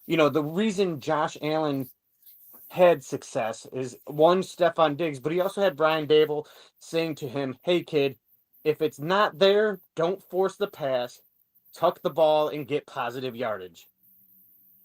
the reason Josh Allen had success is, one, Stephon Diggs, but he also had Brian Dable saying to him, hey, kid, if it's not there, don't force the pass, tuck the ball, and get positive yardage.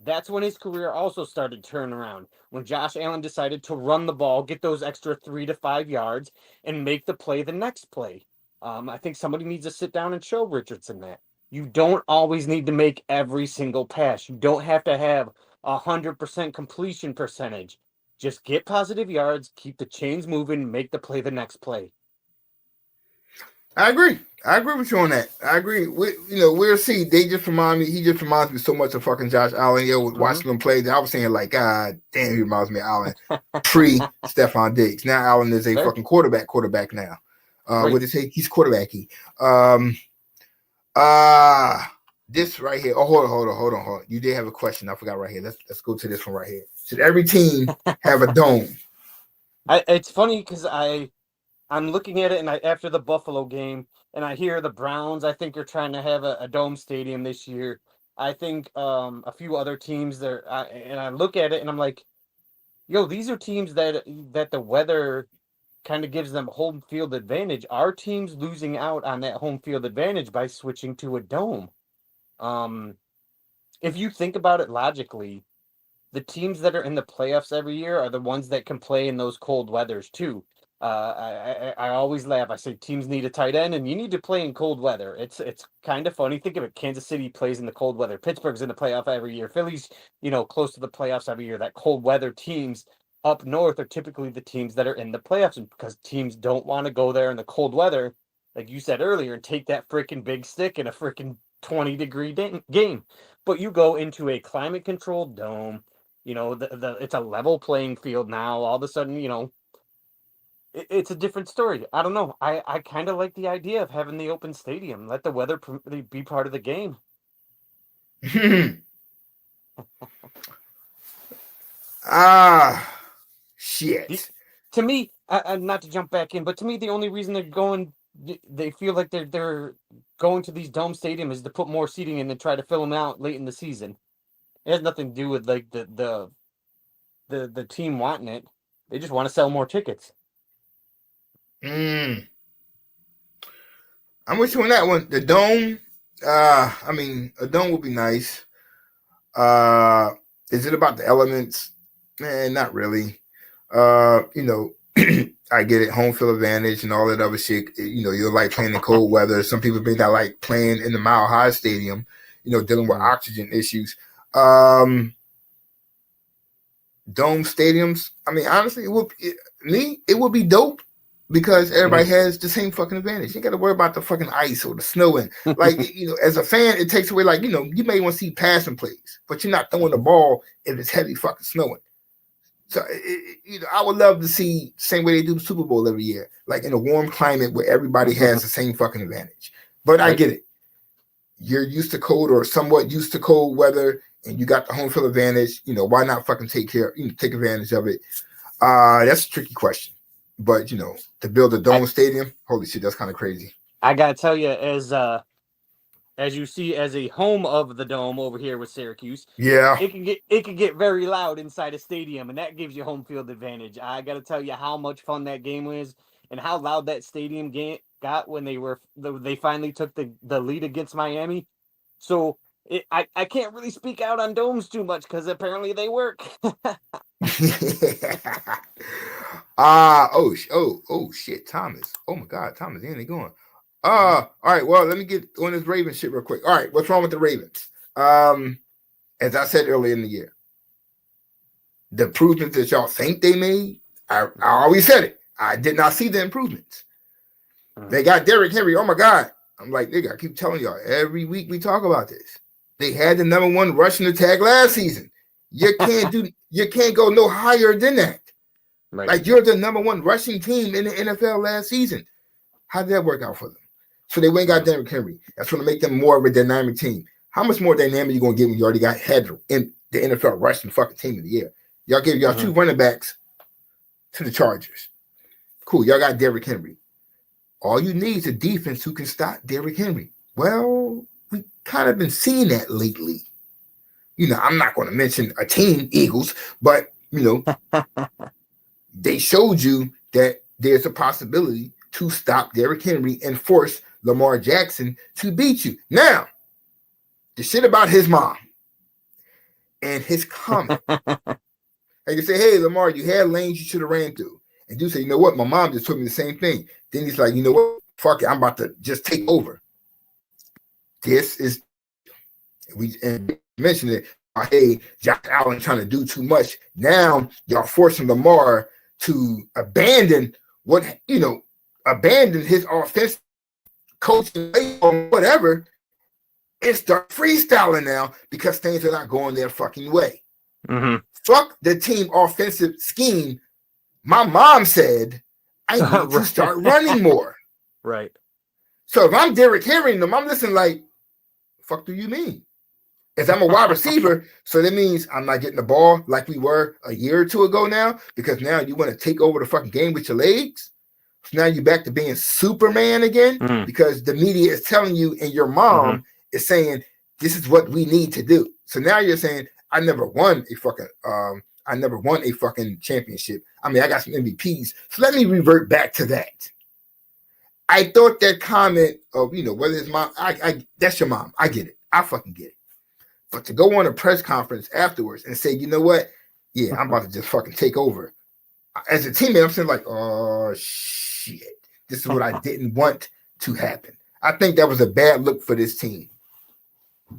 That's when his career also started to turn around, when Josh Allen decided to run the ball, get those extra 3 to 5 yards, and make the play the next play. I think somebody needs to sit down and show Richardson that. You don't always need to make every single pass. You don't have to have 100% completion percentage. Just get positive yards, keep the chains moving, make the play the next play. I agree with you on that. I agree. We'll see. He just reminds me so much of fucking Josh Allen. Watching him play, I was saying, like, God damn, he reminds me of Allen pre Stephon Diggs. Now Allen is a fucking quarterback now. What did he say? He's quarterbacky. This right here. Oh, hold on. You did have a question. I forgot right here. Let's go to this one right here. Should every team have a dome? It's funny because I'm looking at it, and after the Buffalo game, and I hear the Browns, I think, are trying to have a dome stadium this year. I think a few other teams there, and I look at it, and I'm like, these are teams that the weather kind of gives them home field advantage. Our team's losing out on that home field advantage by switching to a dome. If you think about it logically, the teams that are in the playoffs every year are the ones that can play in those cold weathers too. I always laugh. I say teams need a tight end, and you need to play in cold weather. It's kind of funny. Think of it. Kansas City plays in the cold weather. Pittsburgh's in the playoff every year. Philly's, close to the playoffs every year. That cold weather teams up north are typically the teams that are in the playoffs, and because teams don't want to go there in the cold weather, like you said earlier, and take that freaking big stick in a freaking 20-degree game. But you go into a climate-controlled dome, it's a level playing field now. All of a sudden, it's a different story. I don't know. I kind of like the idea of having the open stadium. Let the weather be part of the game. Shit. To me, not to jump back in, but to me, the only reason they feel like they're going to these dome stadiums is to put more seating in and try to fill them out late in the season. It has nothing to do with like the team wanting it. They just want to sell more tickets. I'm with you on that one. The dome, a dome would be nice. Is it about the elements? Man, not really. I get it, home field advantage and all that other shit. You like playing in cold weather. Some people may not like playing in the Mile High Stadium, dealing with oxygen issues. Dome stadiums, honestly, it would be dope because everybody has the same fucking advantage. You got to worry about the fucking ice or the snowing. Like, as a fan, it takes away, like, you may want to see passing plays, but you're not throwing the ball if it's heavy fucking snowing. So, I would love to see the same way they do the Super Bowl every year, like in a warm climate where everybody has the same fucking advantage. But I get it. you're used to cold or somewhat used to cold weather, and you got the home field advantage, why not fucking take advantage of it? That's a tricky question. But, to build a dome stadium, holy shit, that's kind of crazy. I gotta tell you, as you see, as a home of the dome over here with Syracuse, Yeah. it can get very loud inside a stadium, and that gives you home field advantage. I gotta tell you how much fun that game was, and how loud that stadium got when they finally took the lead against Miami. So I can't really speak out on domes too much because apparently they work. Oh shit, Thomas. Oh my God, Thomas, ain't they going? All right. Well, let me get on this Ravens shit real quick. All right, what's wrong with the Ravens? As I said earlier in the year, the improvements that y'all think they made, I always said it. I did not see the improvements. They got Derrick Henry. Oh my God. I'm like, nigga, I keep telling y'all every week we talk about this. They had the number one rushing attack last season. You can't go no higher than that. Right. Like, you're the number one rushing team in the NFL last season. How did that work out for them? So they went and got Derrick Henry. That's going to make them more of a dynamic team. How much more dynamic you going to get when you already had in the NFL rushing fucking team of the year? Y'all gave y'all two running backs to the Chargers. Cool. Y'all got Derrick Henry. All you need is a defense who can stop Derrick Henry. Well, we kind of been seeing that lately. I'm not going to mention a team, Eagles, but, they showed you that there's a possibility to stop Derrick Henry and force Lamar Jackson to beat you. Now, the shit about his mom and his comment. Like you say, hey, Lamar, you had lanes you should have ran through. And you say, you know what? My mom just told me the same thing. Then he's like, you know what? Fuck it. I'm about to just take over. This is, we mentioned it. Hey, Josh Allen trying to do too much. Now y'all forcing Lamar to abandon his offense, coaching, or whatever, and start freestyling now because things are not going their fucking way. Mm-hmm. Fuck the team offensive scheme. My mom said I need to start running more. Right. So if I'm Derrick Henry, I'm listening like, fuck do you mean? As I'm a wide receiver, so that means I'm not getting the ball like we were a year or two ago now, because now you want to take over the fucking game with your legs. So now you're back to being Superman again, because the media is telling you and your mom is saying, this is what we need to do. So now you're saying, I never won a fucking championship. I mean, I got some MVPs. So let me revert back to that. I thought that comment of, whether his mom, that's your mom. I get it. I fucking get it. But to go on a press conference afterwards and say, you know what? Yeah, I'm about to just fucking take over. As a teammate, I'm saying like, oh, shit. This is what I didn't want to happen. I think that was a bad look for this team.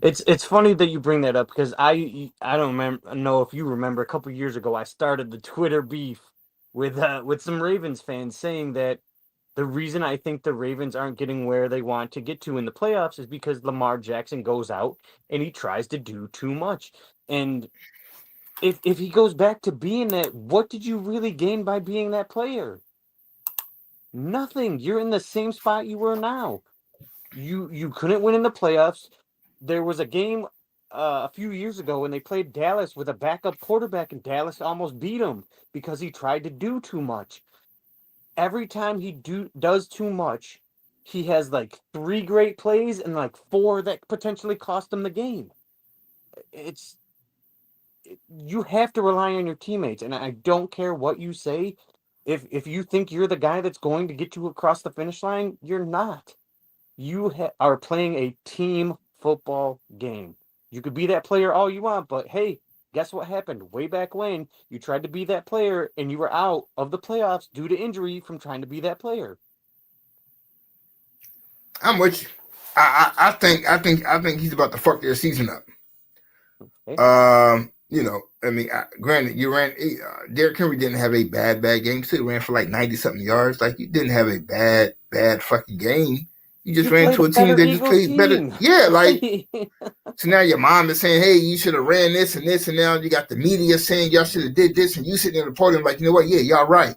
It's funny that you bring that up because I don't know if you remember a couple years ago I started the Twitter beef with some Ravens fans saying that the reason I think the Ravens aren't getting where they want to get to in the playoffs is because Lamar Jackson goes out and he tries to do too much. And if he goes back to being that, what did you really gain by being that player? Nothing. You're in the same spot you were now. You couldn't win in the playoffs. There was a game a few years ago when they played Dallas with a backup quarterback, and Dallas almost beat him because he tried to do too much. Every time he does too much, he has like 3 great plays and like 4 that potentially cost him the game. You have to rely on your teammates, and I don't care what you say. If you think you're the guy that's going to get you across the finish line, you're not. You are playing a team football game. You could be that player all you want, but hey, guess what happened way back when? You tried to be that player and you were out of the playoffs due to injury from trying to be that player. I'm with you. I think he's about to fuck their season up. Okay. I mean, granted, you ran. Derrick Henry didn't have a bad game. Still ran for like 90-something yards. Like, you didn't have a bad fucking game. You just ran to a team that just played better. Yeah, like, so now your mom is saying, hey, you should have ran this, and now you got the media saying y'all should have did this, and you sitting in the podium like, you know what? Yeah, y'all right.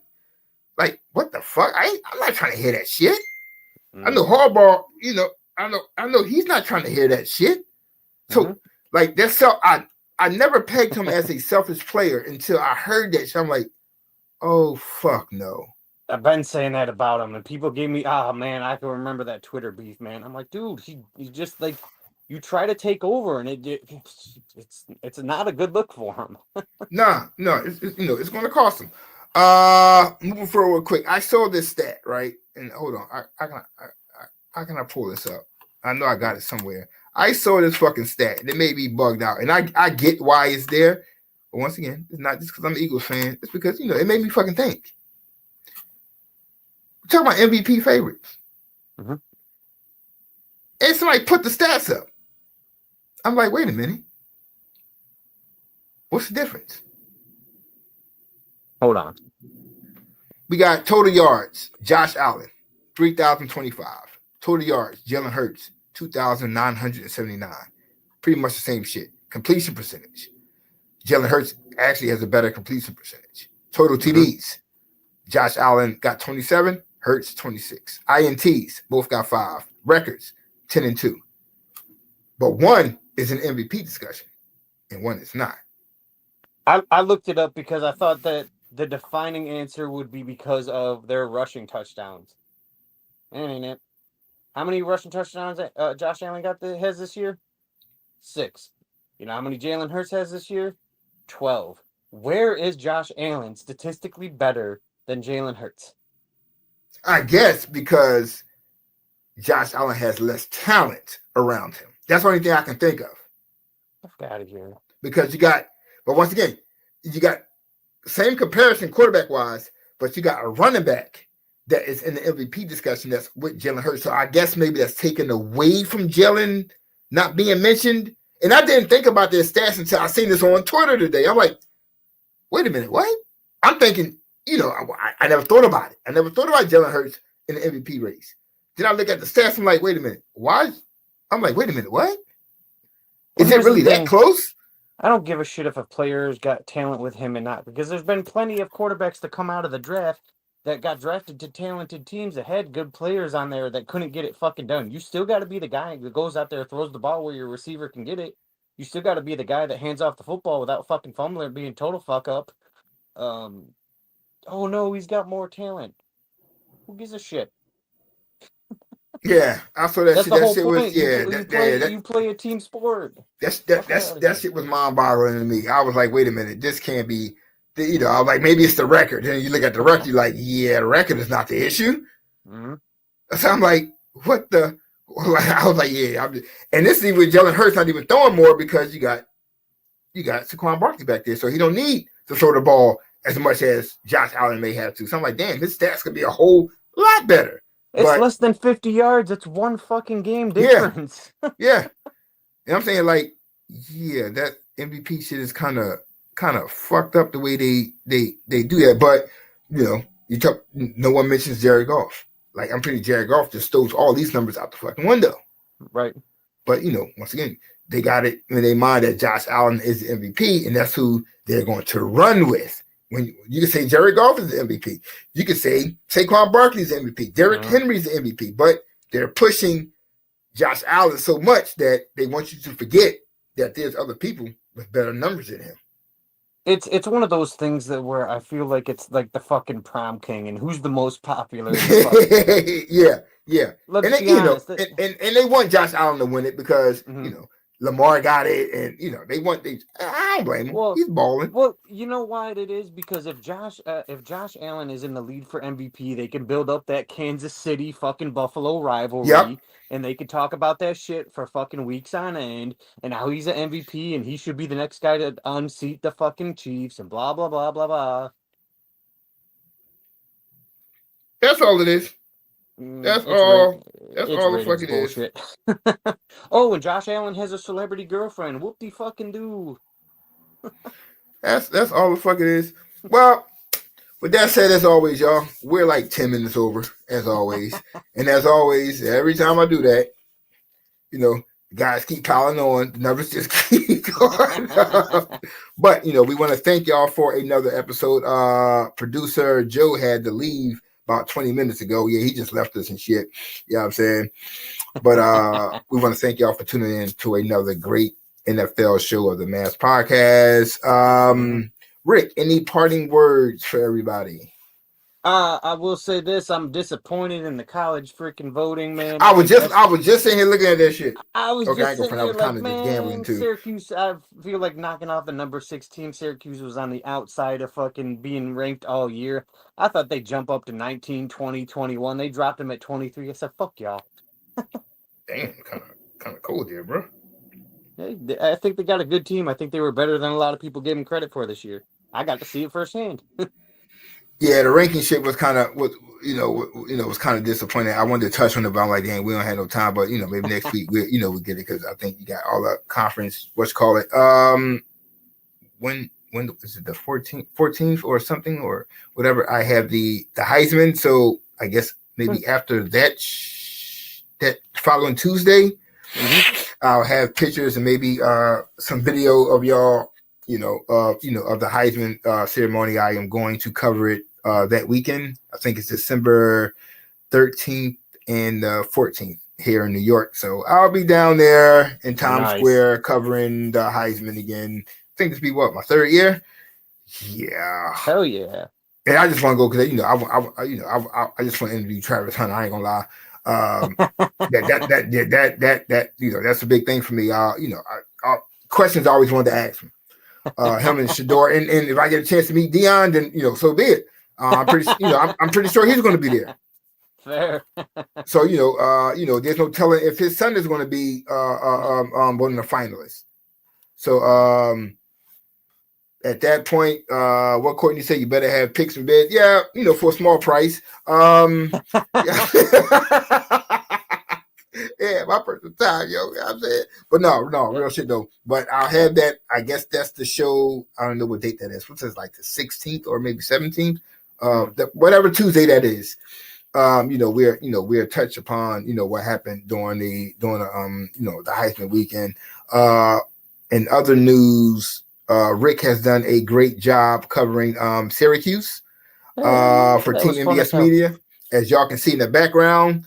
Like, what the fuck? I'm not trying to hear that shit. I know Harbaugh, I know he's not trying to hear that shit. So Mhm. like that's I never pegged him as a selfish player until I heard that shit. I'm like, oh fuck no. I've been saying that about him, and people gave me, oh man, I can remember that Twitter beef, man. I'm like, dude, he just like, you try to take over, and it's not a good look for him. No, it's you know it's going to cost him. Moving forward quick, I saw this stat right, and hold on, how can I pull this up? I know I got it somewhere. I saw this fucking stat, and it may be bugged out, and I get why it's there, but once again, it's not just because I'm an Eagles fan. It's because you know it made me fucking think. We're talking about MVP favorites, Mhm. and somebody put the stats up. I'm like, wait a minute, what's the difference? Hold on. We got total yards, Josh Allen, 3,025. Total yards, Jalen Hurts, 2,979. Pretty much the same shit. Completion percentage. Jalen Hurts actually has a better completion percentage. Total TDs. Josh Allen got 27, Hurts 26. INTs, both got 5. Records, 10-2. But one is an MVP discussion, and one is not. I looked it up because I thought that the defining answer would be because of their rushing touchdowns. Ain't it? How many rushing touchdowns Josh Allen has this year? 6. You know how many Jalen Hurts has this year? 12. Where is Josh Allen statistically better than Jalen Hurts? I guess because Josh Allen has less talent around him. That's the only thing I can think of. Get out of here. Because you got, but once again, you got same comparison quarterback wise, but you got a running back that is in the MVP discussion that's with Jalen Hurts. So I guess maybe that's taken away from Jalen not being mentioned. And I didn't think about their stats until I seen this on Twitter today. I'm like, wait a minute, what? I'm thinking, you know, I never thought about it. I never thought about Jalen Hurts in the MVP race. Then I look at the stats. I'm like, wait a minute, why? I'm like, wait a minute, what? Is it really that close? I don't give a shit if a player's got talent with him and not, because there's been plenty of quarterbacks that come out of the draft that got drafted to talented teams that had good players on there that couldn't get it fucking done. You still got to be the guy that goes out there, throws the ball where your receiver can get it. You still got to be the guy that hands off the football without fucking fumbling or being total fuck up. Oh no, he's got more talent. Who gives a shit? Yeah, I saw that That's shit. the That whole shit point. was You play a team sport. That shit was mind-boggling to me. I was like, wait a minute, this can't be. You know, I was like, maybe it's the record. Then you look at the record, you're like, yeah, the record is not the issue. Mm-hmm. So I'm like, what the? I was like, yeah. And this is with Jalen Hurts not even throwing more because you got Saquon Barkley back there, so he don't need to throw the ball as much as Josh Allen may have to. So I'm like, damn, his stats could be a whole lot better. It's less than 50 yards. It's one fucking game difference. Yeah. And I'm saying, like, yeah, that MVP shit is kind of fucked up the way they do that. But, you know, no one mentions Jared Goff. Like, I'm pretty Jared Goff just throws all these numbers out the fucking window. Right. But, you know, once again, they got it in their mind that Josh Allen is the MVP, and that's who they're going to run with. When you can say Jared Goff is the MVP, you can say Saquon Barkley is the MVP, Derrick Henry is the MVP, but they're pushing Josh Allen so much that they want you to forget that there's other people with better numbers than him. It's one of those things that where I feel like it's like the fucking prom king and who's the most popular. Yeah. Let's be honest. And they want Josh Allen to win it because you know Lamar got it, and you know I don't blame him. Well, he's balling. Well, you know why it is? Because if Josh Allen is in the lead for MVP, they can build up that Kansas City fucking Buffalo rivalry, and they can talk about that shit for fucking weeks on end, and how he's an MVP and he should be the next guy to unseat the fucking Chiefs and blah blah blah blah blah. That's all it is. That's all the fucking bullshit. Oh, and Josh Allen has a celebrity girlfriend. Whoop-de-fucking do. That's all the fuck it is. Well, with that said, as always, y'all, we're like 10 minutes over, as always. And as always, every time I do that, you know, guys keep piling on. The numbers just keep going up. But, you know, we want to thank y'all for another episode. Producer Joe had to leave about 20 minutes ago. Yeah, he just left us and shit. You know what I'm saying? But we want to thank y'all for tuning in to another great NFL show of the Mass Podcast. Rick, any parting words for everybody? I will say this: I'm disappointed in the college freaking voting, man. I was just sitting here looking at that shit. I was Okay, I just ain't gonna sitting front, I here was like, kind of just gambling man, too. Syracuse. I feel like knocking off the number 6 team. Syracuse was on the outside of fucking being ranked all year. I thought they'd jump up to 19, 20, 21. They dropped them at 23. I said, fuck y'all. Damn, kind of cold there, bro. I think they got a good team. I think they were better than a lot of people gave them credit for this year. I got to see it firsthand. Yeah, the ranking shit was kind of was kind of disappointing. I wanted to touch on it, but I'm like, dang, we don't have no time. But maybe next week we get it because I think you got all the conference. What's call it? When is it the 14th or something or whatever? I have the Heisman, so I guess maybe after that that following Tuesday, I'll have pictures and maybe some video of y'all. Of the Heisman ceremony. I am going to cover it that weekend. I think it's December 13th and 14th here in New York. So I'll be down there in Times Square covering the Heisman again. I think this will be my third year. Yeah. Hell yeah. And I just want to go because I just want to interview Travis Hunter. I ain't gonna lie. That's a big thing for me. Questions I always wanted to ask him. Him and Shador, and if I get a chance to meet Dion, then so be it. I'm pretty sure he's going to be there. Fair. So there's no telling if his son is going to be one of the finalists. So at that point, what Courtney said, you better have picks in bed. Yeah, for a small price. Yeah, my personal time, yo. You know what I'm saying? But no, real shit though. But I'll have that. I guess that's the show. I don't know what date that is. What's it, like the 16th or maybe 17th? Whatever Tuesday that is. We're touched upon, what happened during the Heisman weekend. In other news, Rick has done a great job covering Syracuse for Team NBS Media. As y'all can see in the background,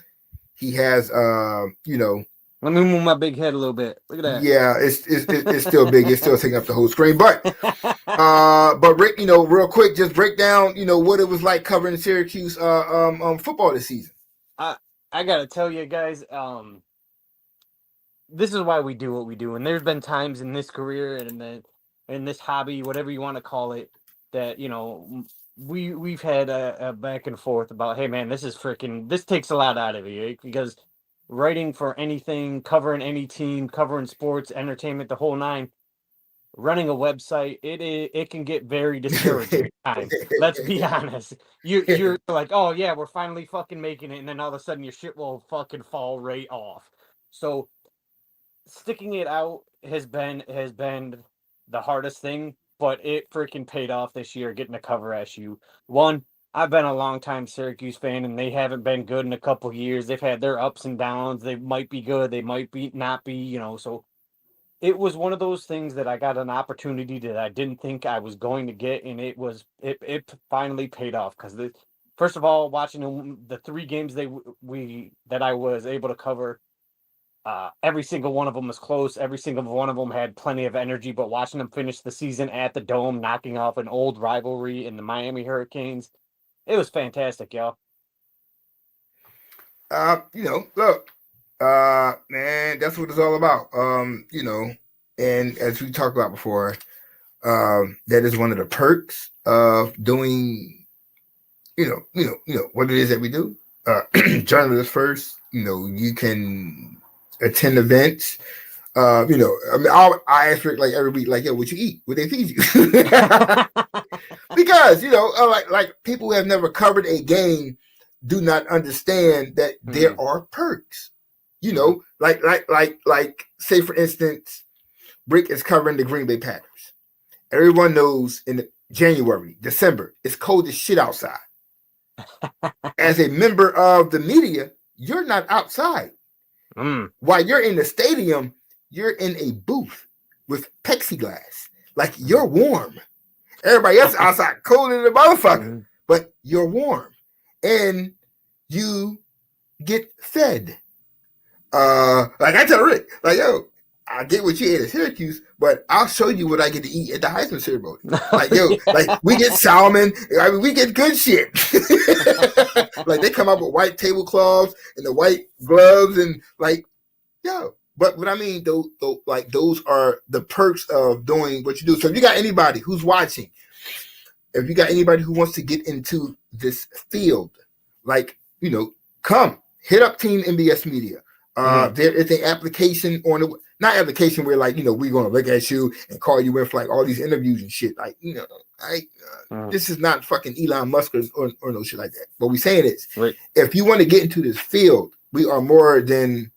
he has, Let me move my big head a little bit. Look at that. Yeah, it's still big. It's still taking up the whole screen. But Rick, real quick, just break down, what it was like covering Syracuse football this season. I gotta tell you guys, this is why we do what we do. And there's been times in this career and in this hobby, whatever you want to call it, that we've had a back and forth about, hey man, this takes a lot out of you, because writing for anything, covering any team, covering sports, entertainment, the whole nine, running a website, it can get very discouraging at times. Let's be honest. You're like, oh yeah, we're finally fucking making it, and then all of a sudden your shit will fucking fall right off. So sticking it out has been the hardest thing. But it freaking paid off this year getting to cover SU. One, I've been a long-time Syracuse fan, and they haven't been good in a couple of years. They've had their ups and downs. They might be good. They might be not be, So it was one of those things that I got an opportunity that I didn't think I was going to get, and it finally paid off. Because first of all, watching the 3 games that I was able to cover, every single one of them was close. Every single one of them had plenty of energy, but watching them finish the season at the Dome, knocking off an old rivalry in the Miami Hurricanes, it was fantastic, y'all. Look, man, that's what it's all about. And as we talked about before, that is one of the perks of doing, what it is that we do. Journalists first, you can attend events. I ask Rick like every week, like, yo, what you eat? What they feed you? Because like people who have never covered a game do not understand that there are perks. Like say for instance, Rick is covering the Green Bay Packers. Everyone knows in January, December, it's cold as shit outside. As a member of the media, you're not outside. While you're in the stadium, you're in a booth with plexiglass. Like, you're warm. Everybody else outside cold as a motherfucker, but you're warm. and you get fed. Like I tell Rick, like, yo, I get what you ate at Syracuse, but I'll show you what I get to eat at the Heisman ceremony. Like, yo, like we get salmon. I mean, we get good shit. Like they come up with white tablecloths and the white gloves and like, yo. But what I mean, those are the perks of doing what you do. So if you got anybody who's watching, if you got anybody who wants to get into this field, like, you know, come hit up Team MBS Media. There is an application on the not application where like, you know, we're going to look at you and call you in for like all these interviews and shit. Like, you know, this is not fucking Elon Musk or no shit like that. What we saying is, right. If you want to get into this field, we are more than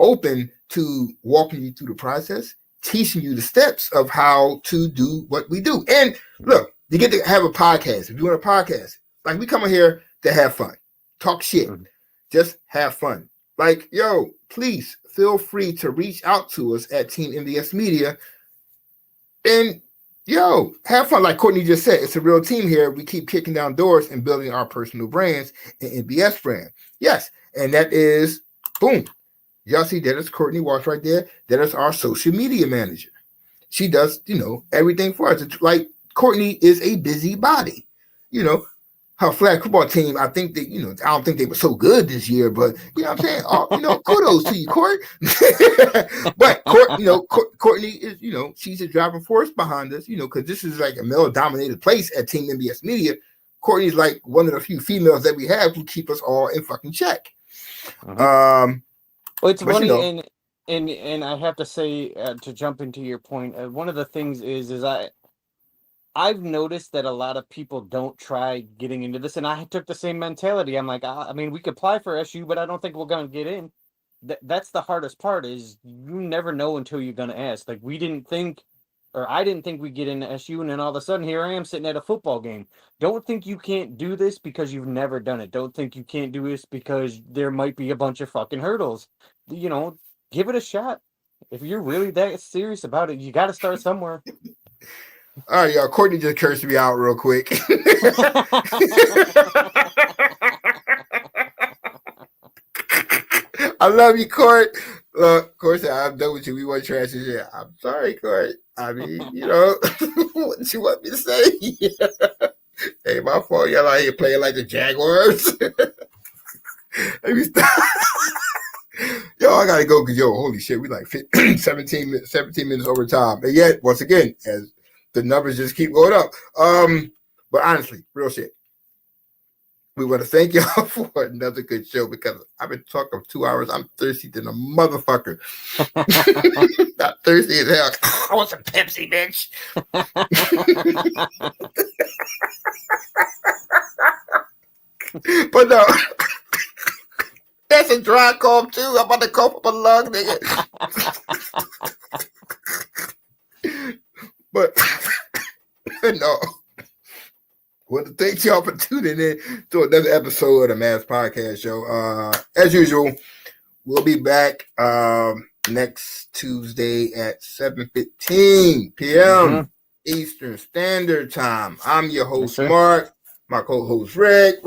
open to walking you through the process, teaching you the steps of how to do what we do. And look, you get to have a podcast. If you want a podcast, like we come in here to have fun, talk shit, just have fun. Like, yo, please feel free to reach out to us at Team MBS Media and, yo, have fun. Like Courtney just said, it's a real team here. We keep kicking down doors and building our personal brands and MBS brand. Yes, and that is, boom. Y'all see that is Courtney Walsh right there. That is our social media manager. She does, you know, everything for us. It's like Courtney is a busybody. You know, her flag football team, I think that, you know, I don't think they were so good this year, but you know what I'm saying? You know, kudos to you, Court. But Courtney is, you know, she's a driving force behind us, you know, because this is like a male-dominated place at Team MBS Media. Courtney's like one of the few females that we have who keep us all in fucking check. Well, it's funny, you know, and I have to say, to jump into your point, one of the things is I've noticed that a lot of people don't try getting into this, and I took the same mentality. I'm like, I mean, we could apply for SU, but I don't think we're gonna get in. That's the hardest part, is you never know until you're gonna ask. Like I didn't think we'd get into SU, and then all of a sudden here I am sitting at a football game. Don't think you can't do this because you've never done it. Don't think you can't do this because there might be a bunch of fucking hurdles. You know, give it a shot. If you're really that serious about it, you got to start somewhere. All right, y'all. Courtney just cursed me out real quick. I love you, Court. Look, Court said, I'm done with you. We want trash this shit. I'm sorry, Court. I mean, you know, what you want me to say? Hey, my fault. Y'all out here playing like the Jaguars. Let me stop. Yo, I gotta go because holy shit, we like 17 minutes over time. And yet, once again, as the numbers just keep going up. But honestly, real shit. We want to thank y'all for another good show because I've been talking for 2 hours. I'm thirsty than a motherfucker. Not thirsty as hell. I want some Pepsi, bitch. But no. That's a dry cough too. I'm about to cough up a lung, nigga. But no. Well, thank y'all for tuning in to another episode of the Mass Podcast Show. As usual, we'll be back next Tuesday at 7:15 p.m. Eastern Standard Time. I'm your host, Mark. My co-host, Rick.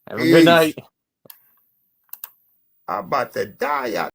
Have a good night. I'm about to die out.